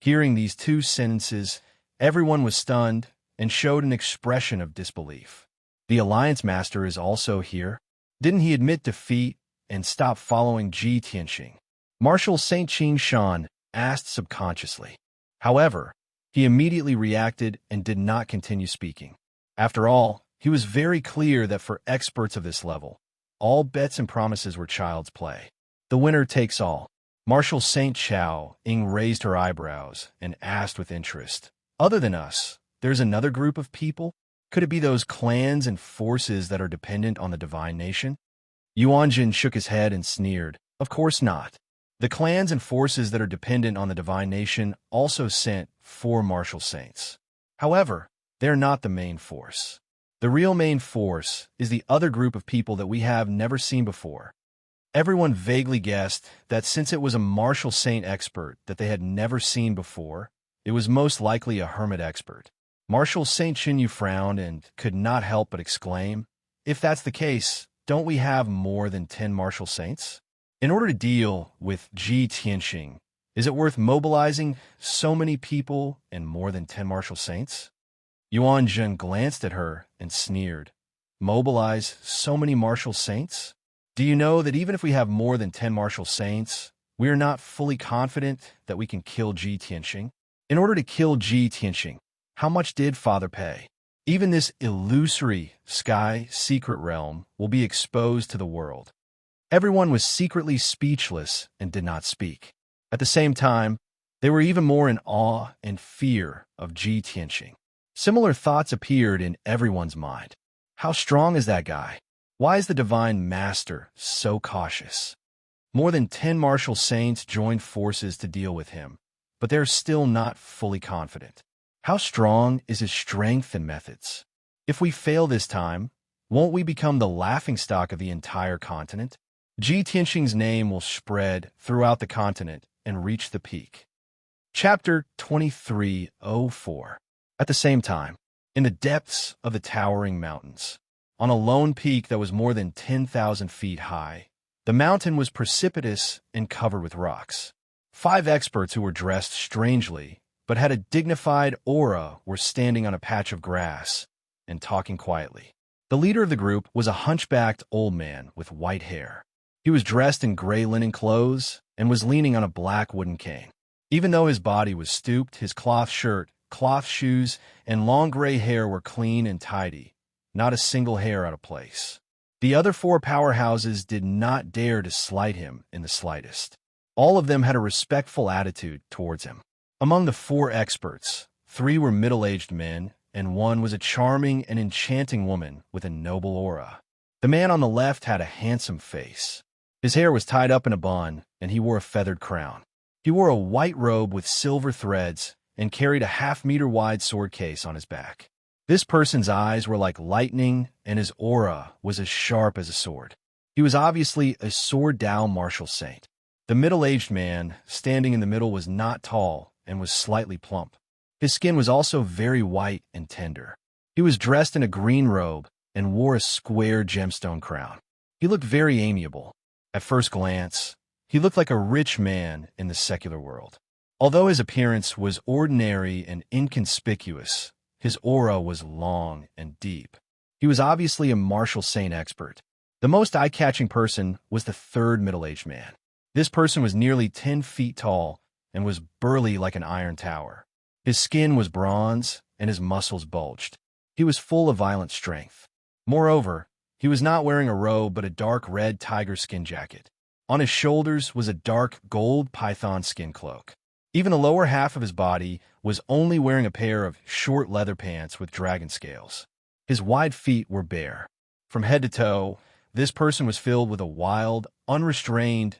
Hearing these two sentences, everyone was stunned and showed an expression of disbelief. The Alliance Master is also here? Didn't he admit defeat and stop following Ji Tianxing? Marshal St. Qing Shan asked subconsciously. However, he immediately reacted and did not continue speaking. After all, he was very clear that for experts of this level, all bets and promises were child's play. The winner takes all. Marshal St. Chao raised her eyebrows and asked with interest, "Other than us, there's another group of people? Could it be those clans and forces that are dependent on the divine nation?" Yuanjin shook his head and sneered, "Of course not. The clans and forces that are dependent on the divine nation also sent 4 martial saints. However, they're not the main force. The real main force is the other group of people that we have never seen before." Everyone vaguely guessed that since it was a martial saint expert that they had never seen before, it was most likely a hermit expert. Marshal St. Chinyu frowned and could not help but exclaim, "If that's the case, don't we have more than 10 martial saints? In order to deal with Ji Tianxing, is it worth mobilizing so many people and more than 10 martial saints?" Yuan Zhen glanced at her and sneered. "Mobilize so many martial saints? Do you know that even if we have more than 10 martial saints, we are not fully confident that we can kill Ji Tianxing? In order to kill Ji Tianxing, how much did Father pay? Even this illusory sky secret realm will be exposed to the world." Everyone was secretly speechless and did not speak. At the same time, they were even more in awe and fear of Ji Tianxing. Similar thoughts appeared in everyone's mind. How strong is that guy? Why is the Divine Master so cautious? More than 10 martial saints joined forces to deal with him, but they're still not fully confident. How strong is his strength and methods? If we fail this time, won't we become the laughingstock of the entire continent? Ji Tianxing's name will spread throughout the continent and reach the peak. Chapter 2304. At the same time, in the depths of the towering mountains, on a lone peak that was more than 10,000 feet high, the mountain was precipitous and covered with rocks. 5 experts who were dressed strangely, but had a dignified aura, were standing on a patch of grass and talking quietly. The leader of the group was a hunchbacked old man with white hair. He was dressed in gray linen clothes and was leaning on a black wooden cane. Even though his body was stooped, his cloth shirt, cloth shoes, and long gray hair were clean and tidy, not a single hair out of place. The other 4 powerhouses did not dare to slight him in the slightest. All of them had a respectful attitude towards him. Among the 4 experts, 3 were middle-aged men, and 1 was a charming and enchanting woman with a noble aura. The man on the left had a handsome face. His hair was tied up in a bun, and he wore a feathered crown. He wore a white robe with silver threads and carried a half-meter-wide sword case on his back. This person's eyes were like lightning, and his aura was as sharp as a sword. He was obviously a Sword Dao martial saint. The middle-aged man, standing in the middle, was not tall and was slightly plump. His skin was also very white and tender. He was dressed in a green robe and wore a square gemstone crown. He looked very amiable. At first glance, he looked like a rich man in the secular world. Although his appearance was ordinary and inconspicuous, his aura was long and deep. He was obviously a martial saint expert. The most eye-catching person was the third middle-aged man. This person was nearly 10 feet tall and was burly like an iron tower. His skin was bronze and his muscles bulged. He was full of violent strength. Moreover, He was not wearing a robe but a dark red tiger skin jacket. On his shoulders was a dark gold python skin cloak. Even the lower half of his body was only wearing a pair of short leather pants with dragon scales. His wide feet were bare. From head to toe, this person was filled with a wild, unrestrained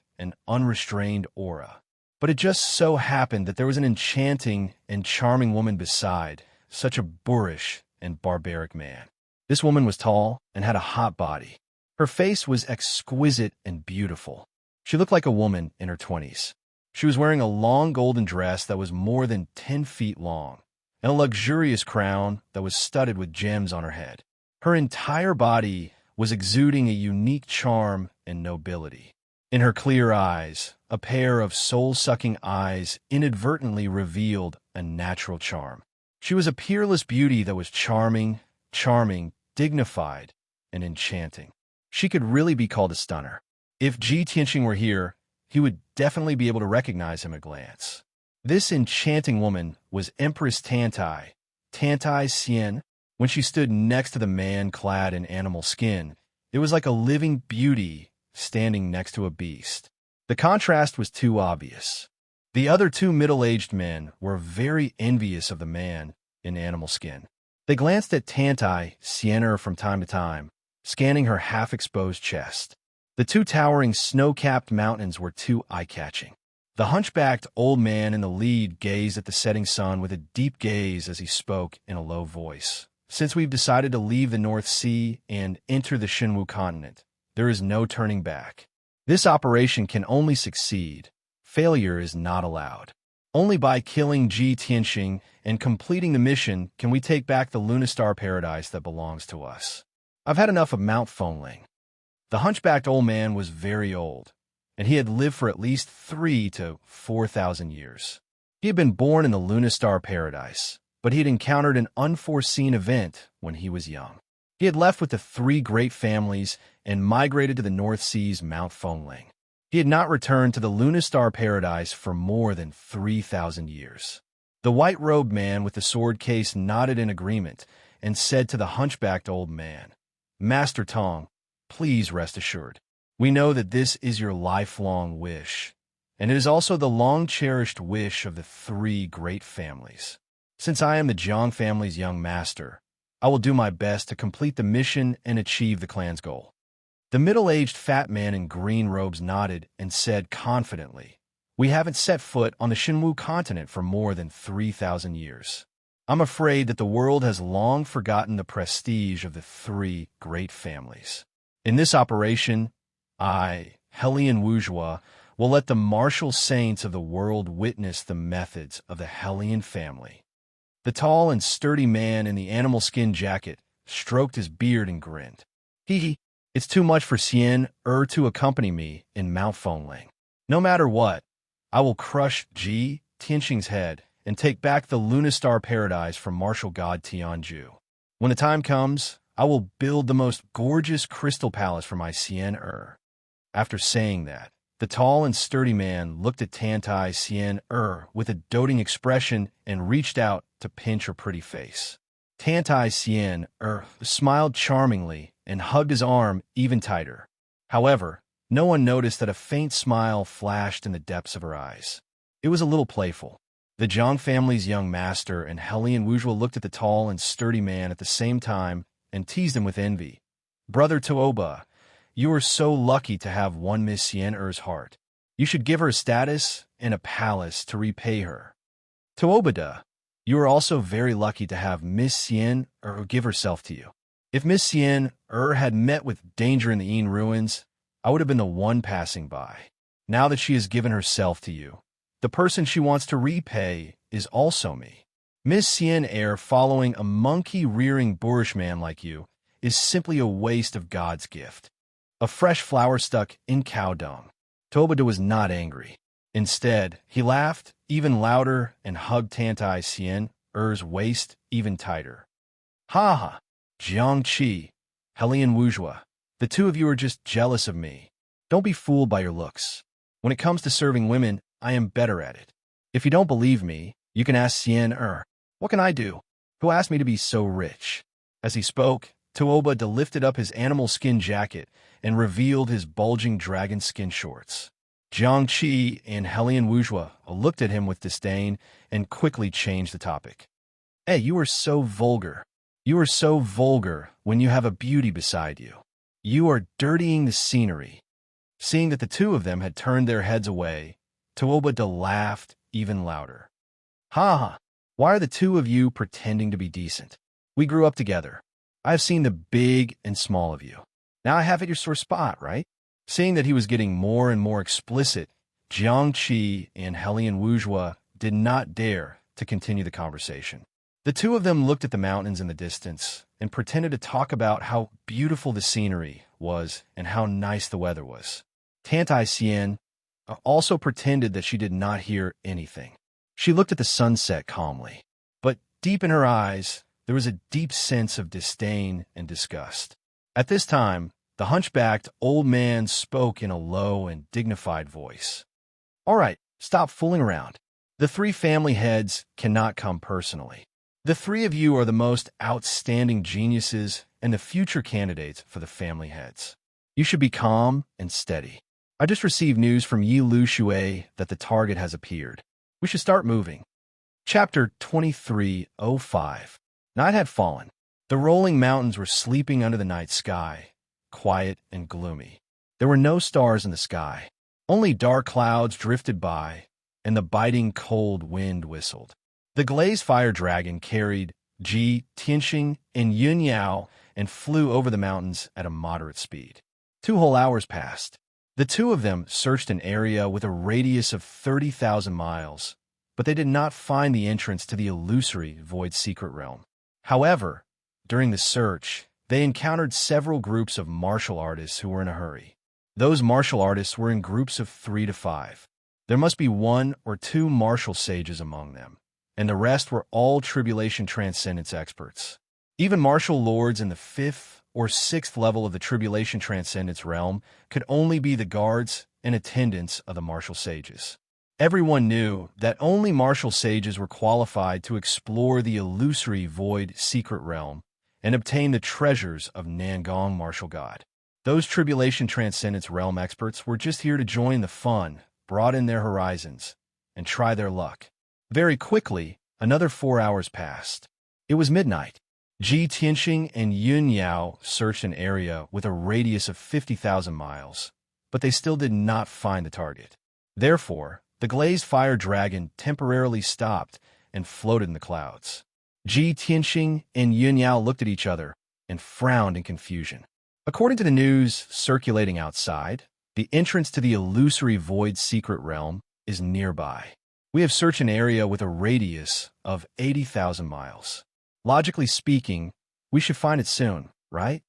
aura. But it just so happened that there was an enchanting and charming woman beside such a boorish and barbaric man. This woman was tall and had a hot body. Her face was exquisite and beautiful. She looked like a woman in her 20s. She was wearing a long golden dress that was more than 10 feet long, and a luxurious crown that was studded with gems on her head. Her entire body was exuding a unique charm and nobility. In her clear eyes, a pair of soul-sucking eyes inadvertently revealed a natural charm. She was a peerless beauty that was charming, dignified, and enchanting. She could really be called a stunner. If Ji Tianqing were here, he would definitely be able to recognize him at a glance. This enchanting woman was Empress Tantai Xian. When she stood next to the man clad in animal skin, it was like a living beauty standing next to a beast. The contrast was too obvious. The other two middle-aged men were very envious of the man in animal skin. They glanced at Tantai Xian from time to time, scanning her half-exposed chest. The two towering snow-capped mountains were too eye-catching. The hunchbacked old man in the lead gazed at the setting sun with a deep gaze as he spoke in a low voice. Since we've decided to leave the North Sea and enter the Xinwu continent, there is no turning back. This operation can only succeed. Failure is not allowed. Only by killing Ji Tianqing and completing the mission can we take back the Lunistar paradise that belongs to us. I've had enough of Mount Fengling. The hunchbacked old man was very old, and he had lived for at least 3,000 to 4,000 years. He had been born in the Lunistar paradise, but he had encountered an unforeseen event when he was young. He had left with the 3 great families and migrated to the North Sea's Mount Fengling. He had not returned to the Lunistar paradise for more than 3,000 years. The white-robed man with the sword case nodded in agreement and said to the hunchbacked old man, "Master Tong, please rest assured. We know that this is your lifelong wish, and it is also the long-cherished wish of the 3 great families. Since I am the Jiang family's young master, I will do my best to complete the mission and achieve the clan's goal." The middle-aged fat man in green robes nodded and said confidently, "We haven't set foot on the Xinwu continent for more than 3,000 years. I'm afraid that the world has long forgotten the prestige of the 3 great families. In this operation, I, Hellion Wuzhua, will let the martial saints of the world witness the methods of the Hellion family." The tall and sturdy man in the animal skin jacket stroked his beard and grinned. It's too much for Xian to accompany me in Mount Fengling. No matter what, I will crush Ji Tianqing's head and take back the Lunistar paradise from martial god Tianju. When the time comes, I will build the most gorgeous crystal palace for my Xian. After saying that, the tall and sturdy man looked at Tantai Xian with a doting expression and reached out to pinch her pretty face. Tantai Xian smiled charmingly and hugged his arm even tighter. However, no one noticed that a faint smile flashed in the depths of her eyes. It was a little playful. The Jiang family's young master and Hellion Wuzhua looked at the tall and sturdy man at the same time and teased him with envy. "Brother Tuoba, you are so lucky to have won Miss Xian's heart. You should give her a status and a palace to repay her. Tuobada, you are also very lucky to have Miss Xian give herself to you. If Miss Xian had met with danger in the Yin ruins, I would have been the one passing by. Now that she has given herself to you, the person she wants to repay is also me. Miss Xian following a monkey-rearing boorish man like you is simply a waste of God's gift. A fresh flower stuck in cow dung." Tobada was not angry. Instead, he laughed even louder and hugged Tantai Xian's waist even tighter. "Ha ha, Jiang Qi, Hellion Wuzhua, the 2 of you are just jealous of me. Don't be fooled by your looks. When it comes to serving women, I am better at it. If you don't believe me, you can ask Xian. What can I do? Who asked me to be so rich?" As he spoke, Tuoba lifted up his animal skin jacket and revealed his bulging dragon skin shorts. Jiangqi and Helian Wuzhua looked at him with disdain and quickly changed the topic. Hey, you are so vulgar. You are so vulgar when you have a beauty beside you. You are dirtying the scenery. Seeing that the two of them had turned their heads away, Tuoba laughed even louder. Ha ha! Why are the two of you pretending to be decent? We grew up together. I have seen the big and small of you. Now I have at your sore spot, right? Seeing that he was getting more and more explicit, Jiangqi and Helian Wuzhua did not dare to continue the conversation. The two of them looked at the mountains in the distance and pretended to talk about how beautiful the scenery was and how nice the weather was. Tantai Xian also pretended that she did not hear anything. She looked at the sunset calmly, but deep in her eyes, there was a deep sense of disdain and disgust. At this time, the hunchbacked old man spoke in a low and dignified voice. All right, stop fooling around. The three family heads cannot come personally. The three of you are the most outstanding geniuses and the future candidates for the family heads. You should be calm and steady. I just received news from Yi Lu Shui that the target has appeared. We should start moving. Chapter 23:05. Night had fallen. The rolling mountains were sleeping under the night sky, quiet and gloomy. There were no stars in the sky. Only dark clouds drifted by, and the biting cold wind whistled. The glazed fire dragon carried Ji Tianxing and Yun Yao and flew over the mountains at a moderate speed. 2 whole hours passed. The two of them searched an area with a radius of 30,000 miles, but they did not find the entrance to the illusory void secret realm. However, during the search, they encountered several groups of martial artists who were in a hurry. Those martial artists were in groups of 3 to 5. There must be 1 or 2 martial sages among them, and the rest were all tribulation transcendence experts. Even martial lords in the 5th or 6th level of the tribulation transcendence realm could only be the guards and attendants of the martial sages. Everyone knew that only martial sages were qualified to explore the illusory void secret realm and obtain the treasures of Nangong martial god. Those tribulation transcendence realm experts were just here to join the fun, broaden their horizons, and try their luck. Very quickly, another 4 hours passed. It was midnight. Ji Tianxing and Yun Yao searched an area with a radius of 50,000 miles, but they still did not find the target. Therefore, the glazed fire dragon temporarily stopped and floated in the clouds. Ji Tianxing and Yun Yao looked at each other and frowned in confusion. According to the news circulating outside, the entrance to the illusory void secret realm is nearby. We have searched an area with a radius of 80,000 miles. Logically speaking, we should find it soon, right?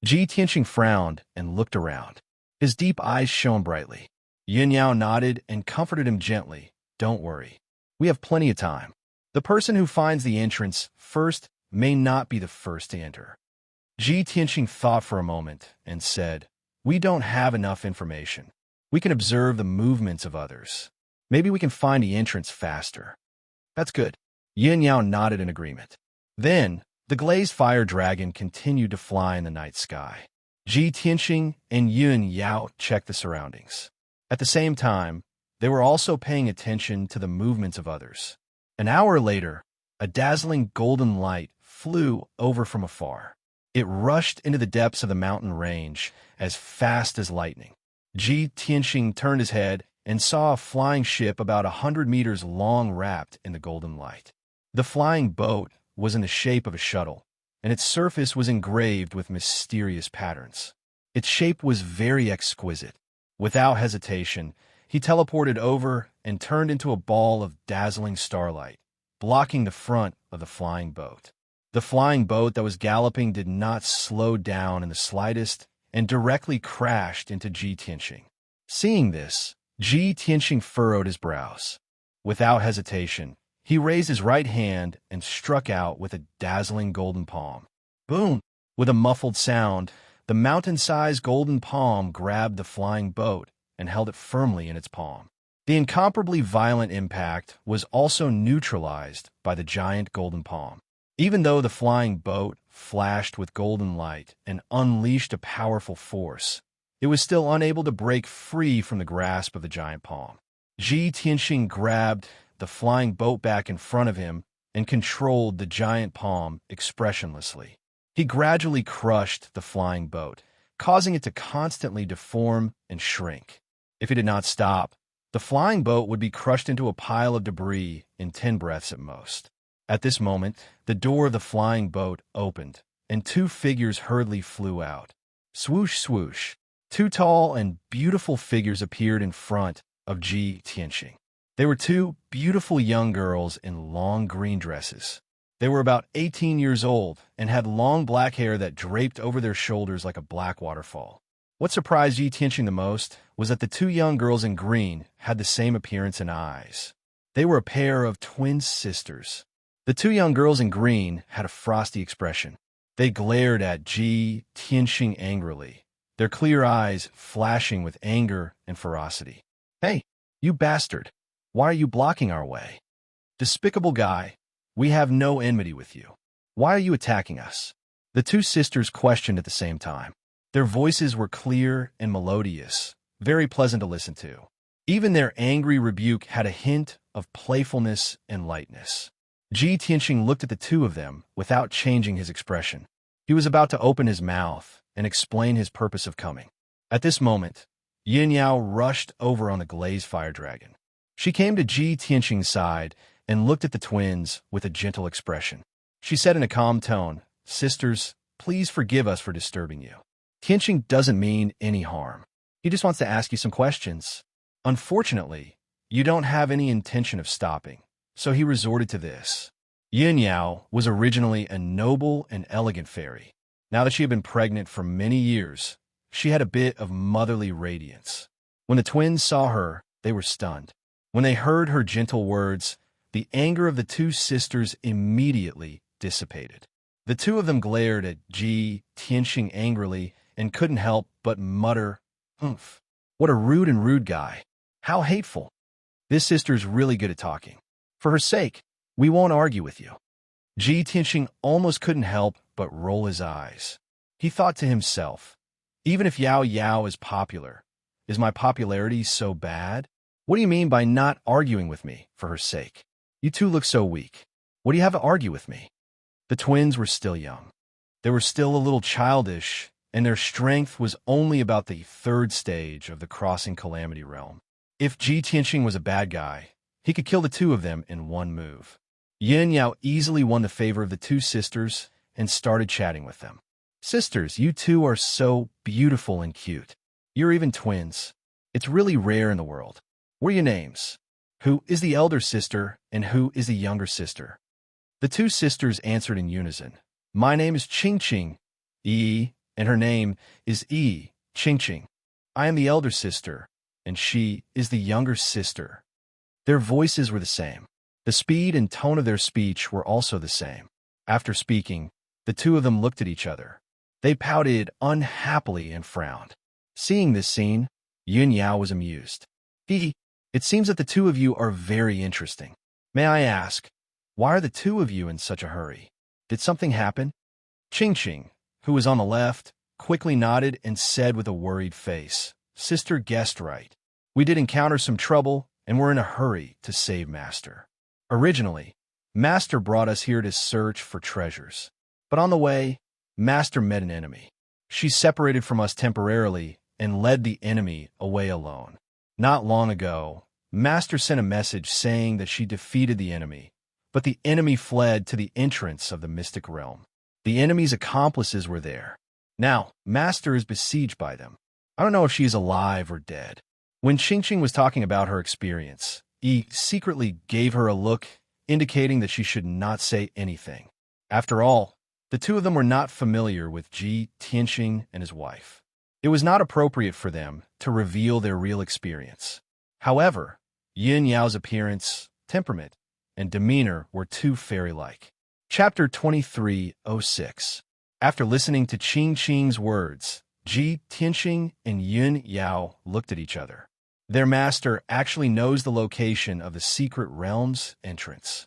Ji Tianxing frowned and looked around. His deep eyes shone brightly. Yin Yao nodded and comforted him gently. Don't worry. We have plenty of time. The person who finds the entrance first may not be the first to enter. Ji Tianxing thought for a moment and said, We don't have enough information. We can observe the movements of others. Maybe we can find the entrance faster. That's good. Yin Yao nodded in agreement. Then, the glazed fire dragon continued to fly in the night sky. Ji Tianxing and Yun Yao checked the surroundings. At the same time, they were also paying attention to the movements of others. An hour later, a dazzling golden light flew over from afar. It rushed into the depths of the mountain range as fast as lightning. Ji Tianxing turned his head and saw a flying ship about 100 meters long wrapped in the golden light. The flying boat was in the shape of a shuttle, and its surface was engraved with mysterious patterns. Its shape was very exquisite. Without hesitation, he teleported over and turned into a ball of dazzling starlight, blocking the front of the flying boat. The flying boat that was galloping did not slow down in the slightest and directly crashed into Ji Tianxing. Seeing this, Ji Tianxing furrowed his brows. Without hesitation, he raised his right hand and struck out with a dazzling golden palm. Boom! With a muffled sound, the mountain-sized golden palm grabbed the flying boat and held it firmly in its palm. The incomparably violent impact was also neutralized by the giant golden palm. Even though the flying boat flashed with golden light and unleashed a powerful force. It was still unable to break free from the grasp of the giant palm. Ji Tianxing grabbed the flying boat back in front of him and controlled the giant palm expressionlessly. He gradually crushed the flying boat, causing it to constantly deform and shrink. If he did not stop, the flying boat would be crushed into a pile of debris in 10 breaths at most. At this moment, the door of the flying boat opened, and 2 figures hurriedly flew out. Swoosh, swoosh. 2 tall and beautiful figures appeared in front of Ji Tianxing. They were 2 beautiful young girls in long green dresses. They were about 18 years old and had long black hair that draped over their shoulders like a black waterfall. What surprised Ji Tianxing the most was that the 2 young girls in green had the same appearance and eyes. They were a pair of twin sisters. The 2 young girls in green had a frosty expression. They glared at Ji Tianxing angrily, their clear eyes flashing with anger and ferocity. "Hey, you bastard! Why are you blocking our way? Despicable guy, we have no enmity with you. Why are you attacking us?" The 2 sisters questioned at the same time. Their voices were clear and melodious, very pleasant to listen to. Even their angry rebuke had a hint of playfulness and lightness. Ji Tianxing looked at the 2 of them without changing his expression. He was about to open his mouth and explain his purpose of coming. At this moment, Yin Yao rushed over on the glazed fire dragon. She came to Ji Tianxing's side and looked at the twins with a gentle expression. She said in a calm tone, "Sisters, please forgive us for disturbing you. Tianxing doesn't mean any harm. He just wants to ask you some questions. Unfortunately, you don't have any intention of stopping, so he resorted to this." Yin Yao was originally a noble and elegant fairy. Now that she had been pregnant for many years, she had a bit of motherly radiance. When the twins saw her, they were stunned. When they heard her gentle words, the anger of the 2 sisters immediately dissipated. The 2 of them glared at Ji Tianxing angrily and couldn't help but mutter, "Humph, what a rude guy. How hateful. This sister's really good at talking. For her sake, we won't argue with you." Ji Tianxing almost couldn't help but roll his eyes. He thought to himself, even if Yao Yao is popular, is my popularity so bad? What do you mean by not arguing with me for her sake? You 2 look so weak. What do you have to argue with me? The twins were still young. They were still a little childish, and their strength was only about the 3rd stage of the crossing calamity realm. If Ji Tianxing was a bad guy, he could kill the 2 of them in one move. Yin Yao easily won the favor of the 2 sisters and started chatting with them. "Sisters, you 2 are so beautiful and cute. You're even twins. It's really rare in the world. What are your names? Who is the elder sister and who is the younger sister?" The 2 sisters answered in unison. "My name is Qingqing, Yi, and her name is Yi Qingqing. I am the elder sister, and she is the younger sister." Their voices were the same. The speed and tone of their speech were also the same. After speaking, the 2 of them looked at each other. They pouted unhappily and frowned. Seeing this scene, Yin Yao was amused. "It seems that the 2 of you are very interesting. May I ask, why are the 2 of you in such a hurry? Did something happen?" Qingqing, who was on the left, quickly nodded and said with a worried face, "Sister guessed right. We did encounter some trouble, and we're in a hurry to save Master. Originally, Master brought us here to search for treasures. But on the way, Master met an enemy. She separated from us temporarily and led the enemy away alone. Not long ago, Master sent a message saying that she defeated the enemy, but the enemy fled to the entrance of the mystic realm. The enemy's accomplices were there. Now, Master is besieged by them. I don't know if she is alive or dead." When Qingqing was talking about her experience, Yi secretly gave her a look indicating that she should not say anything. After all, the 2 of them were not familiar with Ji Tianxing and his wife. It was not appropriate for them to reveal their real experience. However, Yin Yao's appearance, temperament, and demeanor were too fairy-like. Chapter 23:06. After listening to Qingqing's words, Ji Tianxing and Yin Yao looked at each other. Their master actually knows the location of the secret realm's entrance.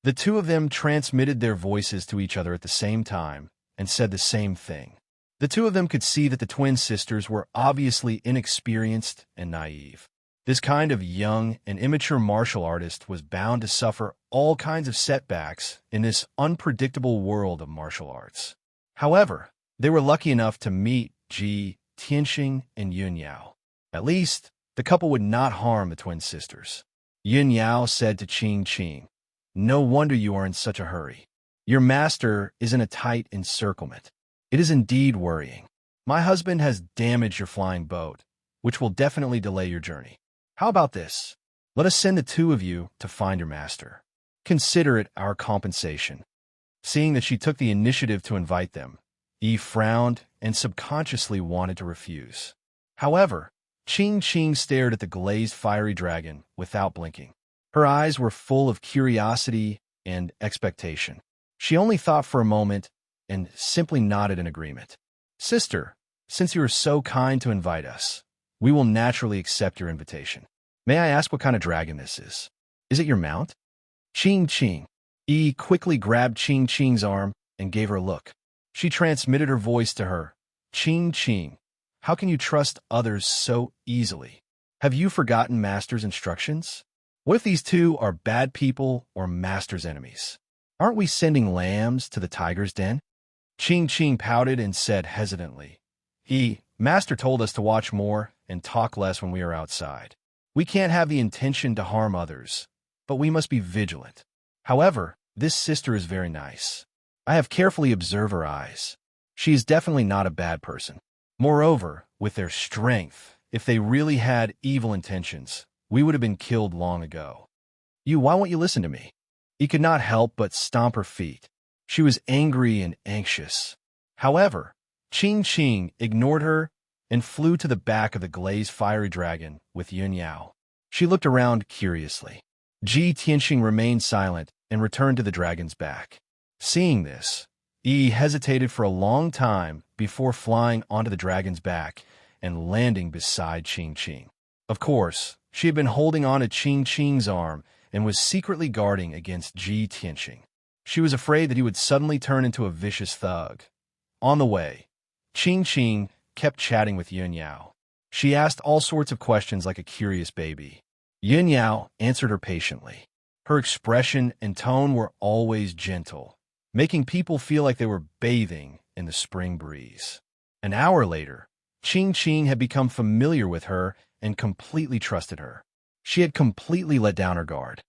The 2 of them transmitted their voices to each other at the same time, and said the same thing. The two of them could see that the twin sisters were obviously inexperienced and naive. This kind of young and immature martial artist was bound to suffer all kinds of setbacks in this unpredictable world of martial arts. However, they were lucky enough to meet Ji Tianxing and Yun Yao. At least, the couple would not harm the twin sisters. Yun Yao said to Qing Qing, "No wonder you are in such a hurry. Your master is in a tight encirclement. It is indeed worrying. My husband has damaged your flying boat, which will definitely delay your journey. How about this? Let us send the two of you to find your master. Consider it our compensation." Seeing that she took the initiative to invite them, Yi frowned and subconsciously wanted to refuse. However, Qing Qing stared at the glazed fiery dragon without blinking. Her eyes were full of curiosity and expectation. She only thought for a moment and simply nodded in agreement. "Sister, since you are so kind to invite us, we will naturally accept your invitation. May I ask what kind of dragon this is? Is it your mount?" Qing Qing. Yi quickly grabbed Qing Qing's arm and gave her a look. She transmitted her voice to her. "Qing Qing, how can you trust others so easily? Have you forgotten Master's instructions? What if these two are bad people or Master's enemies? Aren't we sending lambs to the tiger's den?" Qing Qing pouted and said hesitantly, Master told us to watch more and talk less when we are outside. We can't have the intention to harm others, but we must be vigilant. However, this sister is very nice. I have carefully observed her eyes. She is definitely not a bad person. Moreover, with their strength, if they really had evil intentions, we would have been killed long ago. Why won't you listen to me?" He could not help but stomp her feet. She was angry and anxious. However, Qing Qing ignored her and flew to the back of the glazed fiery dragon with Yun Yao. She looked around curiously. Ji Tianxing remained silent and returned to the dragon's back. Seeing this, Yi hesitated for a long time before flying onto the dragon's back and landing beside Qing Qing. Of course, she had been holding on to Qing Qing's arm and was secretly guarding against Ji Tianxing. She was afraid that he would suddenly turn into a vicious thug. On the way, Qing Qing kept chatting with Yun Yao. She asked all sorts of questions like a curious baby. Yun Yao answered her patiently. Her expression and tone were always gentle, making people feel like they were bathing in the spring breeze. An hour later, Qing Qing had become familiar with her and completely trusted her. She had completely let down her guard.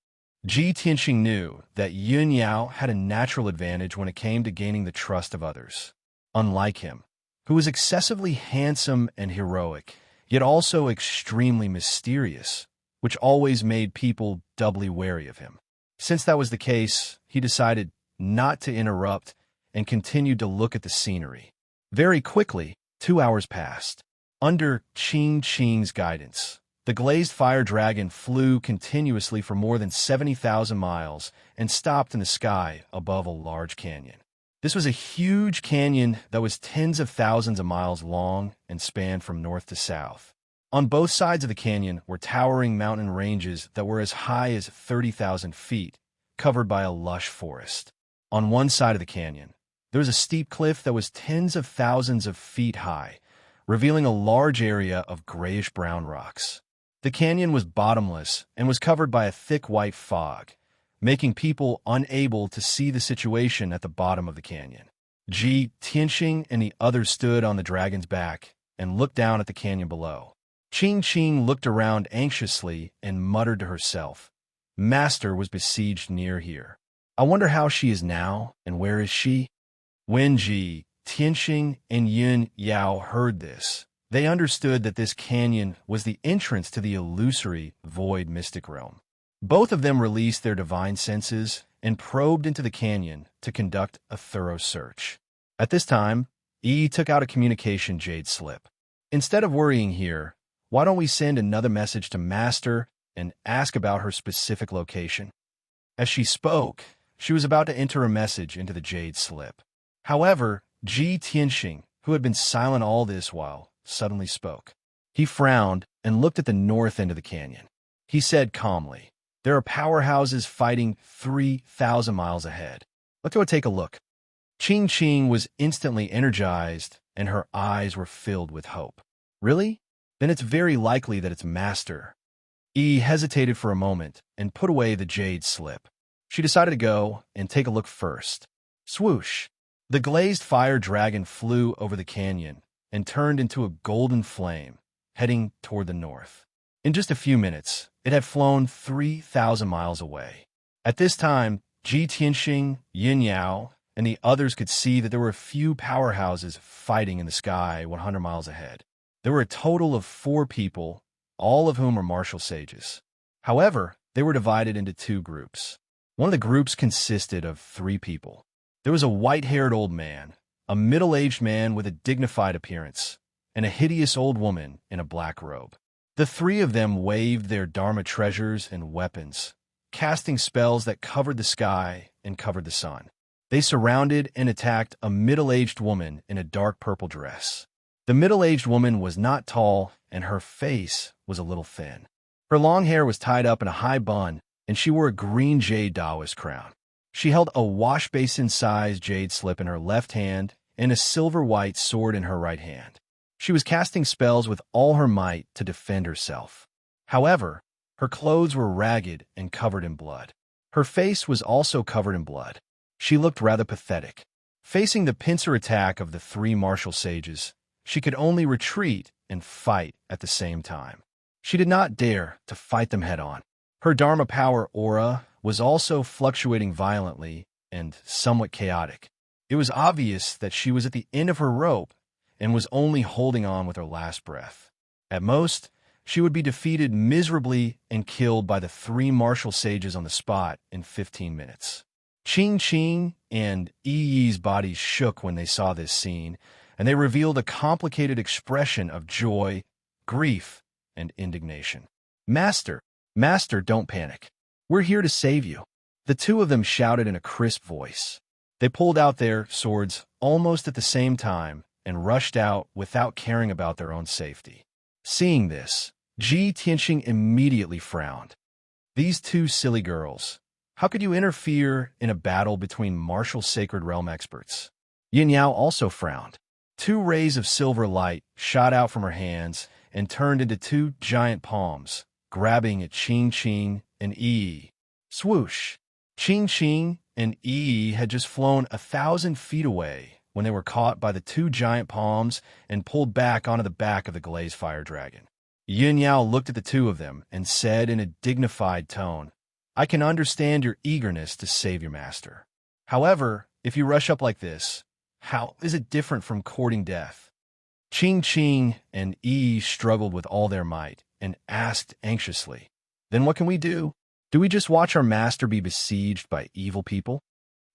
Ji Tianxing knew that Yun Yao had a natural advantage when it came to gaining the trust of others. Unlike him, who was excessively handsome and heroic, yet also extremely mysterious, which always made people doubly wary of him. Since that was the case, he decided not to interrupt and continued to look at the scenery. Very quickly, 2 hours passed. Under Qing Qing's guidance, the glazed fire dragon flew continuously for more than 70,000 miles and stopped in the sky above a large canyon. This was a huge canyon that was tens of thousands of miles long and spanned from north to south. On both sides of the canyon were towering mountain ranges that were as high as 30,000 feet, covered by a lush forest. On one side of the canyon, there was a steep cliff that was tens of thousands of feet high, revealing a large area of grayish-brown rocks. The canyon was bottomless and was covered by a thick white fog, making people unable to see the situation at the bottom of the canyon. Ji Tianxing and the others stood on the dragon's back and looked down at the canyon below. Qing Qing looked around anxiously and muttered to herself, "Master was besieged near here. I wonder how she is now, and where is she?" When Ji Tianxing and Yun Yao heard this, they understood that this canyon was the entrance to the illusory, void mystic realm. Both of them released their divine senses and probed into the canyon to conduct a thorough search. At this time, Yi took out a communication jade slip. "Instead of worrying here, why don't we send another message to Master and ask about her specific location?" As she spoke, she was about to enter a message into the jade slip. However, Ji Tianxing, who had been silent all this while, suddenly spoke. He frowned and looked at the north end of the canyon. He said calmly, "There are powerhouses fighting 3,000 miles ahead. Let's go take a look." Ching Ching was instantly energized, and her eyes were filled with hope. Really? Then it's very likely that it's Master. Yi hesitated for a moment and put away the jade slip. She decided to go and take a look first. Swoosh! The glazed fire dragon flew over the canyon and turned into a golden flame, heading toward the north. In just a few minutes, it had flown 3,000 miles away. At this time, Ji Tianxing, Yin Yao, and the others could see that there were a few powerhouses fighting in the sky 100 miles ahead. There were a total of 4 people, all of whom were martial sages. However, they were divided into 2 groups. One of the groups consisted of 3 people. There was a white-haired old man, a middle-aged man with a dignified appearance, and a hideous old woman in a black robe. The 3 of them waved their Dharma treasures and weapons, casting spells that covered the sky and covered the sun. They surrounded and attacked a middle-aged woman in a dark purple dress. The middle-aged woman was not tall, and her face was a little thin. Her long hair was tied up in a high bun, and she wore a green jade Taoist crown. She held a wash-basin-sized jade slip in her left hand and a silver-white sword in her right hand. She was casting spells with all her might to defend herself. However, her clothes were ragged and covered in blood. Her face was also covered in blood. She looked rather pathetic. Facing the pincer attack of the 3 martial sages, she could only retreat and fight at the same time. She did not dare to fight them head-on. Her Dharma power aura was also fluctuating violently and somewhat chaotic. It was obvious that she was at the end of her rope and was only holding on with her last breath. At most, she would be defeated miserably and killed by the 3 martial sages on the spot in 15 minutes. Ching Ching and Yi's bodies shook when they saw this scene, and they revealed a complicated expression of joy, grief, and indignation. Master, don't panic. We're here to save you. The 2 of them shouted in a crisp voice. They pulled out their swords almost at the same time and rushed out without caring about their own safety. Seeing this, Ji Tianxing immediately frowned. These 2 silly girls. How could you interfere in a battle between martial sacred realm experts? Yin Yao also frowned. 2 rays of silver light shot out from her hands and turned into 2 giant palms, grabbing at Ching Ching and Yi. Swoosh! Ching Ching and Yi had just flown 1,000 feet away when they were caught by the 2 giant palms and pulled back onto the back of the glazed fire dragon. Yin Yao looked at the 2 of them and said in a dignified tone, I can understand your eagerness to save your master. However, if you rush up like this, how is it different from courting death? Ching Ching and Yi struggled with all their might and asked anxiously, Then what can we do? Do we just watch our master be besieged by evil people?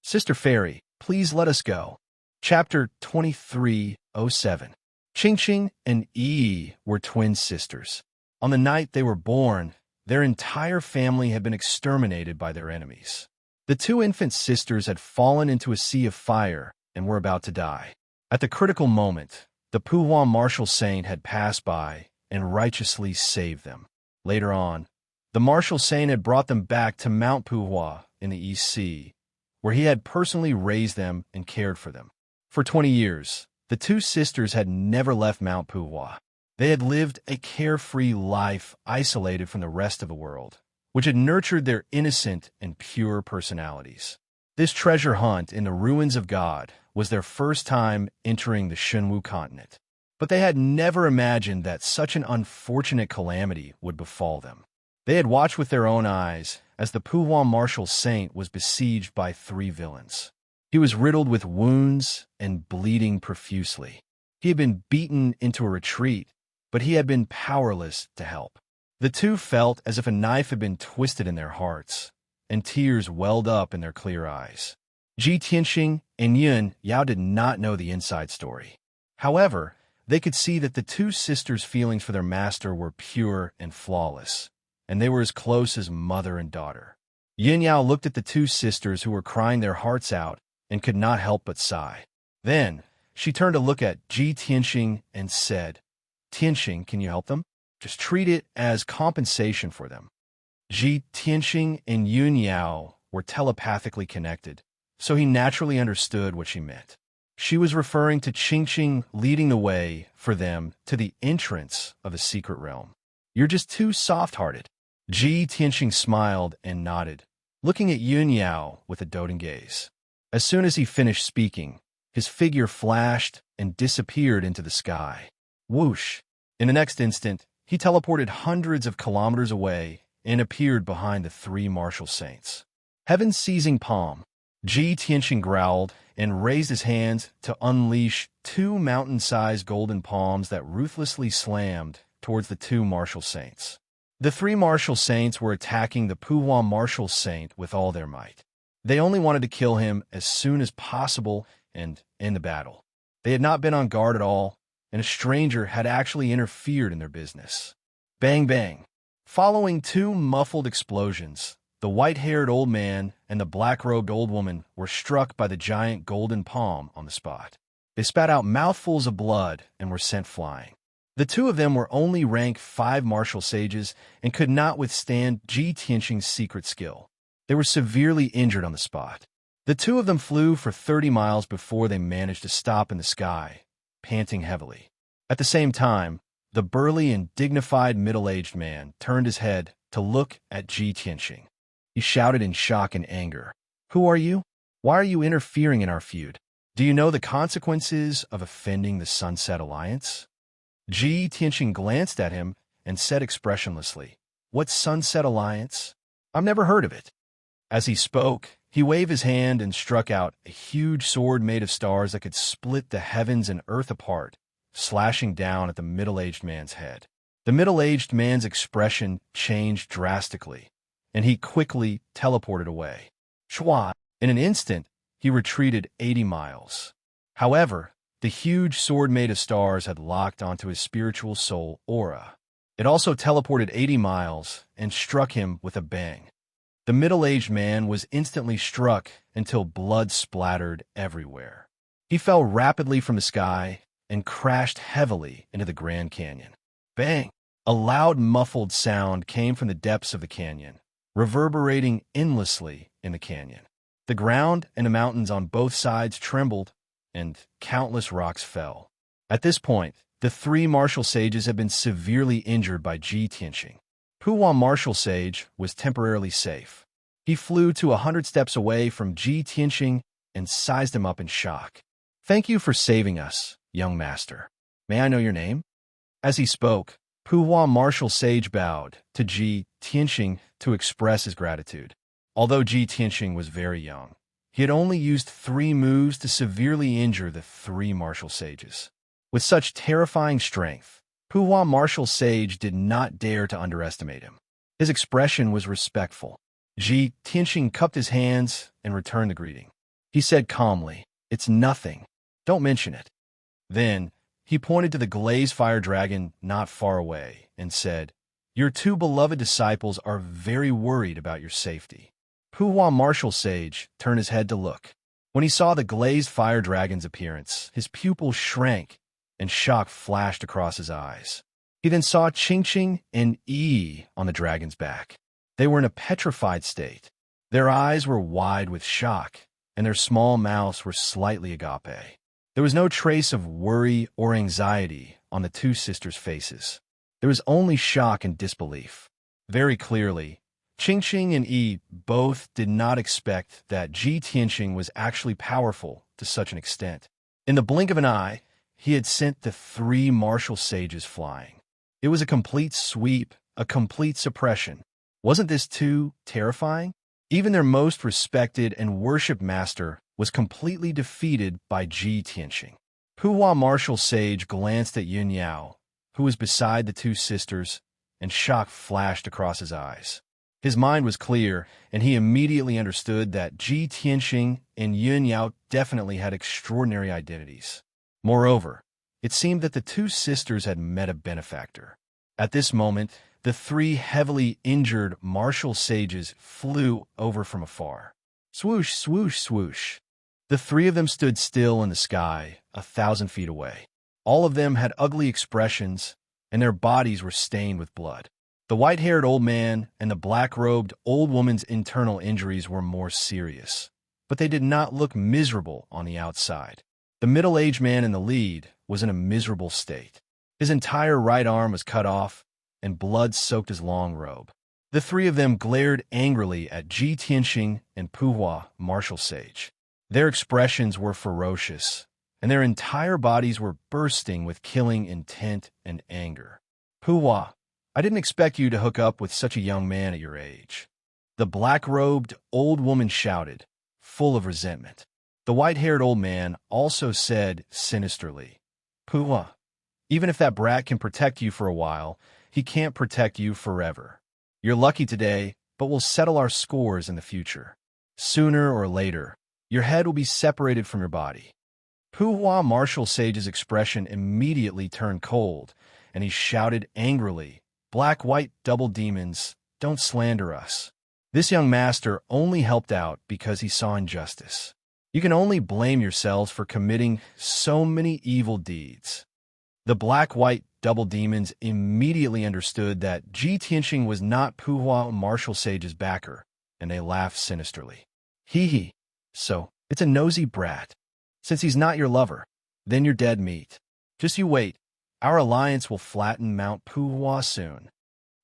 Sister Fairy, please let us go. Chapter 2307. Ching Ching and Yi were twin sisters. On the night they were born, their entire family had been exterminated by their enemies. The 2 infant sisters had fallen into a sea of fire and were about to die. At the critical moment, the Puhuan martial saint had passed by and righteously saved them. Later on, the martial saint had brought them back to Mount Puhua in the East Sea, where he had personally raised them and cared for them. For 20 years, the 2 sisters had never left Mount Puhua. They had lived a carefree life isolated from the rest of the world, which had nurtured their innocent and pure personalities. This treasure hunt in the ruins of God was their first time entering the Shenwu continent, but they had never imagined that such an unfortunate calamity would befall them. They had watched with their own eyes as the Puhuan martial saint was besieged by 3 villains. He was riddled with wounds and bleeding profusely. He had been beaten into a retreat, but he had been powerless to help. The 2 felt as if a knife had been twisted in their hearts, and tears welled up in their clear eyes. Ji Tianxing and Yin Yao did not know the inside story. However, they could see that the 2 sisters' feelings for their master were pure and flawless, and they were as close as mother and daughter. Yin Yao looked at the 2 sisters who were crying their hearts out and could not help but sigh. Then, she turned to look at Ji Tianxing and said, Tianxing, can you help them? Just treat it as compensation for them. Ji Tianxing and Yun Yao were telepathically connected, so he naturally understood what she meant. She was referring to Qingqing leading the way for them to the entrance of a secret realm. You're just too soft-hearted. Ji Tianqing smiled and nodded, looking at Yun Yao with a doting gaze. As soon as he finished speaking, his figure flashed and disappeared into the sky. Whoosh! In the next instant, he teleported hundreds of kilometers away and appeared behind the three martial saints. Heaven's seizing palm. Ji Tianqing growled and raised his hands to unleash two mountain-sized golden palms that ruthlessly slammed towards the two martial saints. The three martial saints were attacking the Puhuan martial saint with all their might. They only wanted to kill him as soon as possible and end the battle. They had not been on guard at all, and a stranger had actually interfered in their business. Bang bang. Following two muffled explosions, the white-haired old man and the black-robed old woman were struck by the giant golden palm on the spot. They spat out mouthfuls of blood and were sent flying. The two of them were only rank 5 martial sages and could not withstand Ji Tianqing's secret skill. They were severely injured on the spot. The two of them flew for 30 miles before they managed to stop in the sky, panting heavily. At the same time, the burly and dignified middle-aged man turned his head to look at Ji Tianqing. He shouted in shock and anger, "Who are you? Why are you interfering in our feud? Do you know the consequences of offending the Sunset Alliance?" Ji Tianqing glanced at him and said expressionlessly, "What Sunset Alliance? I've never heard of it." As he spoke, he waved his hand and struck out a huge sword made of stars that could split the heavens and earth apart, slashing down at the middle-aged man's head. The middle-aged man's expression changed drastically, and he quickly teleported away. Shua! In an instant, he retreated 80 miles. However, the huge sword made of stars had locked onto his spiritual soul aura. It also teleported 80 miles and struck him with a bang. The middle-aged man was instantly struck until blood splattered everywhere. He fell rapidly from the sky and crashed heavily into the Grand Canyon. Bang! A loud muffled sound came from the depths of the canyon, reverberating endlessly in the canyon. The ground and the mountains on both sides trembled, and countless rocks fell. At this point, the three martial sages had been severely injured by Ji Tianqing. Puhuan martial sage was temporarily safe. He flew to 100 steps away from Ji Tianqing and sized him up in shock. "Thank you for saving us, young master. May I know your name?" As he spoke, Puhuan martial sage bowed to Ji Tianqing to express his gratitude. Although Ji Tianqing was very young, he had only used 3 moves to severely injure the 3 martial sages. With such terrifying strength, Puhuan martial sage did not dare to underestimate him. His expression was respectful. Ji Tianqing cupped his hands and returned the greeting. He said calmly, "It's nothing. Don't mention it." Then, he pointed to the glazed fire dragon not far away and said, "Your 2 beloved disciples are very worried about your safety." Puhuan martial sage turned his head to look. When he saw the glazed fire dragon's appearance, his pupils shrank and shock flashed across his eyes. He then saw Qingqing and Yi on the dragon's back. They were in a petrified state. Their eyes were wide with shock, and their small mouths were slightly agape. There was no trace of worry or anxiety on the 2 sisters' faces. There was only shock and disbelief. Very clearly, Qingqing and Yi both did not expect that Ji Tianqing was actually powerful to such an extent. In the blink of an eye, he had sent the 3 martial sages flying. It was a complete sweep, a complete suppression. Wasn't this too terrifying? Even their most respected and worshipped master was completely defeated by Ji Tianqing. Puhuan martial sage glanced at Yun Yao, who was beside the 2 sisters, and shock flashed across his eyes. His mind was clear, and he immediately understood that Ji Tianqing and Yun Yao definitely had extraordinary identities. Moreover, it seemed that the 2 sisters had met a benefactor. At this moment, the 3 heavily injured martial sages flew over from afar. Swoosh, swoosh, swoosh. The 3 of them stood still in the sky, 1,000 feet away. All of them had ugly expressions, and their bodies were stained with blood. The white-haired old man and the black-robed old woman's internal injuries were more serious. but they did not look miserable on the outside. The middle-aged man in the lead was in a miserable state. His entire right arm was cut off, and blood soaked his long robe. The three of them glared angrily at Ji Tianxing and Puhua, martial sage. Their expressions were ferocious, and their entire bodies were bursting with killing intent and anger. Puhua, I didn't expect you to hook up with such a young man at your age. The black-robed old woman shouted, full of resentment. The white-haired old man also said sinisterly, Puhua, even if that brat can protect you for a while, he can't protect you forever. You're lucky today, but we'll settle our scores in the future. Sooner or later, your head will be separated from your body. Puhua martial sage's expression immediately turned cold, and he shouted angrily, Black-white double demons, don't slander us. This young master only helped out because he saw injustice. You can only blame yourselves for committing so many evil deeds. The black-white double demons immediately understood that Ji Tianxing was not Puhua martial sage's backer, and they laughed sinisterly. Hee hee, so it's a nosy brat. Since he's not your lover, then you're dead meat. Just you wait, our alliance will flatten Mount Puhua soon.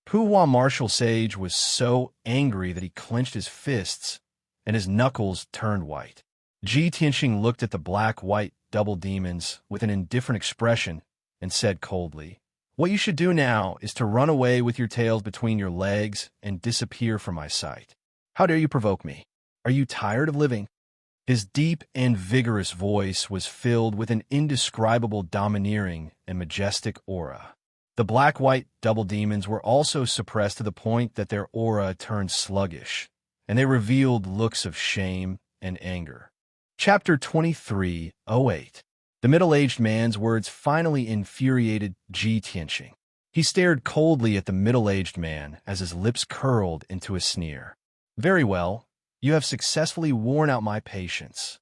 Puhua martial sage was so angry that he clenched his fists, and his knuckles turned white. Ji Tianxing looked at the black-white double demons with an indifferent expression and said coldly, What you should do now is to run away with your tails between your legs and disappear from my sight. How dare you provoke me? Are you tired of living? His deep and vigorous voice was filled with an indescribable domineering and majestic aura. The black-white double demons were also suppressed to the point that their aura turned sluggish, and they revealed looks of shame and anger. Chapter 23:08. The middle-aged man's words finally infuriated Ji Tianxing. He stared coldly at the middle-aged man as his lips curled into a sneer. Very well, you have successfully worn out my patience.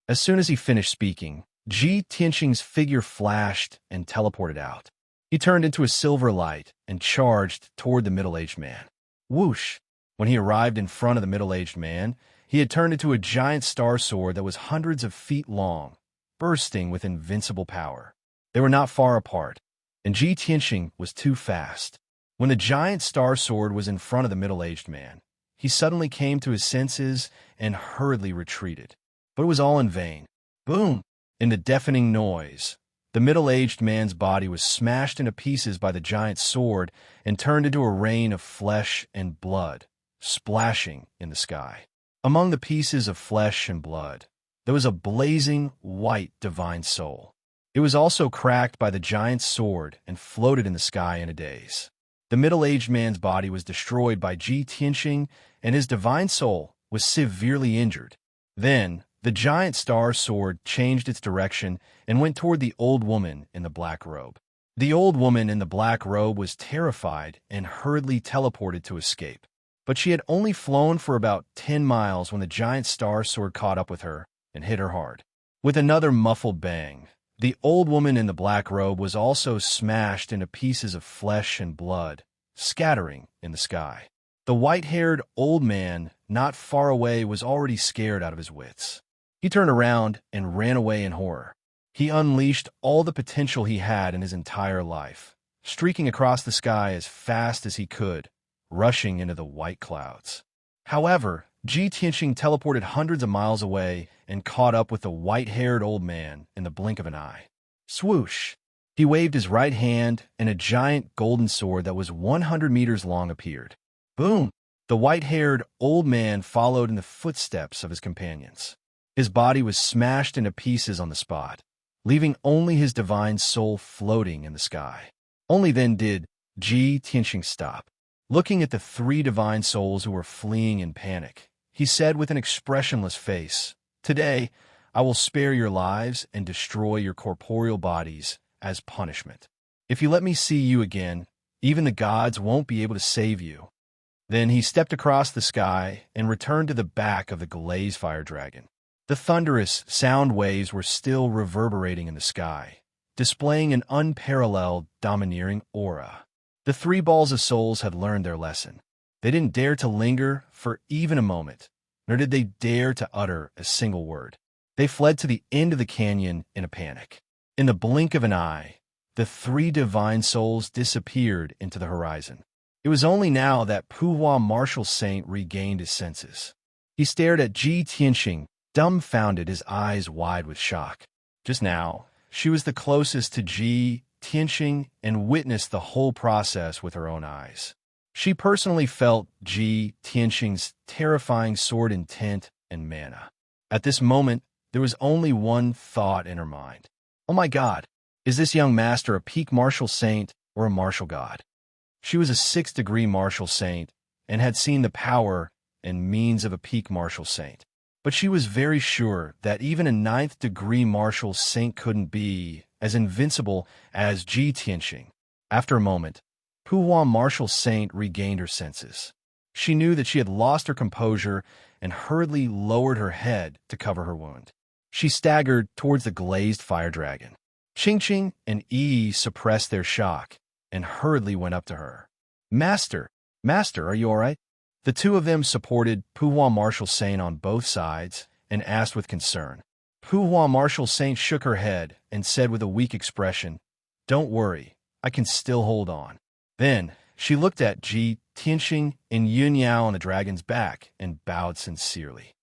As soon as he finished speaking, Ji Tianxing's figure flashed and teleported out. He turned into a silver light and charged toward the middle-aged man. Whoosh! When he arrived in front of the middle-aged man, he had turned into a giant star sword that was hundreds of feet long, bursting with invincible power. They were not far apart, and Ji Tianxing was too fast. When the giant star sword was in front of the middle-aged man, he suddenly came to his senses and hurriedly retreated. But it was all in vain. Boom! In the deafening noise, the middle-aged man's body was smashed into pieces by the giant sword and turned into a rain of flesh and blood, splashing in the sky. Among the pieces of flesh and blood, there was a blazing white divine soul. It was also cracked by the giant sword and floated in the sky in a daze. The middle-aged man's body was destroyed by Ji Tianxing, and his divine soul was severely injured. Then, the giant star sword changed its direction and went toward the old woman in the black robe. The old woman in the black robe was terrified and hurriedly teleported to escape. But she had only flown for about 10 miles when the giant star sword caught up with her and hit her hard. With another muffled bang, the old woman in the black robe was also smashed into pieces of flesh and blood, scattering in the sky. The white-haired old man not far away was already scared out of his wits. He turned around and ran away in horror. He unleashed all the potential he had in his entire life, streaking across the sky as fast as he could, rushing into the white clouds. However, Ji Tianxing teleported hundreds of miles away and caught up with the white-haired old man in the blink of an eye. Swoosh! He waved his right hand, and a giant golden sword that was 100 meters long appeared. Boom! The white-haired old man followed in the footsteps of his companions. His body was smashed into pieces on the spot, leaving only his divine soul floating in the sky. Only then did Ji Tianxing stop. Looking at the three divine souls who were fleeing in panic, he said with an expressionless face, Today, I will spare your lives and destroy your corporeal bodies as punishment. If you let me see you again, even the gods won't be able to save you. Then he stepped across the sky and returned to the back of the Glaze Fire Dragon. The thunderous sound waves were still reverberating in the sky, displaying an unparalleled, domineering aura. The three balls of souls had learned their lesson. They didn't dare to linger for even a moment, nor did they dare to utter a single word. They fled to the end of the canyon in a panic. In the blink of an eye, the three divine souls disappeared into the horizon. It was only now that Puhua Martial Saint regained his senses. He stared at Ji Tianxing, dumbfounded, his eyes wide with shock. Just now, she was the closest to Ji Tianxing and witnessed the whole process with her own eyes. She personally felt Ji Tianxing's terrifying sword intent and mana. At this moment, there was only one thought in her mind. Oh my God, is this young master a peak martial saint or a martial god? She was a 6th-degree martial saint and had seen the power and means of a peak martial saint. But she was very sure that even a 9th-degree martial saint couldn't be as invincible as Ji Tianxing. After a moment, Puhua Martial Saint regained her senses. She knew that she had lost her composure and hurriedly lowered her head to cover her wound. She staggered towards the glazed fire dragon. Qingqing and Yi suppressed their shock and hurriedly went up to her. Master, are you all right? The two of them supported Puhua Martial Saint on both sides and asked with concern. Puhua Martial Saint shook her head and said with a weak expression, "Don't worry, I can still hold on." Then she looked at Ji Tianxing and Yunyao on the dragon's back and bowed sincerely.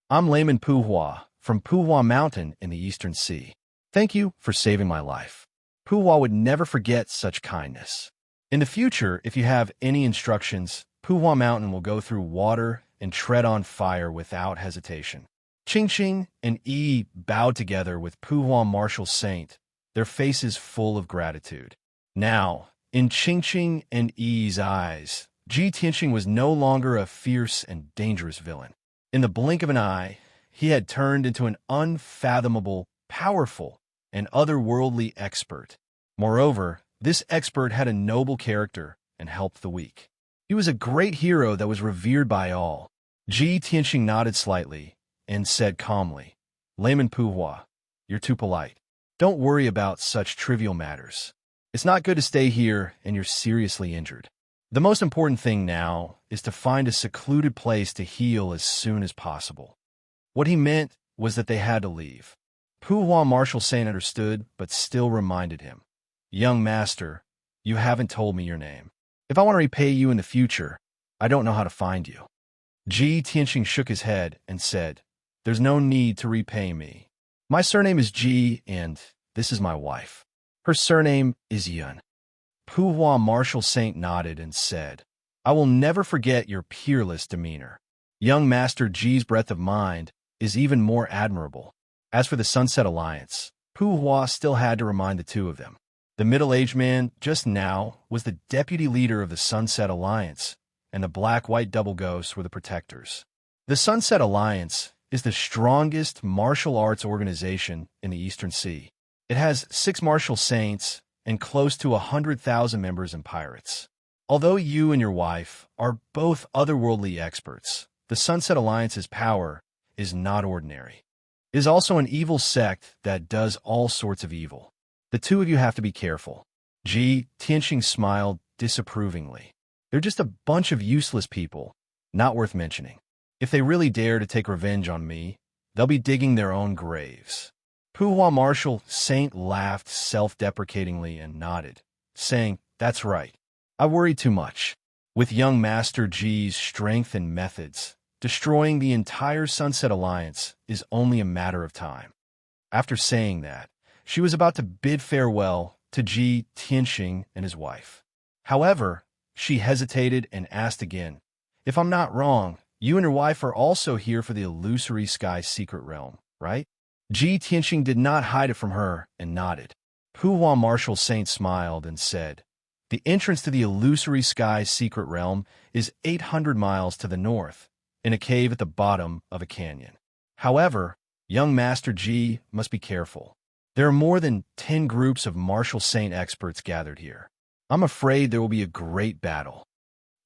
"I'm Layman Puhua from Puhua Mountain in the Eastern Sea. Thank you for saving my life. Puhua would never forget such kindness. In the future, if you have any instructions, Puhua Mountain will go through water and tread on fire without hesitation." Qingqing and Yi bowed together with Puhua Martial Saint, their faces full of gratitude. Now, in Qingqing and Yi's eyes, Ji Tianxing was no longer a fierce and dangerous villain. In the blink of an eye, he had turned into an unfathomable, powerful, and otherworldly expert. Moreover, this expert had a noble character and helped the weak. He was a great hero that was revered by all. Ji Tianxing nodded slightly and said calmly, "Layman Puhua, you're too polite. Don't worry about such trivial matters. It's not good to stay here and you're seriously injured. The most important thing now is to find a secluded place to heal as soon as possible." What he meant was that they had to leave. Puhua Martial Saint understood, but still reminded him, "Young master, you haven't told me your name. If I want to repay you in the future, I don't know how to find you." Ji Tianxing shook his head and said, "There's no need to repay me. My surname is Ji, and this is my wife. Her surname is Yun." Puhua Martial Saint nodded and said, "I will never forget your peerless demeanor. Young Master Ji's breadth of mind is even more admirable." As for the Sunset Alliance, Puhua still had to remind the two of them. The middle-aged man just now was the deputy leader of the Sunset Alliance, and the black-white double ghosts were the protectors. The Sunset Alliance is the strongest martial arts organization in the Eastern Sea. It has 6 martial saints and close to 100,000 members and pirates. Although you and your wife are both otherworldly experts, the Sunset Alliance's power is not ordinary. It is also an evil sect that does all sorts of evil. The two of you have to be careful. Ji Tianxing smiled disapprovingly. They're just a bunch of useless people, not worth mentioning. If they really dare to take revenge on me, they'll be digging their own graves. Puhua Martial Saint laughed self-deprecatingly and nodded, saying, "That's right. I worry too much. With young Master Ji's strength and methods, destroying the entire Sunset Alliance is only a matter of time." After saying that, she was about to bid farewell to Ji Tianxing and his wife. However, she hesitated and asked again, "If I'm not wrong, you and your wife are also here for the Illusory Sky Secret Realm, right?" Ji Tianxing did not hide it from her and nodded. Puhua Martial Saint smiled and said, "The entrance to the Illusory Sky Secret Realm is 800 miles to the north, in a cave at the bottom of a canyon. However, young Master Ji must be careful. There are more than 10 groups of martial saint experts gathered here. I'm afraid there will be a great battle."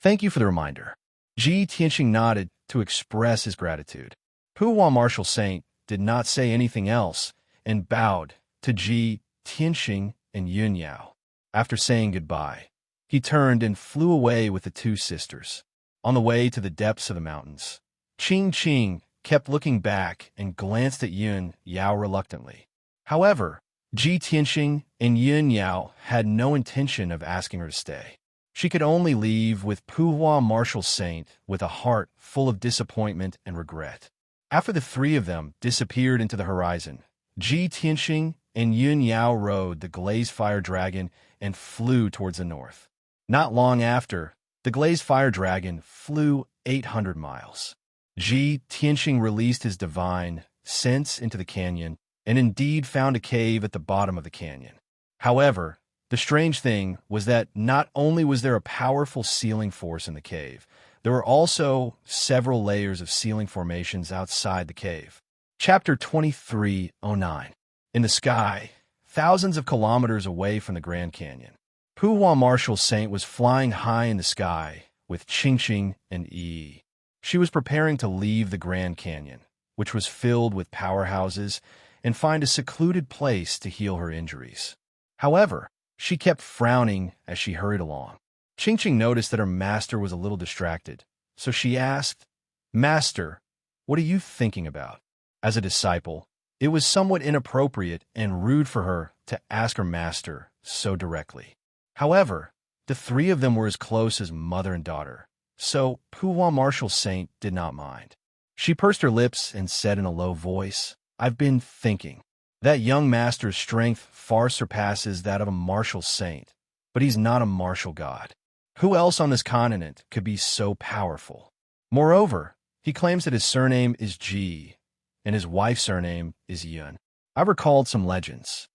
"Thank you for the reminder." Ji Tianxing nodded to express his gratitude. Puhua Martial Saint did not say anything else and bowed to Ji Tianxing and Yunyao. After saying goodbye, he turned and flew away with the two sisters. On the way to the depths of the mountains, Ching kept looking back and glanced at Yun Yao reluctantly. However, Ji Tianxing and Yun Yao had no intention of asking her to stay. She could only leave with Puhua Martial Saint with a heart full of disappointment and regret. After the three of them disappeared into the horizon, Ji Tianxing and Yun Yao rode the Glaze Fire Dragon and flew towards the north. Not long after, the Glaze Fire Dragon flew 800 miles. Ji Tianxing released his divine sense into the canyon and indeed found a cave at the bottom of the canyon. However, the strange thing was that not only was there a powerful sealing force in the cave, there were also several layers of sealing formations outside the cave. Chapter 2309. In the sky, thousands of kilometers away from the Grand Canyon, Puhua Martial Saint was flying high in the sky with Qingqing and Yi. She was preparing to leave the Grand Canyon, which was filled with powerhouses, and find a secluded place to heal her injuries. However, she kept frowning as she hurried along. Qingqing noticed that her master was a little distracted, so she asked, "Master, what are you thinking about?" As a disciple, it was somewhat inappropriate and rude for her to ask her master so directly. However, the three of them were as close as mother and daughter, so Puhua Martial Saint did not mind. She pursed her lips and said in a low voice, "I've been thinking. That young master's strength far surpasses that of a martial saint, but he's not a martial god. Who else on this continent could be so powerful? Moreover, he claims that his surname is Ji, and his wife's surname is Yun." I recalled some legends.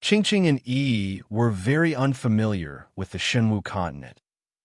Qingqing and Yi were very unfamiliar with the Shenwu continent,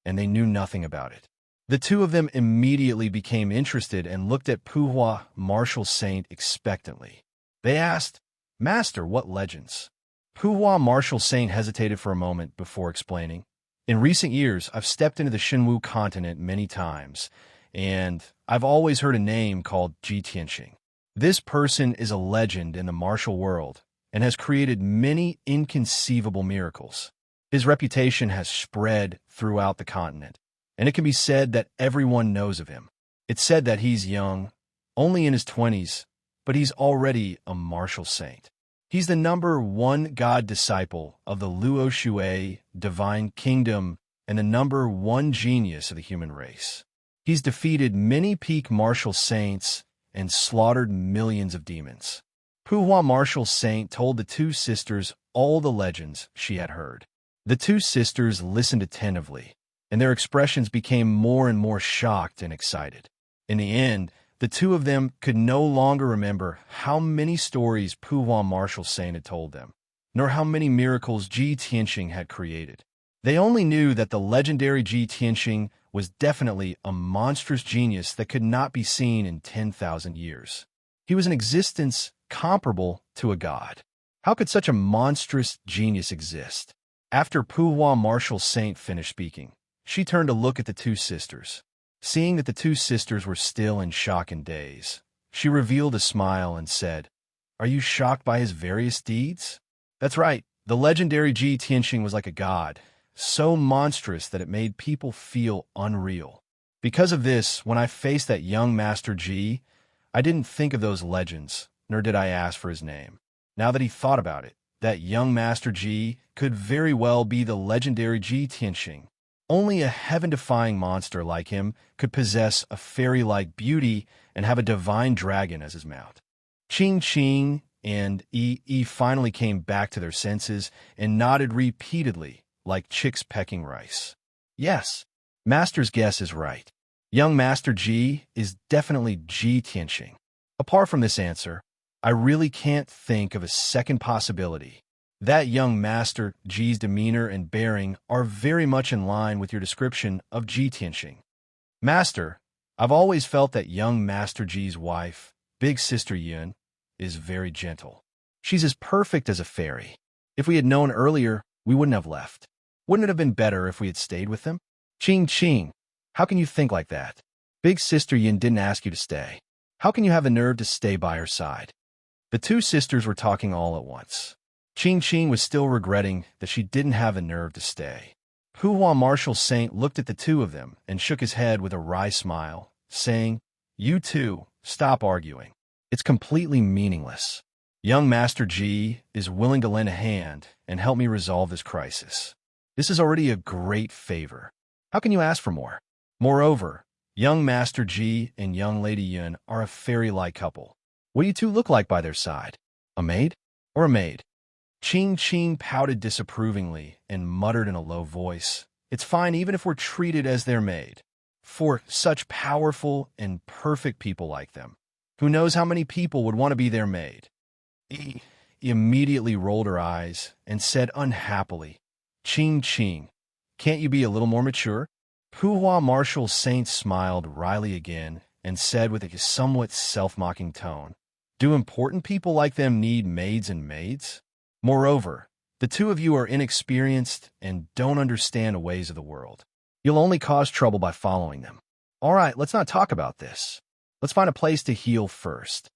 and they knew nothing about it. The two of them immediately became interested and looked at Puhua Martial Saint expectantly. They asked, "Master, what legends?" Puhua Martial Saint hesitated for a moment before explaining. "In recent years, I've stepped into the Shenwu continent many times, and I've always heard a name called Ji Tianxing. This person is a legend in the martial world and has created many inconceivable miracles. His reputation has spread throughout the continent, and it can be said that everyone knows of him. It's said that he's young, only in his 20s, but he's already a martial saint. He's the #1 god disciple of the Luo Shui divine kingdom and the #1 genius of the human race. He's defeated many peak martial saints and slaughtered millions of demons." Puhua Martial Saint told the two sisters all the legends she had heard. The two sisters listened attentively, and their expressions became more and more shocked and excited. In the end, the two of them could no longer remember how many stories Puhua Martial Saint had told them, nor how many miracles Ji Tianxing had created. They only knew that the legendary Ji Tianxing was definitely a monstrous genius that could not be seen in 10,000 years. He was an existence comparable to a god. How could such a monstrous genius exist? After Puhua Martial Saint finished speaking, she turned to look at the two sisters. Seeing that the two sisters were still in shock and daze, she revealed a smile and said, "Are you shocked by his various deeds?" "That's right. The legendary Ji Tianxing was like a god, so monstrous that it made people feel unreal. Because of this, when I faced that young Master Ji, I didn't think of those legends, nor did I ask for his name. Now that he thought about it, that young Master Ji could very well be the legendary Ji Tianxing. Only a heaven-defying monster like him could possess a fairy-like beauty and have a divine dragon as his mount." Qingqing and Yi finally came back to their senses and nodded repeatedly, like chicks pecking rice. "Yes, Master's guess is right. Young Master Ji is definitely Ji Tianxing. Apart from this answer, I really can't think of a second possibility. That young Master Ji's demeanor and bearing are very much in line with your description of Ji Tianxing. Master, I've always felt that young Master Ji's wife, Big Sister Yun, is very gentle. She's as perfect as a fairy. If we had known earlier, we wouldn't have left. Wouldn't it have been better if we had stayed with them?" "Qing, how can you think like that? Big Sister Yun didn't ask you to stay. How can you have the nerve to stay by her side?" The two sisters were talking all at once. Qing was still regretting that she didn't have the nerve to stay. Puhua Martial Saint looked at the two of them and shook his head with a wry smile, saying, You two, stop arguing. It's completely meaningless. Young Master G is willing to lend a hand and help me resolve this crisis. This is already a great favor. How can you ask for more? Moreover, young Master G and young Lady Yun are a fairy-like couple. What do you two look like by their side? A maid? Or a maid? Ching Ching pouted disapprovingly and muttered in a low voice, "It's fine even if we're treated as their maid. For such powerful and perfect people like them, who knows how many people would want to be their maid?" He immediately rolled her eyes and said unhappily, "Ching Ching, can't you be a little more mature?" Puhua Marshal Saint smiled wryly again and said with a somewhat self-mocking tone, "Do important people like them need maids and maids? Moreover, the two of you are inexperienced and don't understand the ways of the world. You'll only cause trouble by following them. All right, let's not talk about this. Let's find a place to heal first."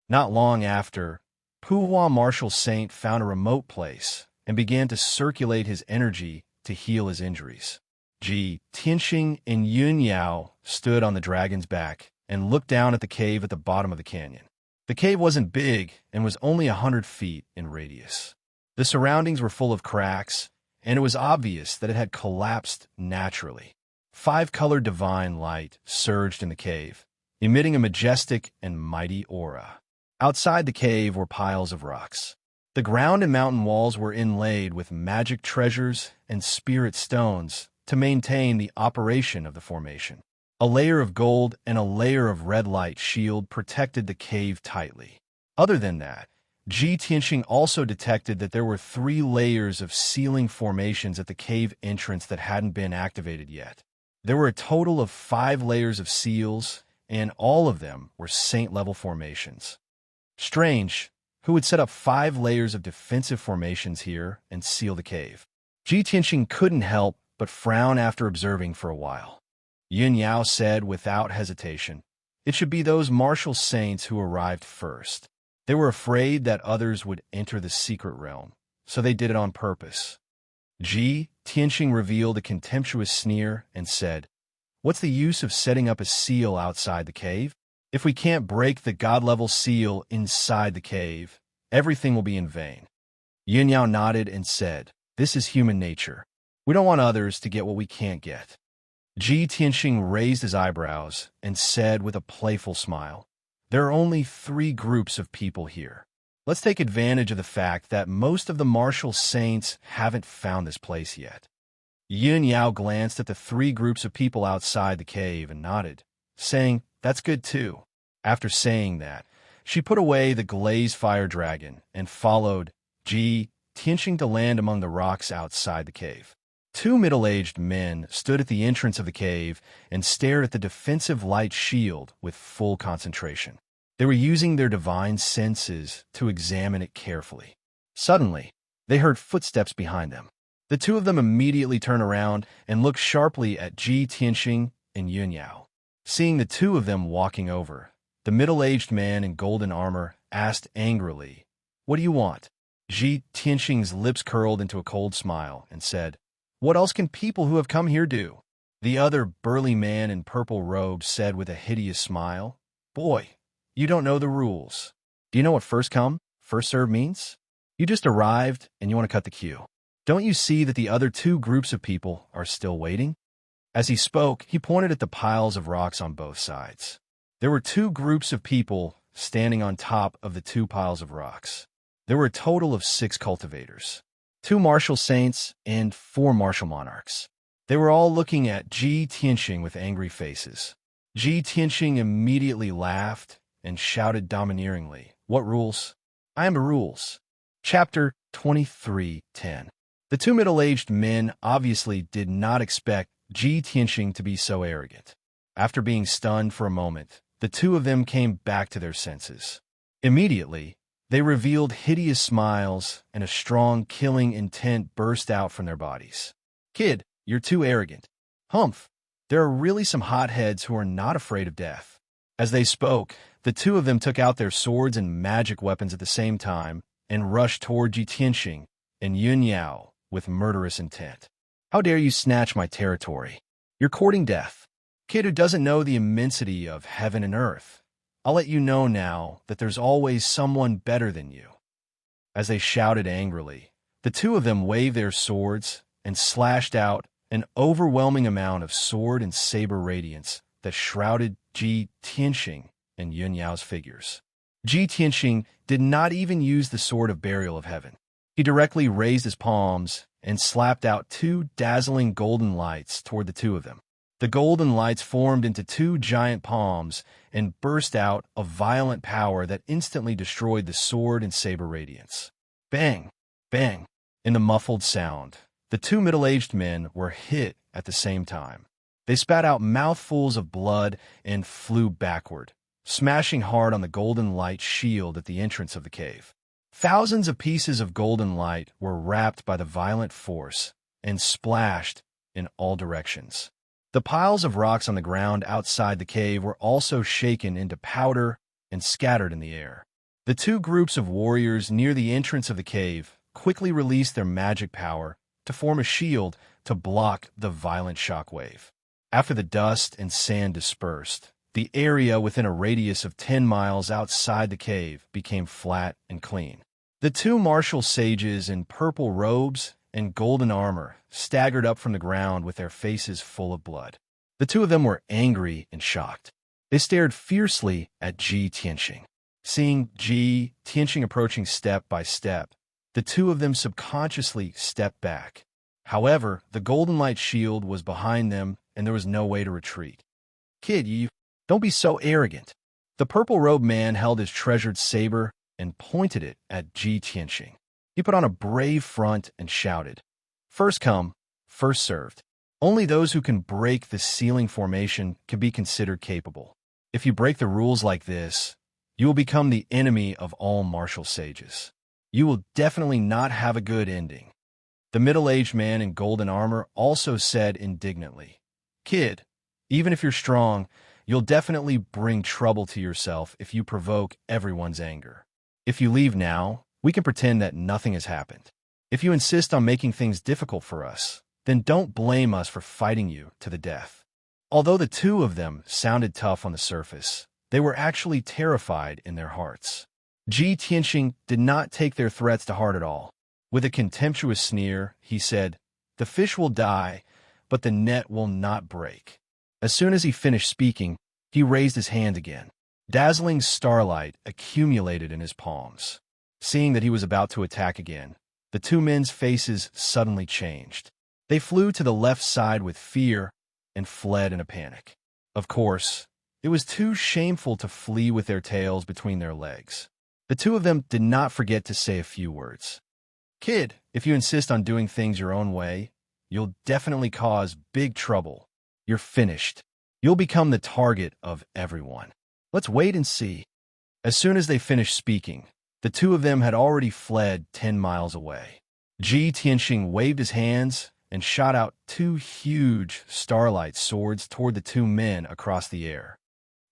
Not long after, Puhua Marshal Saint found a remote place and began to circulate his energy to heal his injuries. Ji Tianxing and Yun Yao stood on the dragon's back and looked down at the cave at the bottom of the canyon. The cave wasn't big and was only 100 feet in radius. The surroundings were full of cracks, and it was obvious that it had collapsed naturally. 5-colored divine light surged in the cave, emitting a majestic and mighty aura. Outside the cave were piles of rocks. The ground and mountain walls were inlaid with magic treasures and spirit stones to maintain the operation of the formation. A layer of gold and a layer of red light shield protected the cave tightly. Other than that, Ji Tianxing also detected that there were 3 layers of ceiling formations at the cave entrance that hadn't been activated yet. There were a total of 5 layers of seals, and all of them were saint-level formations. Strange, who would set up 5 layers of defensive formations here and seal the cave? Ji Tianxing couldn't help but frown after observing for a while. Yun Yao said without hesitation, "It should be those martial saints who arrived first. They were afraid that others would enter the secret realm, so they did it on purpose." Ji Tianxing revealed a contemptuous sneer and said, "What's the use of setting up a seal outside the cave? If we can't break the god-level seal inside the cave, everything will be in vain." Yun Yao nodded and said, "This is human nature. We don't want others to get what we can't get." Ji Tianxing raised his eyebrows and said with a playful smile, "There are only 3 groups of people here. Let's take advantage of the fact that most of the martial saints haven't found this place yet." Yun Yao glanced at the 3 groups of people outside the cave and nodded, saying, "That's good too." After saying that, she put away the glazed fire dragon and followed Ji Tianxing to land among the rocks outside the cave. 2 middle-aged men stood at the entrance of the cave and stared at the defensive light shield with full concentration. They were using their divine senses to examine it carefully. Suddenly, they heard footsteps behind them. The 2 of them immediately turned around and looked sharply at Ji Tianxing and Yun Yao. Seeing the 2 of them walking over, the middle-aged man in golden armor asked angrily, "What do you want?" Ji Tianxing's lips curled into a cold smile and said, "What else can people who have come here do?" The other burly man in purple robes said with a hideous smile, "Boy, you don't know the rules. Do you know what first come, first serve means? You just arrived and you want to cut the queue. Don't you see that the other 2 groups of people are still waiting?" As he spoke, he pointed at the piles of rocks on both sides. There were 2 groups of people standing on top of the 2 piles of rocks. There were a total of 6 cultivators, 2 martial saints, and 4 martial monarchs. They were all looking at Ji Tianxing with angry faces. Ji Tianxing immediately laughed and shouted domineeringly, "What rules? I am the rules." Chapter 23:10. The 2 middle-aged men obviously did not expect Ji Tianxing to be so arrogant. After being stunned for a moment, the 2 of them came back to their senses. Immediately, they revealed hideous smiles and a strong killing intent burst out from their bodies. "Kid, you're too arrogant. Humph, there are really some hotheads who are not afraid of death." As they spoke, the 2 of them took out their swords and magic weapons at the same time and rushed toward Ji Tianxing and Yun Yao with murderous intent. "How dare you snatch my territory? You're courting death." Kid who doesn't know the immensity of heaven and earth, I'll let you know now that there's always someone better than you. As they shouted angrily, the two of them waved their swords and slashed out an overwhelming amount of sword and saber radiance that shrouded Ji Tianxing and Yun Yao's figures. Ji Tianxing did not even use the sword of burial of heaven. He directly raised his palms and slapped out two dazzling golden lights toward the two of them. The golden lights formed into two giant palms and burst out a violent power that instantly destroyed the sword and saber radiance. Bang! Bang! In the muffled sound, the two middle-aged men were hit at the same time. They spat out mouthfuls of blood and flew backward, smashing hard on the golden light shield at the entrance of the cave. Thousands of pieces of golden light were wrapped by the violent force and splashed in all directions. The piles of rocks on the ground outside the cave were also shaken into powder and scattered in the air. The two groups of warriors near the entrance of the cave quickly released their magic power to form a shield to block the violent shockwave. After the dust and sand dispersed, the area within a radius of 10 miles outside the cave became flat and clean. The two martial sages in purple robes and golden armor staggered up from the ground with their faces full of blood. The two of them were angry and shocked. They stared fiercely at Ji Tianxing. Seeing Ji Tianxing approaching step by step, the two of them subconsciously stepped back. However, the golden light shield was behind them and there was no way to retreat. Kid, you don't be so arrogant. The purple-robed man held his treasured saber and pointed it at Ji Tianxing. He put on a brave front and shouted, "First come, first served. Only those who can break the ceiling formation can be considered capable. If you break the rules like this, you will become the enemy of all martial sages. You will definitely not have a good ending." The middle-aged man in golden armor also said indignantly, "Kid, even if you're strong, you'll definitely bring trouble to yourself if you provoke everyone's anger. If you leave now, we can pretend that nothing has happened. If you insist on making things difficult for us, then don't blame us for fighting you to the death." Although the two of them sounded tough on the surface, they were actually terrified in their hearts. Ji Tianxing did not take their threats to heart at all. With a contemptuous sneer, he said, "The fish will die, but the net will not break." As soon as he finished speaking, he raised his hand again. Dazzling starlight accumulated in his palms. Seeing that he was about to attack again, the two men's faces suddenly changed. They flew to the left side with fear and fled in a panic. Of course, it was too shameful to flee with their tails between their legs. The two of them did not forget to say a few words. "Kid, if you insist on doing things your own way, you'll definitely cause big trouble. You're finished. You'll become the target of everyone. Let's wait and see." As soon as they finished speaking, the two of them had already fled 10 miles away. Ji Tianxing waved his hands and shot out two huge starlight swords toward the two men across the air.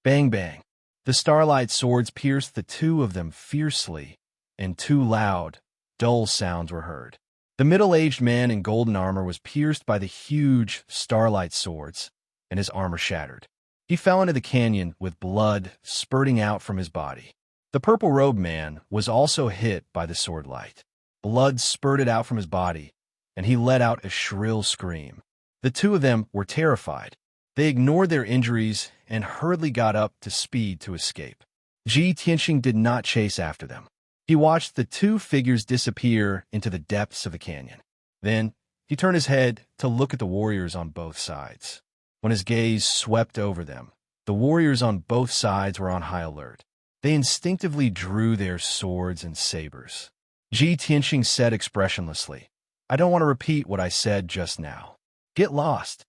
Bang, bang. The starlight swords pierced the two of them fiercely, and two loud, dull sounds were heard. The middle-aged man in golden armor was pierced by the huge starlight swords, and his armor shattered. He fell into the canyon with blood spurting out from his body. The purple-robed man was also hit by the sword light. Blood spurted out from his body, and he let out a shrill scream. The two of them were terrified. They ignored their injuries and hurriedly got up to speed to escape. Ji Tianxing did not chase after them. He watched the two figures disappear into the depths of the canyon. Then he turned his head to look at the warriors on both sides. When his gaze swept over them, the warriors on both sides were on high alert. They instinctively drew their swords and sabers. Ji Tianxing said expressionlessly, "I don't want to repeat what I said just now. Get lost."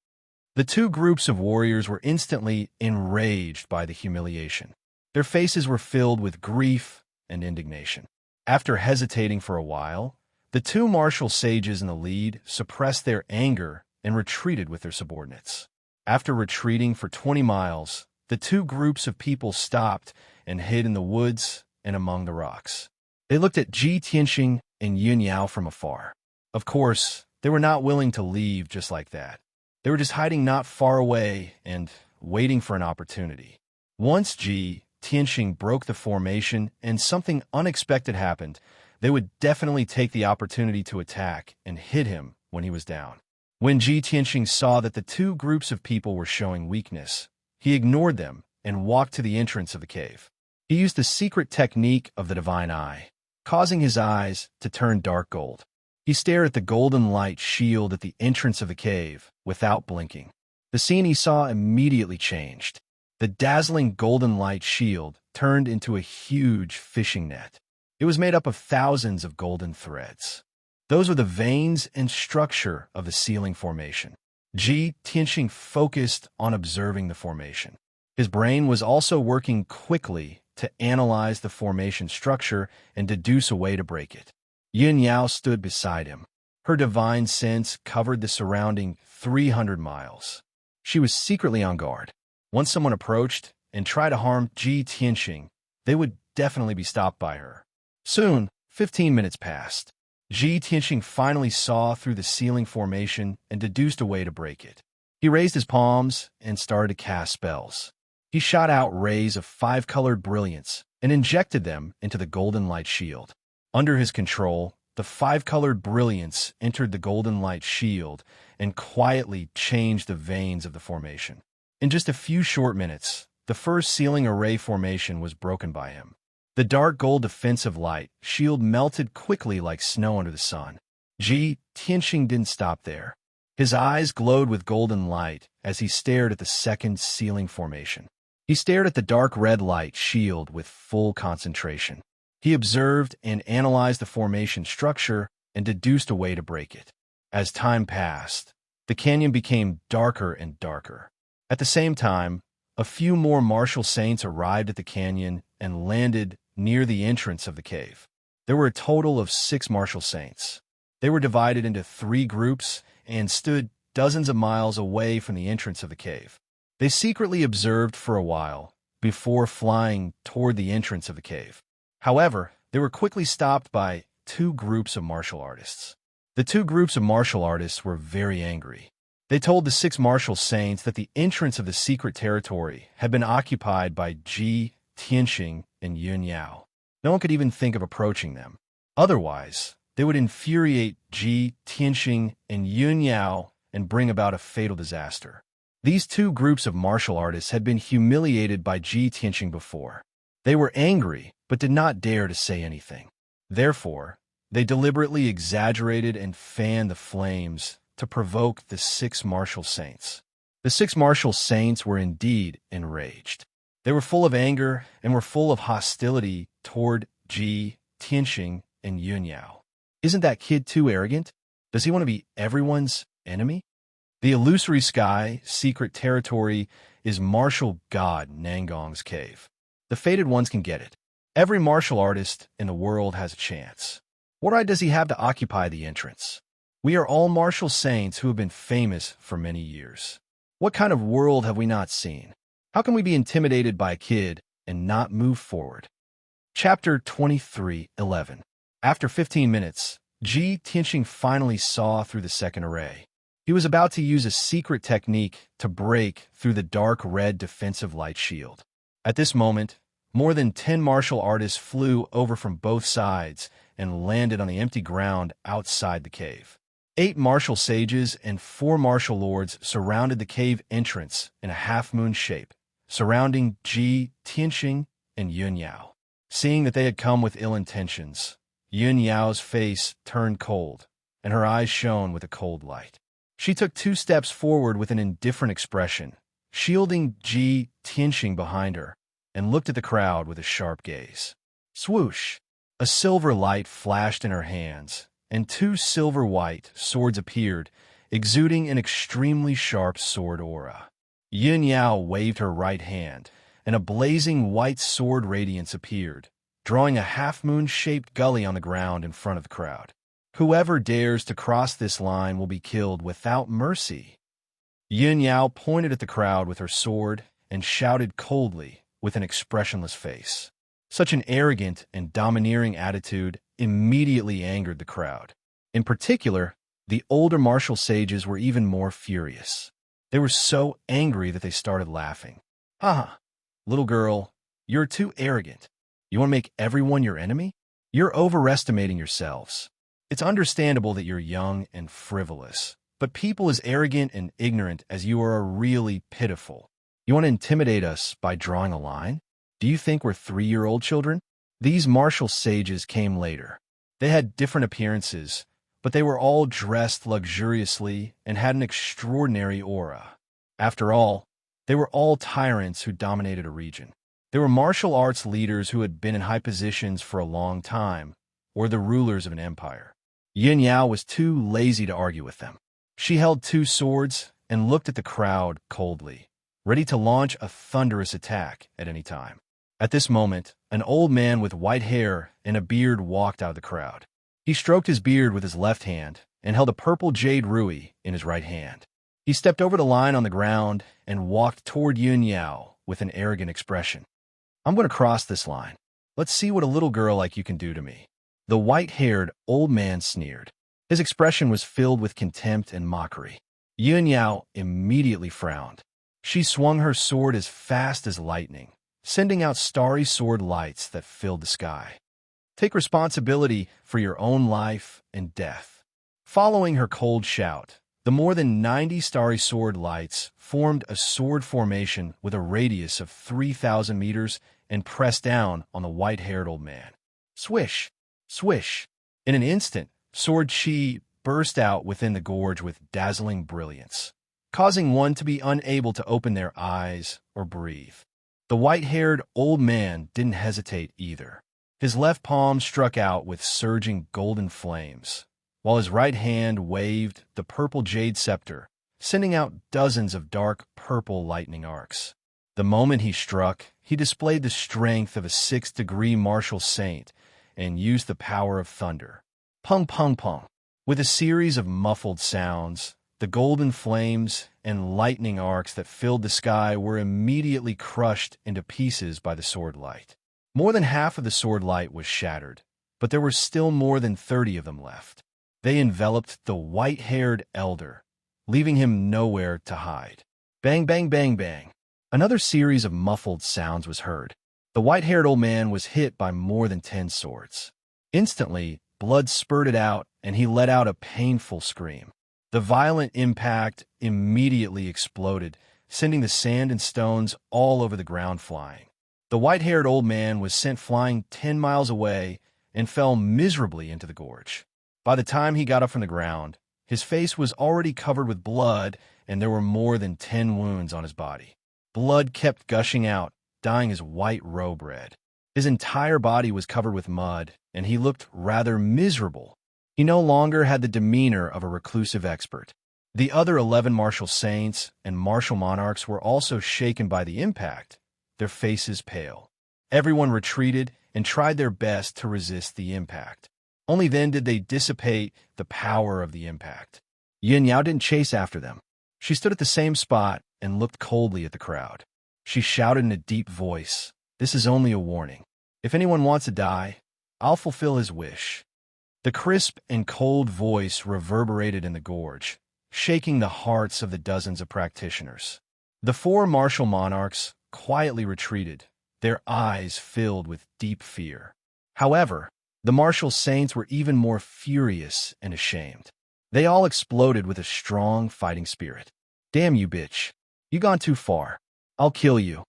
The two groups of warriors were instantly enraged by the humiliation. Their faces were filled with grief and indignation. After hesitating for a while, the two martial sages in the lead suppressed their anger and retreated with their subordinates. After retreating for 20 miles, the two groups of people stopped and hid in the woods and among the rocks. They looked at Ji Tianxing and Yun Yao from afar. Of course, they were not willing to leave just like that. They were just hiding not far away and waiting for an opportunity. Once Ji Tianxing broke the formation and something unexpected happened, they would definitely take the opportunity to attack and hit him when he was down. When Ji Tianxing saw that the two groups of people were showing weakness, he ignored them and walked to the entrance of the cave. He used the secret technique of the divine eye, causing his eyes to turn dark gold. He stared at the golden light shield at the entrance of the cave without blinking. The scene he saw immediately changed. The dazzling golden light shield turned into a huge fishing net. It was made up of thousands of golden threads. Those were the veins and structure of the ceiling formation. Ji Tianxing focused on observing the formation. His brain was also working quickly to analyze the formation structure and deduce a way to break it. Yin Yao stood beside him. Her divine sense covered the surrounding 300 miles. She was secretly on guard. Once someone approached and tried to harm Ji Tianxing, they would definitely be stopped by her. Soon, 15 minutes passed. Ji Tianxing finally saw through the ceiling formation and deduced a way to break it. He raised his palms and started to cast spells. He shot out rays of 5-colored brilliance and injected them into the golden light shield. Under his control, the 5-colored brilliance entered the golden light shield and quietly changed the veins of the formation. In just a few short minutes, the first ceiling array formation was broken by him. The dark gold defensive light shield melted quickly like snow under the sun. Ji Tianxing didn't stop there. His eyes glowed with golden light as he stared at the second ceiling formation. He stared at the dark red light shield with full concentration. He observed and analyzed the formation structure and deduced a way to break it. As time passed, the canyon became darker and darker. At the same time, a few more martial saints arrived at the canyon and landed near the entrance of the cave. There were a total of 6 martial saints. They were divided into 3 groups and stood dozens of miles away from the entrance of the cave. They secretly observed for a while before flying toward the entrance of the cave. However, they were quickly stopped by 2 groups of martial artists. The 2 groups of martial artists were very angry. They told the 6 martial saints that the entrance of the secret territory had been occupied by Ji Tianxing and Yun Yao. No one could even think of approaching them. Otherwise, they would infuriate Ji Tianxing and Yun Yao and bring about a fatal disaster. These 2 groups of martial artists had been humiliated by Ji Tianxing before. They were angry, but did not dare to say anything. Therefore, they deliberately exaggerated and fanned the flames to provoke the 6 martial saints. The 6 martial saints were indeed enraged. They were full of anger and were full of hostility toward Ji Tianxing and Yun Yao. Isn't that kid too arrogant? Does he want to be everyone's enemy? The illusory sky, secret territory, is martial god Nangong's cave. The fated ones can get it. Every martial artist in the world has a chance. What right does he have to occupy the entrance? We are all martial saints who have been famous for many years. What kind of world have we not seen? How can we be intimidated by a kid and not move forward? Chapter 23:11. After 15 minutes, Ji Tianxing finally saw through the second array. He was about to use a secret technique to break through the dark red defensive light shield. At this moment, more than 10 martial artists flew over from both sides and landed on the empty ground outside the cave. 8 martial sages and 4 martial lords surrounded the cave entrance in a half-moon shape, surrounding Ji Tianxing and Yun Yao. Seeing that they had come with ill intentions, Yun Yao's face turned cold, and her eyes shone with a cold light. She took 2 steps forward with an indifferent expression, shielding Ji Tianxing behind her, and looked at the crowd with a sharp gaze. Swoosh! A silver light flashed in her hands, and 2 silver-white swords appeared, exuding an extremely sharp sword aura. Yin Yao waved her right hand, and a blazing white sword radiance appeared, drawing a half-moon-shaped gully on the ground in front of the crowd. Whoever dares to cross this line will be killed without mercy. Yin Yao pointed at the crowd with her sword and shouted coldly with an expressionless face. Such an arrogant and domineering attitude immediately angered the crowd. In particular, the older martial sages were even more furious. They were so angry that they started laughing. Haha, little girl, you're too arrogant. You want to make everyone your enemy? You're overestimating yourselves. It's understandable that you're young and frivolous, but people as arrogant and ignorant as you are really pitiful. You want to intimidate us by drawing a line? Do you think we're 3-year-old children? These martial sages came later. They had different appearances, but they were all dressed luxuriously and had an extraordinary aura. After all, they were all tyrants who dominated a region. They were martial arts leaders who had been in high positions for a long time, or the rulers of an empire. Yin Yao was too lazy to argue with them. She held 2 swords and looked at the crowd coldly, ready to launch a thunderous attack at any time. At this moment, an old man with white hair and a beard walked out of the crowd. He stroked his beard with his left hand and held a purple jade ruby in his right hand. He stepped over the line on the ground and walked toward Yin Yao with an arrogant expression. I'm going to cross this line. Let's see what a little girl like you can do to me. The white-haired old man sneered. His expression was filled with contempt and mockery. Yin Yao immediately frowned. She swung her sword as fast as lightning, sending out starry sword lights that filled the sky. Take responsibility for your own life and death. Following her cold shout, the more than 90 starry sword lights formed a sword formation with a radius of 3,000 meters and pressed down on the white-haired old man. Swish! Swish! In an instant, sword chi burst out within the gorge with dazzling brilliance, causing one to be unable to open their eyes or breathe. The white-haired old man didn't hesitate either. His left palm struck out with surging golden flames, while his right hand waved the purple jade scepter, sending out dozens of dark purple lightning arcs. The moment he struck, he displayed the strength of a 6th-degree martial saint and used the power of thunder. Pung pung pung. With a series of muffled sounds, the golden flames and lightning arcs that filled the sky were immediately crushed into pieces by the sword light. More than half of the sword light was shattered, but there were still more than 30 of them left. They enveloped the white-haired elder, leaving him nowhere to hide. Bang, bang, bang, bang. Another series of muffled sounds was heard. The white-haired old man was hit by more than 10 swords. Instantly, blood spurted out, and he let out a painful scream. The violent impact immediately exploded, sending the sand and stones all over the ground flying. The white-haired old man was sent flying 10 miles away and fell miserably into the gorge. By the time he got up from the ground, his face was already covered with blood, and there were more than 10 wounds on his body. Blood kept gushing out, dyeing his white robe red. His entire body was covered with mud, and he looked rather miserable. He no longer had the demeanor of a reclusive expert. The other 11 martial saints and martial monarchs were also shaken by the impact, their faces pale. Everyone retreated and tried their best to resist the impact. Only then did they dissipate the power of the impact. Yin Yao didn't chase after them. She stood at the same spot and looked coldly at the crowd. She shouted in a deep voice, "This is only a warning. If anyone wants to die, I'll fulfill his wish." The crisp and cold voice reverberated in the gorge, shaking the hearts of the dozens of practitioners. The 4 martial monarchs quietly retreated, their eyes filled with deep fear. However, the martial saints were even more furious and ashamed. They all exploded with a strong fighting spirit. "Damn you, bitch. You gone too far. I'll kill you."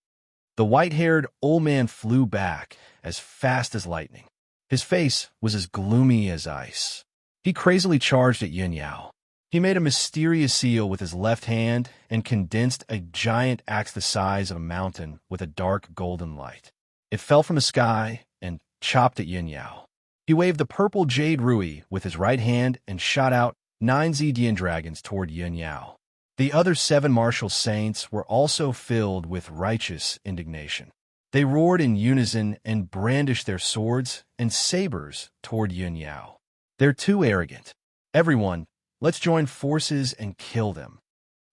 The white-haired old man flew back as fast as lightning. His face was as gloomy as ice. He crazily charged at Yin Yao. He made a mysterious seal with his left hand and condensed a giant axe the size of a mountain with a dark golden light. It fell from the sky and chopped at Yin Yao. He waved the purple jade ruby with his right hand and shot out 9 Zidian dragons toward Yin Yao. The other 7 martial saints were also filled with righteous indignation. They roared in unison and brandished their swords and sabers toward Yin Yao. "They're too arrogant. Everyone, let's join forces and kill them.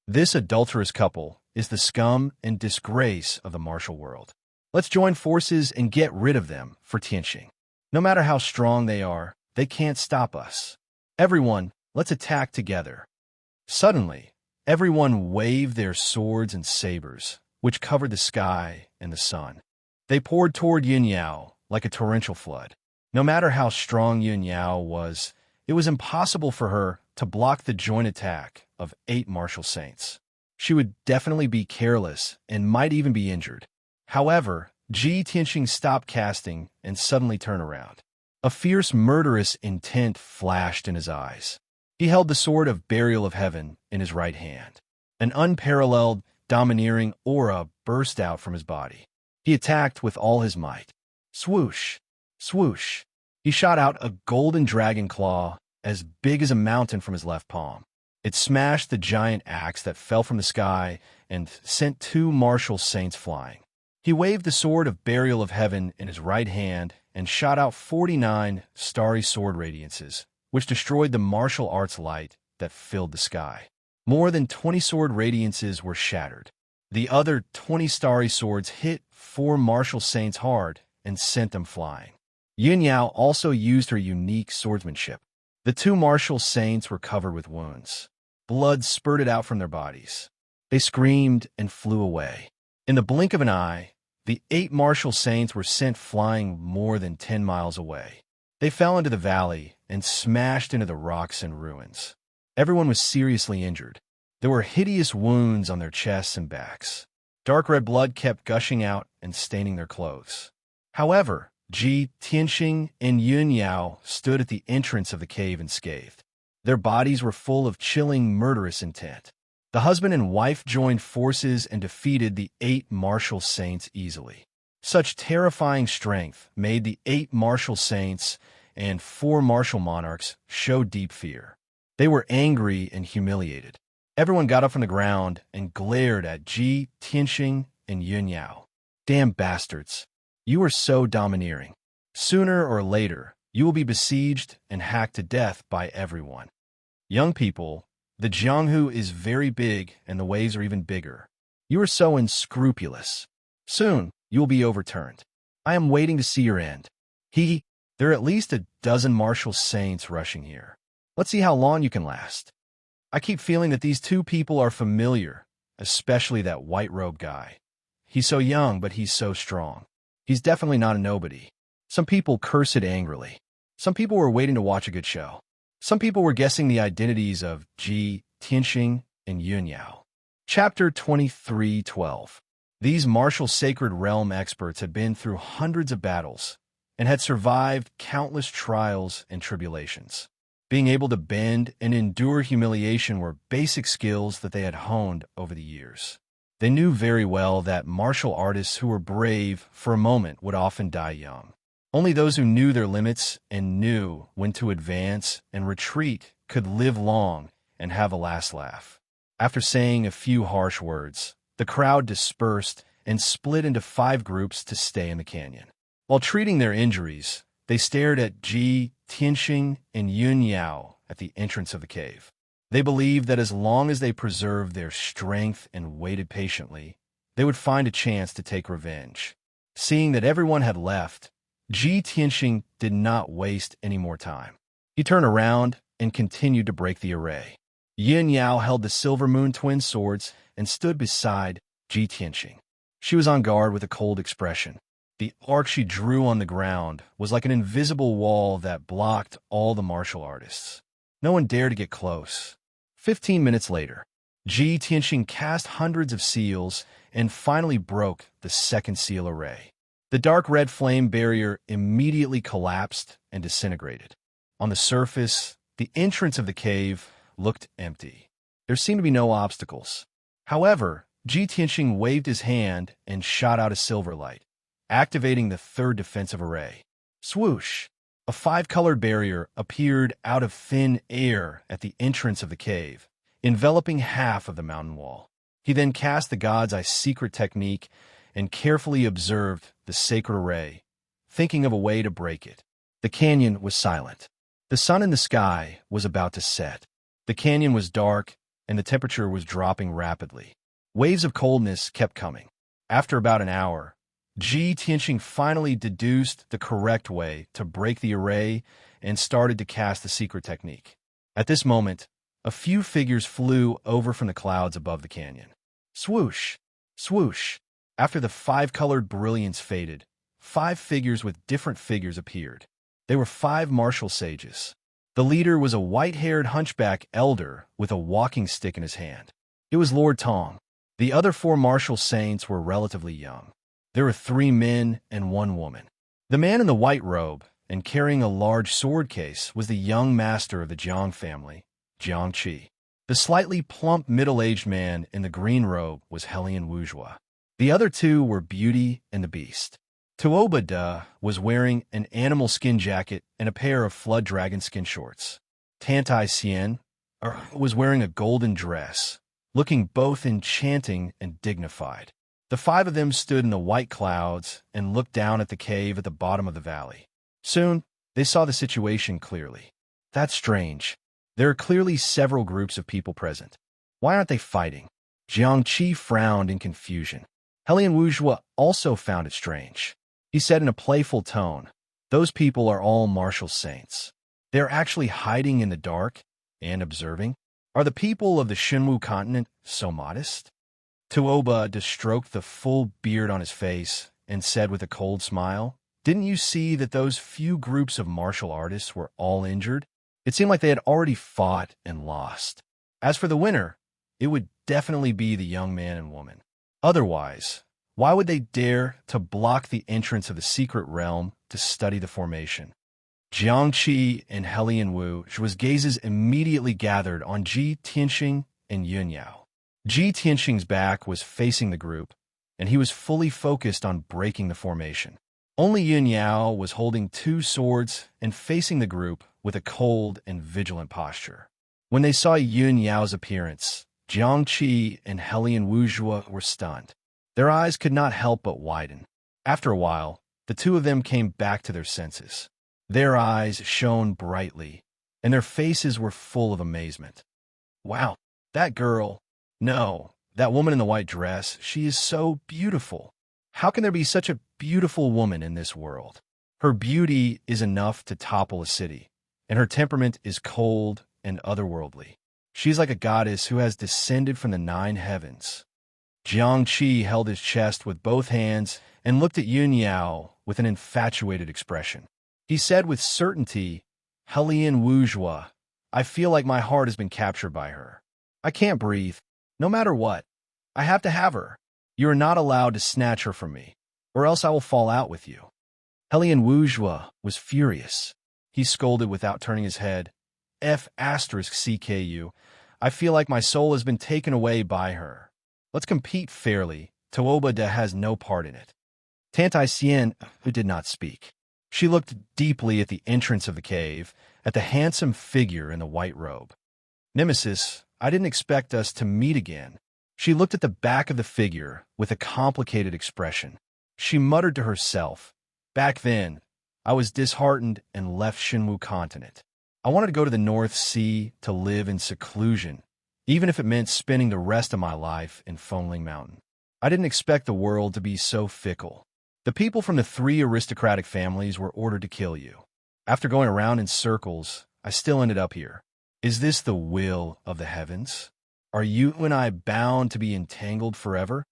This adulterous couple is the scum and disgrace of the martial world. Let's join forces and get rid of them for Tianxing. No matter how strong they are, they can't stop us. Everyone, let's attack together." Suddenly, Everyone waved their swords and sabers, which covered the sky and the sun. They poured toward Yin Yao like a torrential flood. No matter how strong Yin Yao was, it was impossible for her to block the joint attack of 8 martial saints. She would definitely be careless and might even be injured. However, Ji Tianxing stopped casting and suddenly turned around. A fierce, murderous intent flashed in his eyes. He held the sword of Burial of Heaven in his right hand. An unparalleled, domineering aura burst out from his body. He attacked with all his might. Swoosh! Swoosh! He shot out a golden dragon claw as big as a mountain from his left palm. It smashed the giant axe that fell from the sky and sent 2 martial saints flying. He waved the sword of Burial of Heaven in his right hand and shot out 49 starry sword radiances, which destroyed the martial arts light that filled the sky. More than 20 sword radiances were shattered. The other 20 starry swords hit 4 martial saints hard and sent them flying. Yin Yao also used her unique swordsmanship. The 2 martial saints were covered with wounds. Blood spurted out from their bodies. They screamed and flew away. In the blink of an eye, the 8 martial saints were sent flying more than 10 miles away. They fell into the valley and smashed into the rocks and ruins. Everyone was seriously injured. There were hideous wounds on their chests and backs. Dark red blood kept gushing out and staining their clothes. However, Ji Tianxing and Yun Yao stood at the entrance of the cave unscathed. Their bodies were full of chilling, murderous intent. The husband and wife joined forces and defeated the 8 martial saints easily. Such terrifying strength made the 8 martial saints and 4 martial monarchs show deep fear. They were angry and humiliated. Everyone got up from the ground and glared at Ji Tianxing and Yun Yao. Damn bastards! You are so domineering. Sooner or later, you will be besieged and hacked to death by everyone. Young people, the Jianghu is very big and the waves are even bigger. You are so unscrupulous. Soon, you will be overturned. I am waiting to see your end. There are at least a dozen martial saints rushing here. Let's see how long you can last. I keep feeling that these 2 people are familiar, especially that white-robed guy. He's so young, but he's so strong. He's definitely not a nobody. Some people curse it angrily. Some people were waiting to watch a good show. Some people were guessing the identities of Ji Tianxing and Yun Yao. Chapter 23:12. These martial sacred realm experts had been through hundreds of battles and had survived countless trials and tribulations. Being able to bend and endure humiliation were basic skills that they had honed over the years. They knew very well that martial artists who were brave for a moment would often die young. Only those who knew their limits and knew when to advance and retreat could live long and have a last laugh. After saying a few harsh words, the crowd dispersed and split into 5 groups to stay in the canyon. While treating their injuries, they stared at Ji Tianxing and Yun Yao at the entrance of the cave. They believed that as long as they preserved their strength and waited patiently, they would find a chance to take revenge. Seeing that everyone had left, Ji Tianxing did not waste any more time. He turned around and continued to break the array. Yin Yao held the Silver Moon twin swords and stood beside Ji Tianxing. She was on guard with a cold expression. The arc she drew on the ground was like an invisible wall that blocked all the martial artists. No one dared to get close. 15 minutes later, Ji Tianxing cast hundreds of seals and finally broke the second seal array. The dark red flame barrier immediately collapsed and disintegrated. On the surface, the entrance of the cave looked empty. There seemed to be no obstacles. However, Ji Tianxing waved his hand and shot out a silver light, activating the 3rd defensive array. Swoosh! A 5-colored barrier appeared out of thin air at the entrance of the cave, enveloping half of the mountain wall. He then cast the God's Eye secret technique and carefully observed the sacred array, thinking of a way to break it. The canyon was silent. The sun in the sky was about to set. The canyon was dark, and the temperature was dropping rapidly. Waves of coldness kept coming. After about an hour, Ji Tianxing finally deduced the correct way to break the array and started to cast the secret technique. At this moment, A few figures flew over from the clouds above the canyon. Swoosh! Swoosh! After the five-colored brilliance faded, 5 figures with different figures appeared. They were 5 martial sages. The leader was a white-haired hunchback elder with a walking stick in his hand. It was Lord Tong. The other 4 martial saints were relatively young. There were 3 men and 1 woman. The man in the white robe and carrying a large sword case was the young master of the Jiang family, Jiang Qi. The slightly plump middle-aged man in the green robe was Helian Wuzhua. The other 2 were Beauty and the Beast. Tuoba Da was wearing an animal skin jacket and a pair of flood dragon skin shorts. Tantai Xian was wearing a golden dress, looking both enchanting and dignified. The 5 of them stood in the white clouds and looked down at the cave at the bottom of the valley. Soon, they saw the situation clearly. That's strange. There are clearly several groups of people present. Why aren't they fighting? Jiang Qi frowned in confusion. Helian Wuzhua also found it strange. He said in a playful tone, "Those people are all martial saints. They're actually hiding in the dark and observing. Are the people of the Xinwu continent so modest?" Tuoba stroked the full beard on his face and said with a cold smile, "Didn't you see that those few groups of martial artists were all injured? It seemed like they had already fought and lost. As for the winner, it would definitely be the young man and woman. Otherwise, why would they dare to block the entrance of the secret realm to study the formation?" Jiang Qi and Helian Wu's gazes immediately gathered on Ji Tianxing and Yun Yao. Ji Tianxing's back was facing the group, and he was fully focused on breaking the formation. Only Yun Yao was holding 2 swords and facing the group with a cold and vigilant posture. When they saw Yun Yao's appearance, Jiang Qi and Helian Wuzhua were stunned. Their eyes could not help but widen. After a while, the 2 of them came back to their senses. Their eyes shone brightly, and their faces were full of amazement. "Wow, that girl! No, that woman in the white dress, she is so beautiful. How can there be such a beautiful woman in this world? Her beauty is enough to topple a city, and her temperament is cold and otherworldly. She's like a goddess who has descended from the 9 heavens." Jiang Qi held his chest with both hands and looked at Yun Yao with an infatuated expression. He said with certainty, "Helian Wuzhua, I feel like my heart has been captured by her. I can't breathe. No matter what, I have to have her. You are not allowed to snatch her from me, or else I will fall out with you." Helian Wuzhua was furious. He scolded without turning his head, "F***CKU, I feel like my soul has been taken away by her. Let's compete fairly. Tuoba has no part in it." Tantai Xian, who did not speak. She looked deeply at the entrance of the cave, at the handsome figure in the white robe. "Nemesis, I didn't expect us to meet again." She looked at the back of the figure with a complicated expression. She muttered to herself, "Back then, I was disheartened and left Xinwu continent. I wanted to go to the North Sea to live in seclusion, even if it meant spending the rest of my life in Fengling Mountain. I didn't expect the world to be so fickle. The people from the 3 aristocratic families were ordered to kill you. After going around in circles, I still ended up here. Is this the will of the heavens? Are you and I bound to be entangled forever?"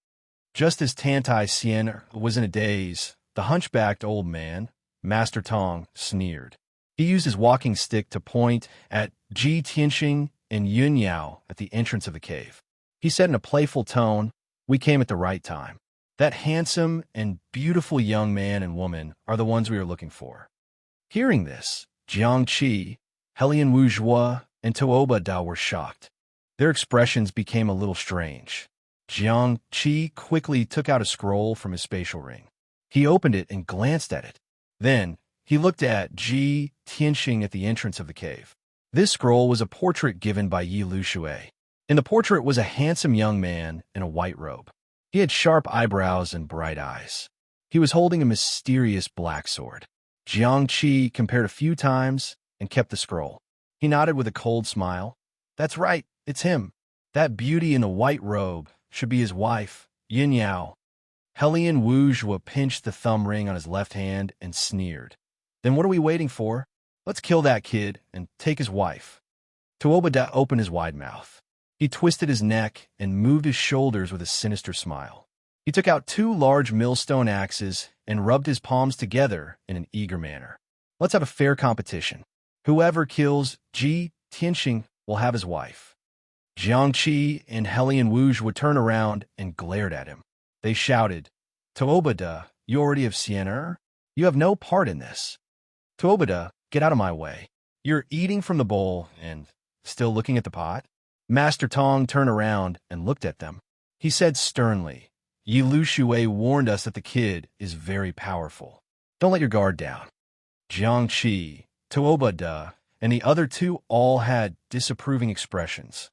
Just as Tantai Xian was in a daze, the hunchbacked old man, Master Tong, sneered. He used his walking stick to point at Ji Tianxing and Yun Yao at the entrance of the cave. He said in a playful tone, "We came at the right time. That handsome and beautiful young man and woman are the ones we are looking for." Hearing this, Jiang Qi, Helian Wuzhua, and Tuoba Da were shocked. Their expressions became a little strange. Jiang Qi quickly took out a scroll from his spatial ring. He opened it and glanced at it. Then, he looked at Ji Tianxing at the entrance of the cave. This scroll was a portrait given by Yi Lushui. In the portrait was a handsome young man in a white robe. He had sharp eyebrows and bright eyes. He was holding a mysterious black sword. Jiang Qi compared a few times and kept the scroll. He nodded with a cold smile. "That's right, it's him. That beauty in the white robe should be his wife, Yin Yao." Helian Wuzhua pinched the thumb ring on his left hand and sneered. "Then what are we waiting for? Let's kill that kid and take his wife." Tuobada opened his wide mouth. He twisted his neck and moved his shoulders with a sinister smile. He took out 2 large millstone axes and rubbed his palms together in an eager manner. Let's have a fair competition. Whoever kills Ji Tianxing will have his wife. Jiangqi and Helian Wuj would turn around and glared at him. They shouted, Tuobada, you already have Sienna? You have no part in this. Tuobada, get out of my way. You're eating from the bowl and still looking at the pot? Master Tong turned around and looked at them. He said sternly, Yi Lu Shui warned us that the kid is very powerful. Don't let your guard down. Jiangqi, Tuobada, and the other 2 all had disapproving expressions.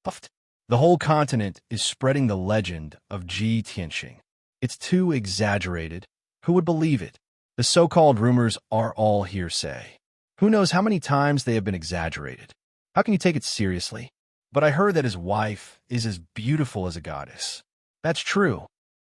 Puffed. The whole continent is spreading the legend of Ji Tianxing. It's too exaggerated. Who would believe it? The so-called rumors are all hearsay. Who knows how many times they have been exaggerated? How can you take it seriously? But I heard that his wife is as beautiful as a goddess. That's true.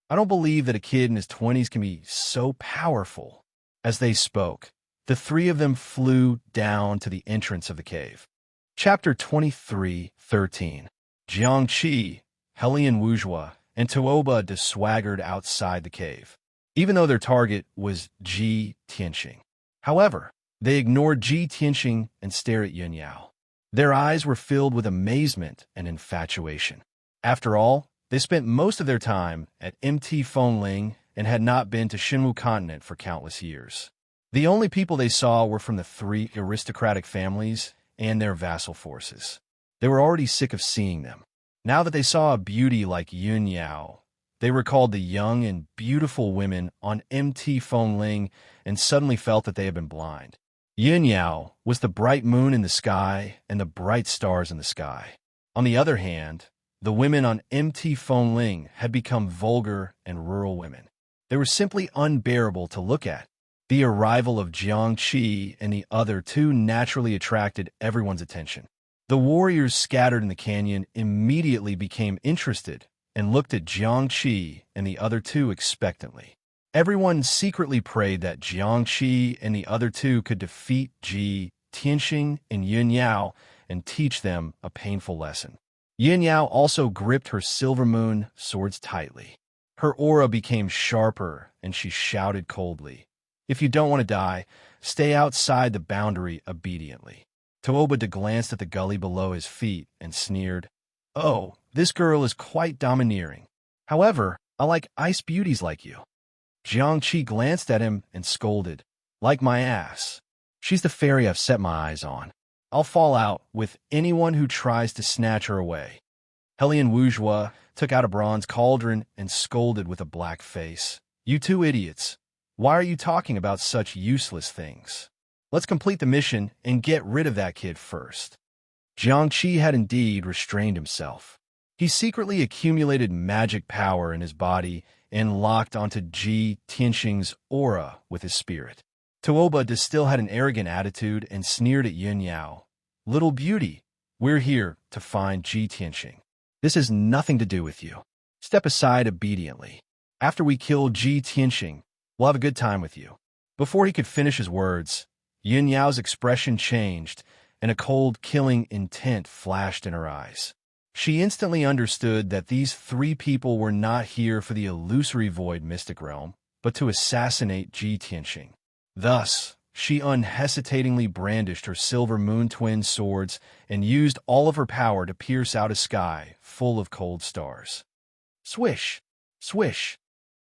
I don't believe that a kid in his 20s can be so powerful. As they spoke, the 3 of them flew down to the entrance of the cave. Chapter 23:13. Jiangqi, Helian Wuzhua, and Tuobada swaggered outside the cave, even though their target was Ji Tianxing. However, they ignored Ji Tianxing and stared at Yun Yao. Their eyes were filled with amazement and infatuation. After all, they spent most of their time at MT Fengling and had not been to Shinwu Continent for countless years. The only people they saw were from the 3 aristocratic families and their vassal forces. They were already sick of seeing them. Now that they saw a beauty like Yun Yao, they recalled the young and beautiful women on MT Fengling and suddenly felt that they had been blind. Yun Yao was the bright moon in the sky and the bright stars in the sky. On the other hand, the women on MT Fengling had become vulgar and rural women. They were simply unbearable to look at. The arrival of Jiangqi and the other 2 naturally attracted everyone's attention. The warriors scattered in the canyon immediately became interested and looked at Jiangqi and the other 2 expectantly. Everyone secretly prayed that Jiangqi and the other 2 could defeat Ji Tianxing and Yun Yao and teach them a painful lesson. Yun Yao also gripped her silver moon swords tightly. Her aura became sharper, and she shouted coldly, If you don't want to die, stay outside the boundary obediently. Tuobada glanced at the gully below his feet and sneered, Oh, this girl is quite domineering. However, I like ice beauties like you. Jiangqi glanced at him and scolded, Like my ass. She's the fairy I've set my eyes on. I'll fall out with anyone who tries to snatch her away. Helian Wuzhua took out a bronze cauldron and scolded with a black face. You 2 idiots. Why are you talking about such useless things? Let's complete the mission and get rid of that kid first. Jiangqi had indeed restrained himself. He secretly accumulated magic power in his body and locked onto Ji Tianxing's aura with his spirit. Tuobada still had an arrogant attitude and sneered at Yun Yao. Little beauty, we're here to find Ji Tianxing. This has nothing to do with you. Step aside obediently. After we kill Ji Tianxing, we'll have a good time with you. Before he could finish his words, Yun Yao's expression changed and a cold, killing intent flashed in her eyes. She instantly understood that these 3 people were not here for the illusory void mystic realm, but to assassinate Ji Tianxing. Thus, she unhesitatingly brandished her silver moon twin swords and used all of her power to pierce out a sky full of cold stars. Swish! Swish!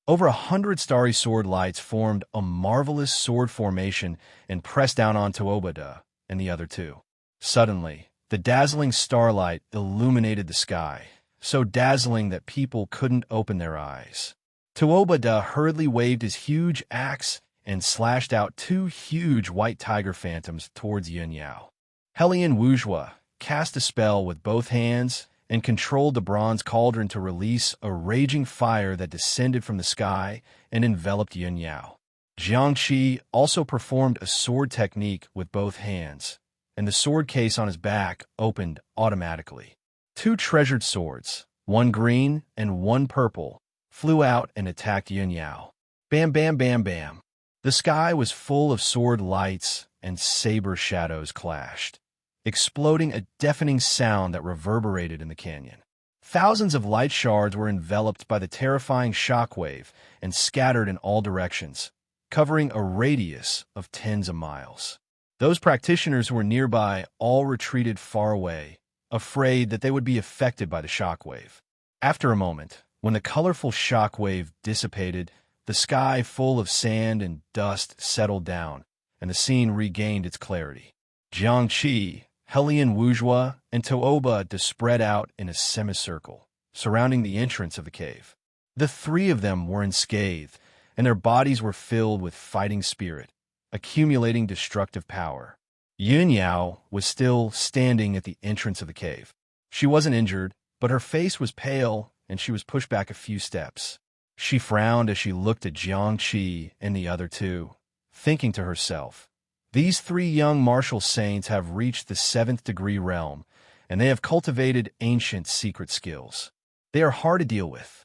Over 100 starry sword lights formed a marvelous sword formation and pressed down on Tuobada and the other 2. Suddenly, the dazzling starlight illuminated the sky, so dazzling that people couldn't open their eyes. Tuobada hurriedly waved his huge axe and slashed out 2 huge white tiger phantoms towards Yun Yao. Helian Wuzhua cast a spell with both hands and controlled the bronze cauldron to release a raging fire that descended from the sky and enveloped Yun Yao. Jiangqi also performed a sword technique with both hands, and the sword case on his back opened automatically. 2 treasured swords, one green and one purple, flew out and attacked Yun Yao. Bam, bam, bam, bam. The sky was full of sword lights and saber shadows clashed. exploding a deafening sound that reverberated in the canyon. Thousands of light shards were enveloped by the terrifying shockwave and scattered in all directions, covering a radius of tens of miles. Those practitioners who were nearby all retreated far away, afraid that they would be affected by the shockwave. After a moment, when the colorful shockwave dissipated, the sky full of sand and dust settled down, and the scene regained its clarity. Jiangqi, Helian Wuzhua, and Tooba spread out in a semicircle, surrounding the entrance of the cave. The three of them were unscathed, and their bodies were filled with fighting spirit, accumulating destructive power. Yun Yao was still standing at the entrance of the cave. She wasn't injured, but her face was pale, and she was pushed back a few steps. She frowned as she looked at Jiangqi and the other two, thinking to herself, "These three young martial saints have reached the 7th degree realm, and they have cultivated ancient secret skills. They are hard to deal with."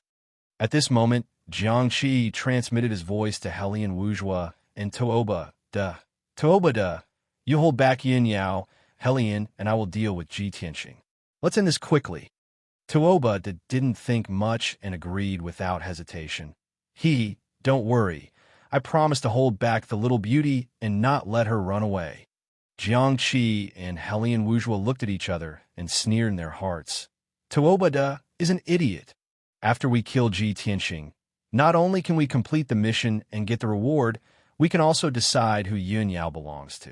At this moment, Jiangqi transmitted his voice to Helian Wuzhua and Tooba. Tooba, you hold back Yin Yao, Helian, and I will deal with Ji Tianxing. Let's end this quickly. Tooba didn't think much and agreed without hesitation. Don't worry. I promise to hold back the little beauty and not let her run away. Jiangqi and Helian Wuzhua looked at each other and sneered in their hearts. Tooba is an idiot. After we kill Ji Tianxing, not only can we complete the mission and get the reward, we can also decide who Yun Yao belongs to.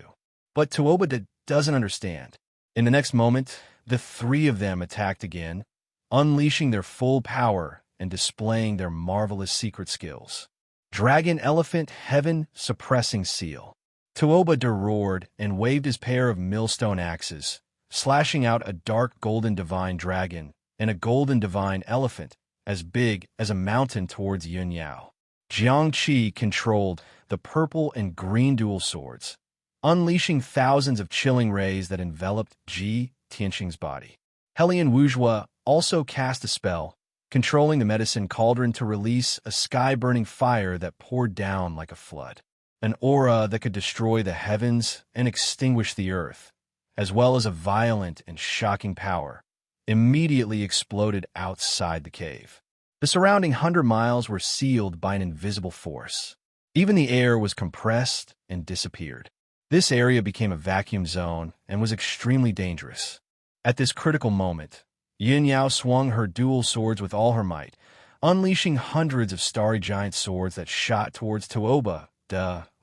But Tooba doesn't understand. In the next moment, the three of them attacked again, unleashing their full power and displaying their marvelous secret skills. Dragon Elephant Heaven Suppressing Seal. Tooba roared and waved his pair of millstone axes, slashing out a dark golden divine dragon and a golden divine elephant as big as a mountain towards Yun Yao. Jiangqi controlled the purple and green dual swords, unleashing thousands of chilling rays that enveloped Ji Tianxing's body. Helian Wuzhua also cast a spell, controlling the medicine cauldron to release a sky-burning fire that poured down like a flood. An aura that could destroy the heavens and extinguish the earth, as well as a violent and shocking power, immediately exploded outside the cave. The surrounding 100 miles were sealed by an invisible force. Even the air was compressed and disappeared. This area became a vacuum zone and was extremely dangerous. At this critical moment, Yin Yao swung her dual swords with all her might, unleashing hundreds of starry giant swords that shot towards Tooba,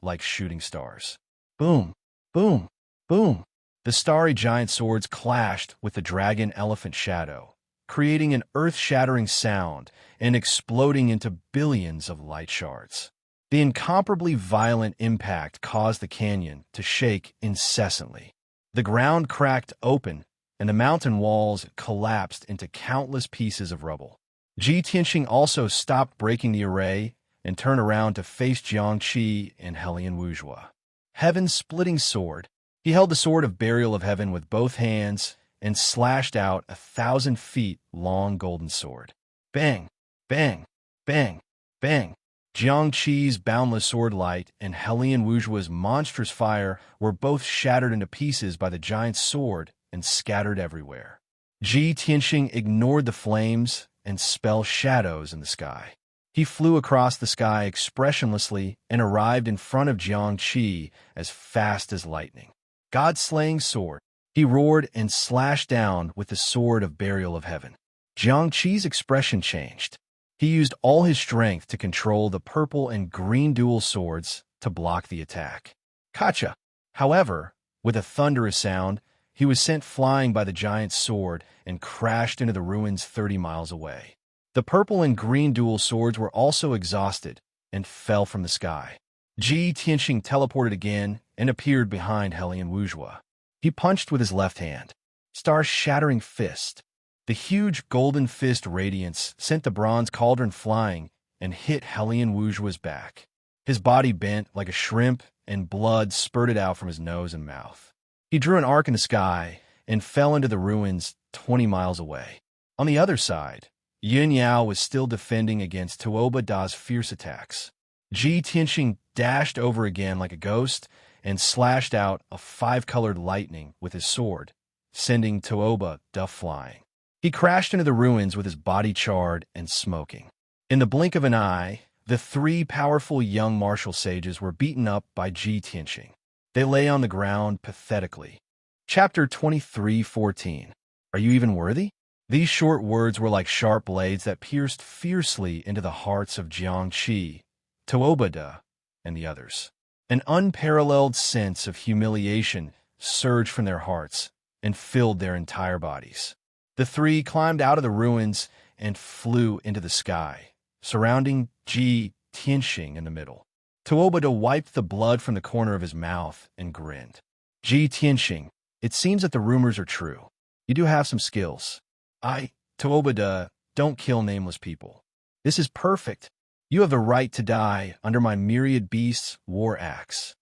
like shooting stars. Boom, boom, boom. The starry giant swords clashed with the dragon elephant shadow, creating an earth-shattering sound and exploding into billions of light shards. The incomparably violent impact caused the canyon to shake incessantly. The ground cracked open, and the mountain walls collapsed into countless pieces of rubble. Ji Tianxing also stopped breaking the array and turned around to face Jiangqi and Helian Wuzhua. Heaven's splitting sword. He held the sword of burial of heaven with both hands and slashed out 1,000 feet long golden sword. Bang, bang, bang, bang. Jiangqi's boundless sword light and Helian Wuzhua's monstrous fire were both shattered into pieces by the giant's sword and scattered everywhere. Ji Tianxing ignored the flames and spelled shadows in the sky. He flew across the sky expressionlessly and arrived in front of Jiangqi as fast as lightning. God-slaying sword. He roared and slashed down with the sword of burial of heaven. Jiangqi's expression changed. He used all his strength to control the purple and green dual swords to block the attack. Kacha! However, with a thunderous sound, he was sent flying by the giant's sword and crashed into the ruins 30 miles away. The purple and green dual swords were also exhausted and fell from the sky. Ji Tianxing teleported again and appeared behind Helian Wuzhua. He punched with his left hand. Star-shattering fist. The huge golden fist radiance sent the bronze cauldron flying and hit Helian Wuzhua's back. His body bent like a shrimp and blood spurted out from his nose and mouth. He drew an arc in the sky and fell into the ruins 20 miles away. On the other side, Yun Yao was still defending against Tooba's fierce attacks. Ji Tianxing dashed over again like a ghost and slashed out a 5-colored lightning with his sword, sending Tooba flying. He crashed into the ruins with his body charred and smoking. In the blink of an eye, the 3 powerful young martial sages were beaten up by Ji Tianqing. They lay on the ground pathetically. Chapter 23:14. Are you even worthy? These short words were like sharp blades that pierced fiercely into the hearts of Jiang Qi, Tooba, and the others. An unparalleled sense of humiliation surged from their hearts and filled their entire bodies. The 3 climbed out of the ruins and flew into the sky, surrounding Ji Tianqing in the middle. Tooba wiped the blood from the corner of his mouth and grinned. Ji Tianqing, it seems that the rumors are true. You do have some skills. Tooba, don't kill nameless people. This is perfect. You have the right to die under my myriad beasts' war axe.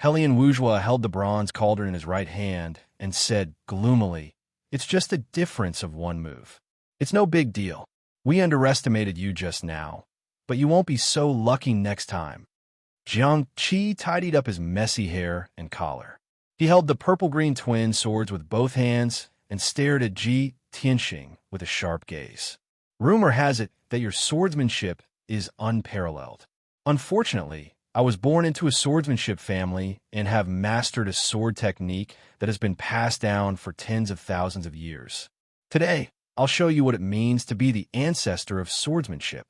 Helian Wuzhua held the bronze cauldron in his right hand and said gloomily, It's just a difference of 1 move. It's no big deal. We underestimated you just now, but you won't be so lucky next time. Jiang Qi tidied up his messy hair and collar. He held the purple-green twin swords with both hands and stared at Ji Tianqing with a sharp gaze. Rumor has it that your swordsmanship is unparalleled. Unfortunately, I was born into a swordsmanship family and have mastered a sword technique that has been passed down for tens of thousands of years. Today, I'll show you what it means to be the ancestor of swordsmanship.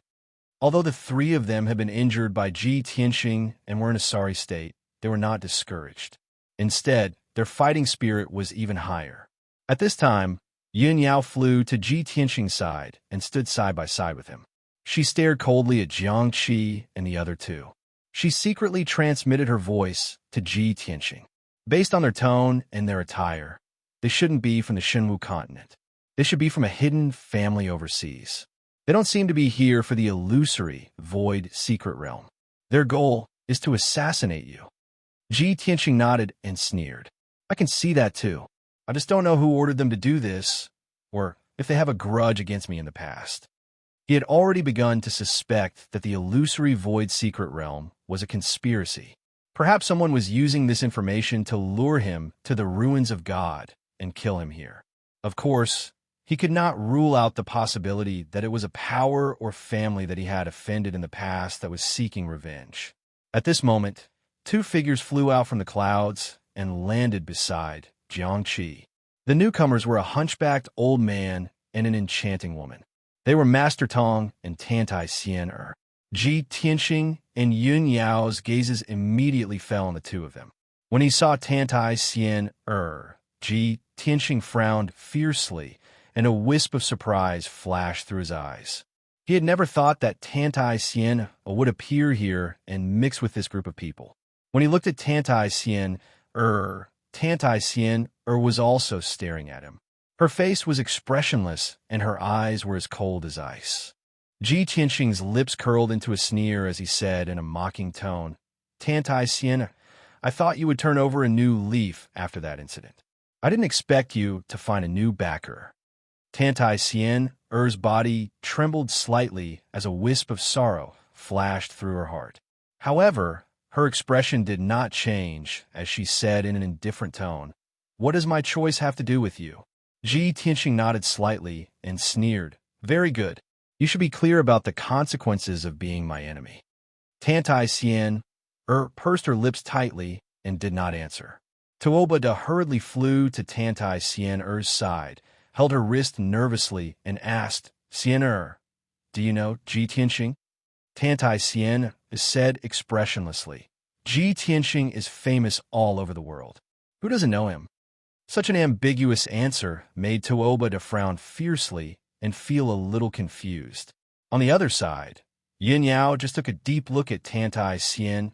Although the 3 of them had been injured by Ji Tianqing and were in a sorry state, they were not discouraged. Instead, their fighting spirit was even higher. At this time, Yun Yao flew to Ji Tianqing's side and stood side by side with him. She stared coldly at Jiang Qi and the other 2. She secretly transmitted her voice to Ji Tianqing. Based on their tone and their attire, they shouldn't be from the Shenwu continent. They should be from a hidden family overseas. They don't seem to be here for the illusory, void secret realm. Their goal is to assassinate you. Ji Tianqing nodded and sneered. I can see that too. I just don't know who ordered them to do this, or if they have a grudge against me in the past. He had already begun to suspect that the illusory void secret realm was a conspiracy. Perhaps someone was using this information to lure him to the ruins of God and kill him here. Of course, he could not rule out the possibility that it was a power or family that he had offended in the past that was seeking revenge. At this moment, 2 figures flew out from the clouds and landed beside Jiang Qi. The newcomers were a hunchbacked old man and an enchanting woman. They were Master Tong and Tantai Xian. Ji Tianqing and Yun Yao's gazes immediately fell on the 2 of them. When he saw Tantai Xian, Ji Tianqing frowned fiercely, and a wisp of surprise flashed through his eyes. He had never thought that Tantai Xian would appear here and mix with this group of people. When he looked at Tantai Xian, Tantai Xian was also staring at him. Her face was expressionless, and her eyes were as cold as ice. Ji Tianqing's lips curled into a sneer as he said in a mocking tone, Tantai Xian, I thought you would turn over a new leaf after that incident. I didn't expect you to find a new backer. Tantai Xian's body trembled slightly as a wisp of sorrow flashed through her heart. However, her expression did not change as she said in an indifferent tone, What does my choice have to do with you? Ji Tianqing nodded slightly and sneered, Very good. You should be clear about the consequences of being my enemy. Tantai Xian pursed her lips tightly and did not answer. Tooba hurriedly flew to Tantai Xian's side, held her wrist nervously, and asked, Xian, do you know Ji Tianqing? Tantai Xian said expressionlessly, Ji Tianqing is famous all over the world. Who doesn't know him? Such an ambiguous answer made Tooba frown fiercely and feel a little confused. On the other side, Yin Yao just took a deep look at Tantai Xian,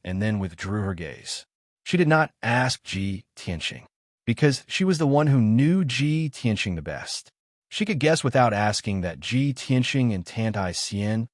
and then withdrew her gaze. She did not ask Ji Tianqing, because she was the one who knew Ji Tianqing the best. She could guess without asking that Ji Tianqing and Tantai Xian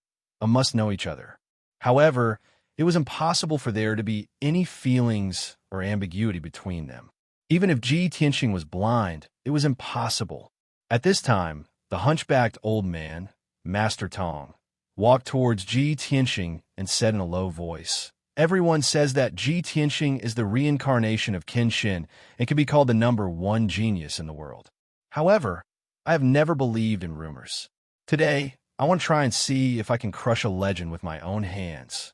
must know each other. However, it was impossible for there to be any feelings or ambiguity between them. Even if Ji Tianqing was blind, it was impossible. At this time, the hunchbacked old man, Master Tong, walked towards Ji Tianqing and said in a low voice, Everyone says that Ji Tianxing is the reincarnation of Qin Shin and can be called the number one genius in the world. However, I have never believed in rumors. Today, I want to try and see if I can crush a legend with my own hands.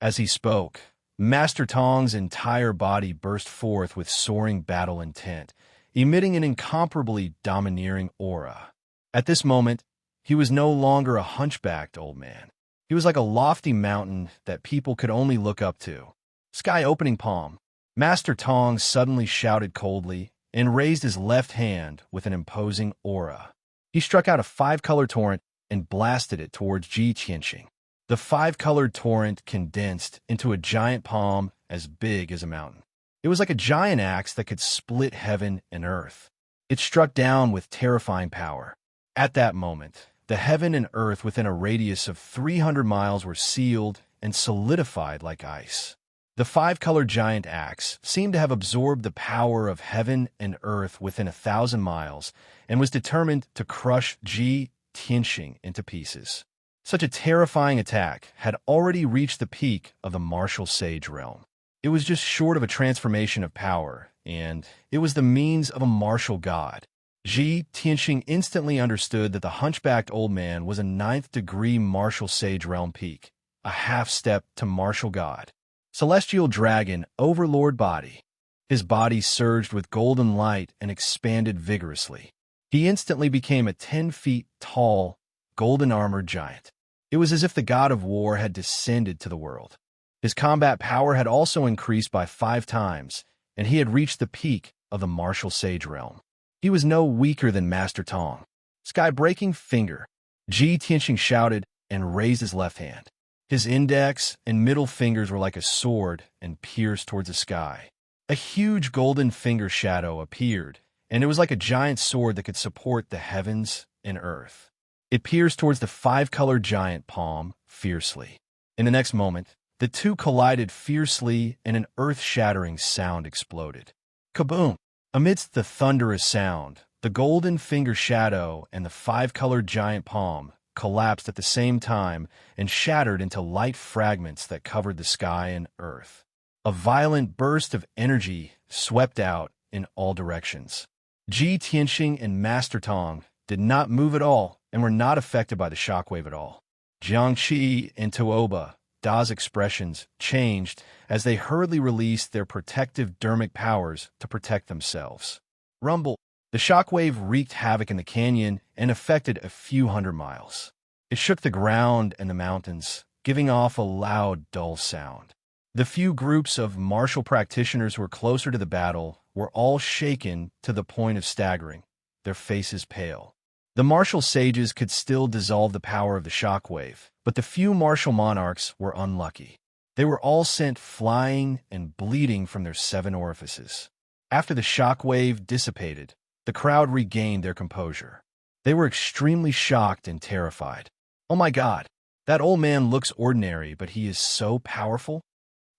As he spoke, Master Tong's entire body burst forth with soaring battle intent, emitting an incomparably domineering aura. At this moment, he was no longer a hunchbacked old man. He was like a lofty mountain that people could only look up to. Sky opening palm. Master Tong suddenly shouted coldly and raised his left hand with an imposing aura. He struck out a five-color torrent and blasted it towards Ji Tianxing. The five-colored torrent condensed into a giant palm as big as a mountain. It was like a giant axe that could split heaven and earth. It struck down with terrifying power. At that moment, the heaven and earth within a radius of 300 miles were sealed and solidified like ice. The five-colored giant axe seemed to have absorbed the power of heaven and earth within 1,000 miles and was determined to crush Ji Tianxing into pieces. Such a terrifying attack had already reached the peak of the martial sage realm. It was just short of a transformation of power, and it was the means of a martial god. Ji Tianxing instantly understood that the hunchbacked old man was a ninth-degree martial sage realm peak, a half-step to martial god. Celestial dragon, overlord body. His body surged with golden light and expanded vigorously. He instantly became a 10 feet tall, golden-armored giant. It was as if the god of war had descended to the world. His combat power had also increased by 5 times, and he had reached the peak of the martial sage realm. He was no weaker than Master Tong. Sky-breaking finger. Ji Tianxing shouted and raised his left hand. His index and middle fingers were like a sword and pierced towards the sky. A huge golden finger shadow appeared, and it was like a giant sword that could support the heavens and earth. It pierced towards the five-colored giant palm fiercely. In the next moment, the two collided fiercely and an earth-shattering sound exploded. Kaboom! Amidst the thunderous sound, the golden finger shadow and the five-colored giant palm collapsed at the same time and shattered into light fragments that covered the sky and earth. A violent burst of energy swept out in all directions. Ji Tianxing and Master Tong did not move at all and were not affected by the shockwave at all. Jiangqi and Tuoba, Da's expressions changed as they hurriedly released their protective dermic powers to protect themselves. Rumble. The shockwave wreaked havoc in the canyon and affected a few hundred miles. It shook the ground and the mountains, giving off a loud, dull sound. The few groups of martial practitioners who were closer to the battle were all shaken to the point of staggering, their faces pale. The martial sages could still dissolve the power of the shockwave, but the few martial monarchs were unlucky. They were all sent flying and bleeding from their 7 orifices. After the shockwave dissipated, the crowd regained their composure. They were extremely shocked and terrified. Oh my God, that old man looks ordinary, but he is so powerful.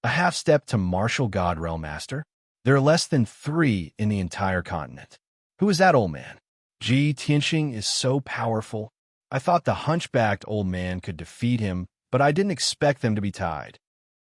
A half-step to martial god realm master. There are less than 3 in the entire continent. Who is that old man? Ji Tianxing is so powerful. I thought the hunchbacked old man could defeat him, but I didn't expect them to be tied.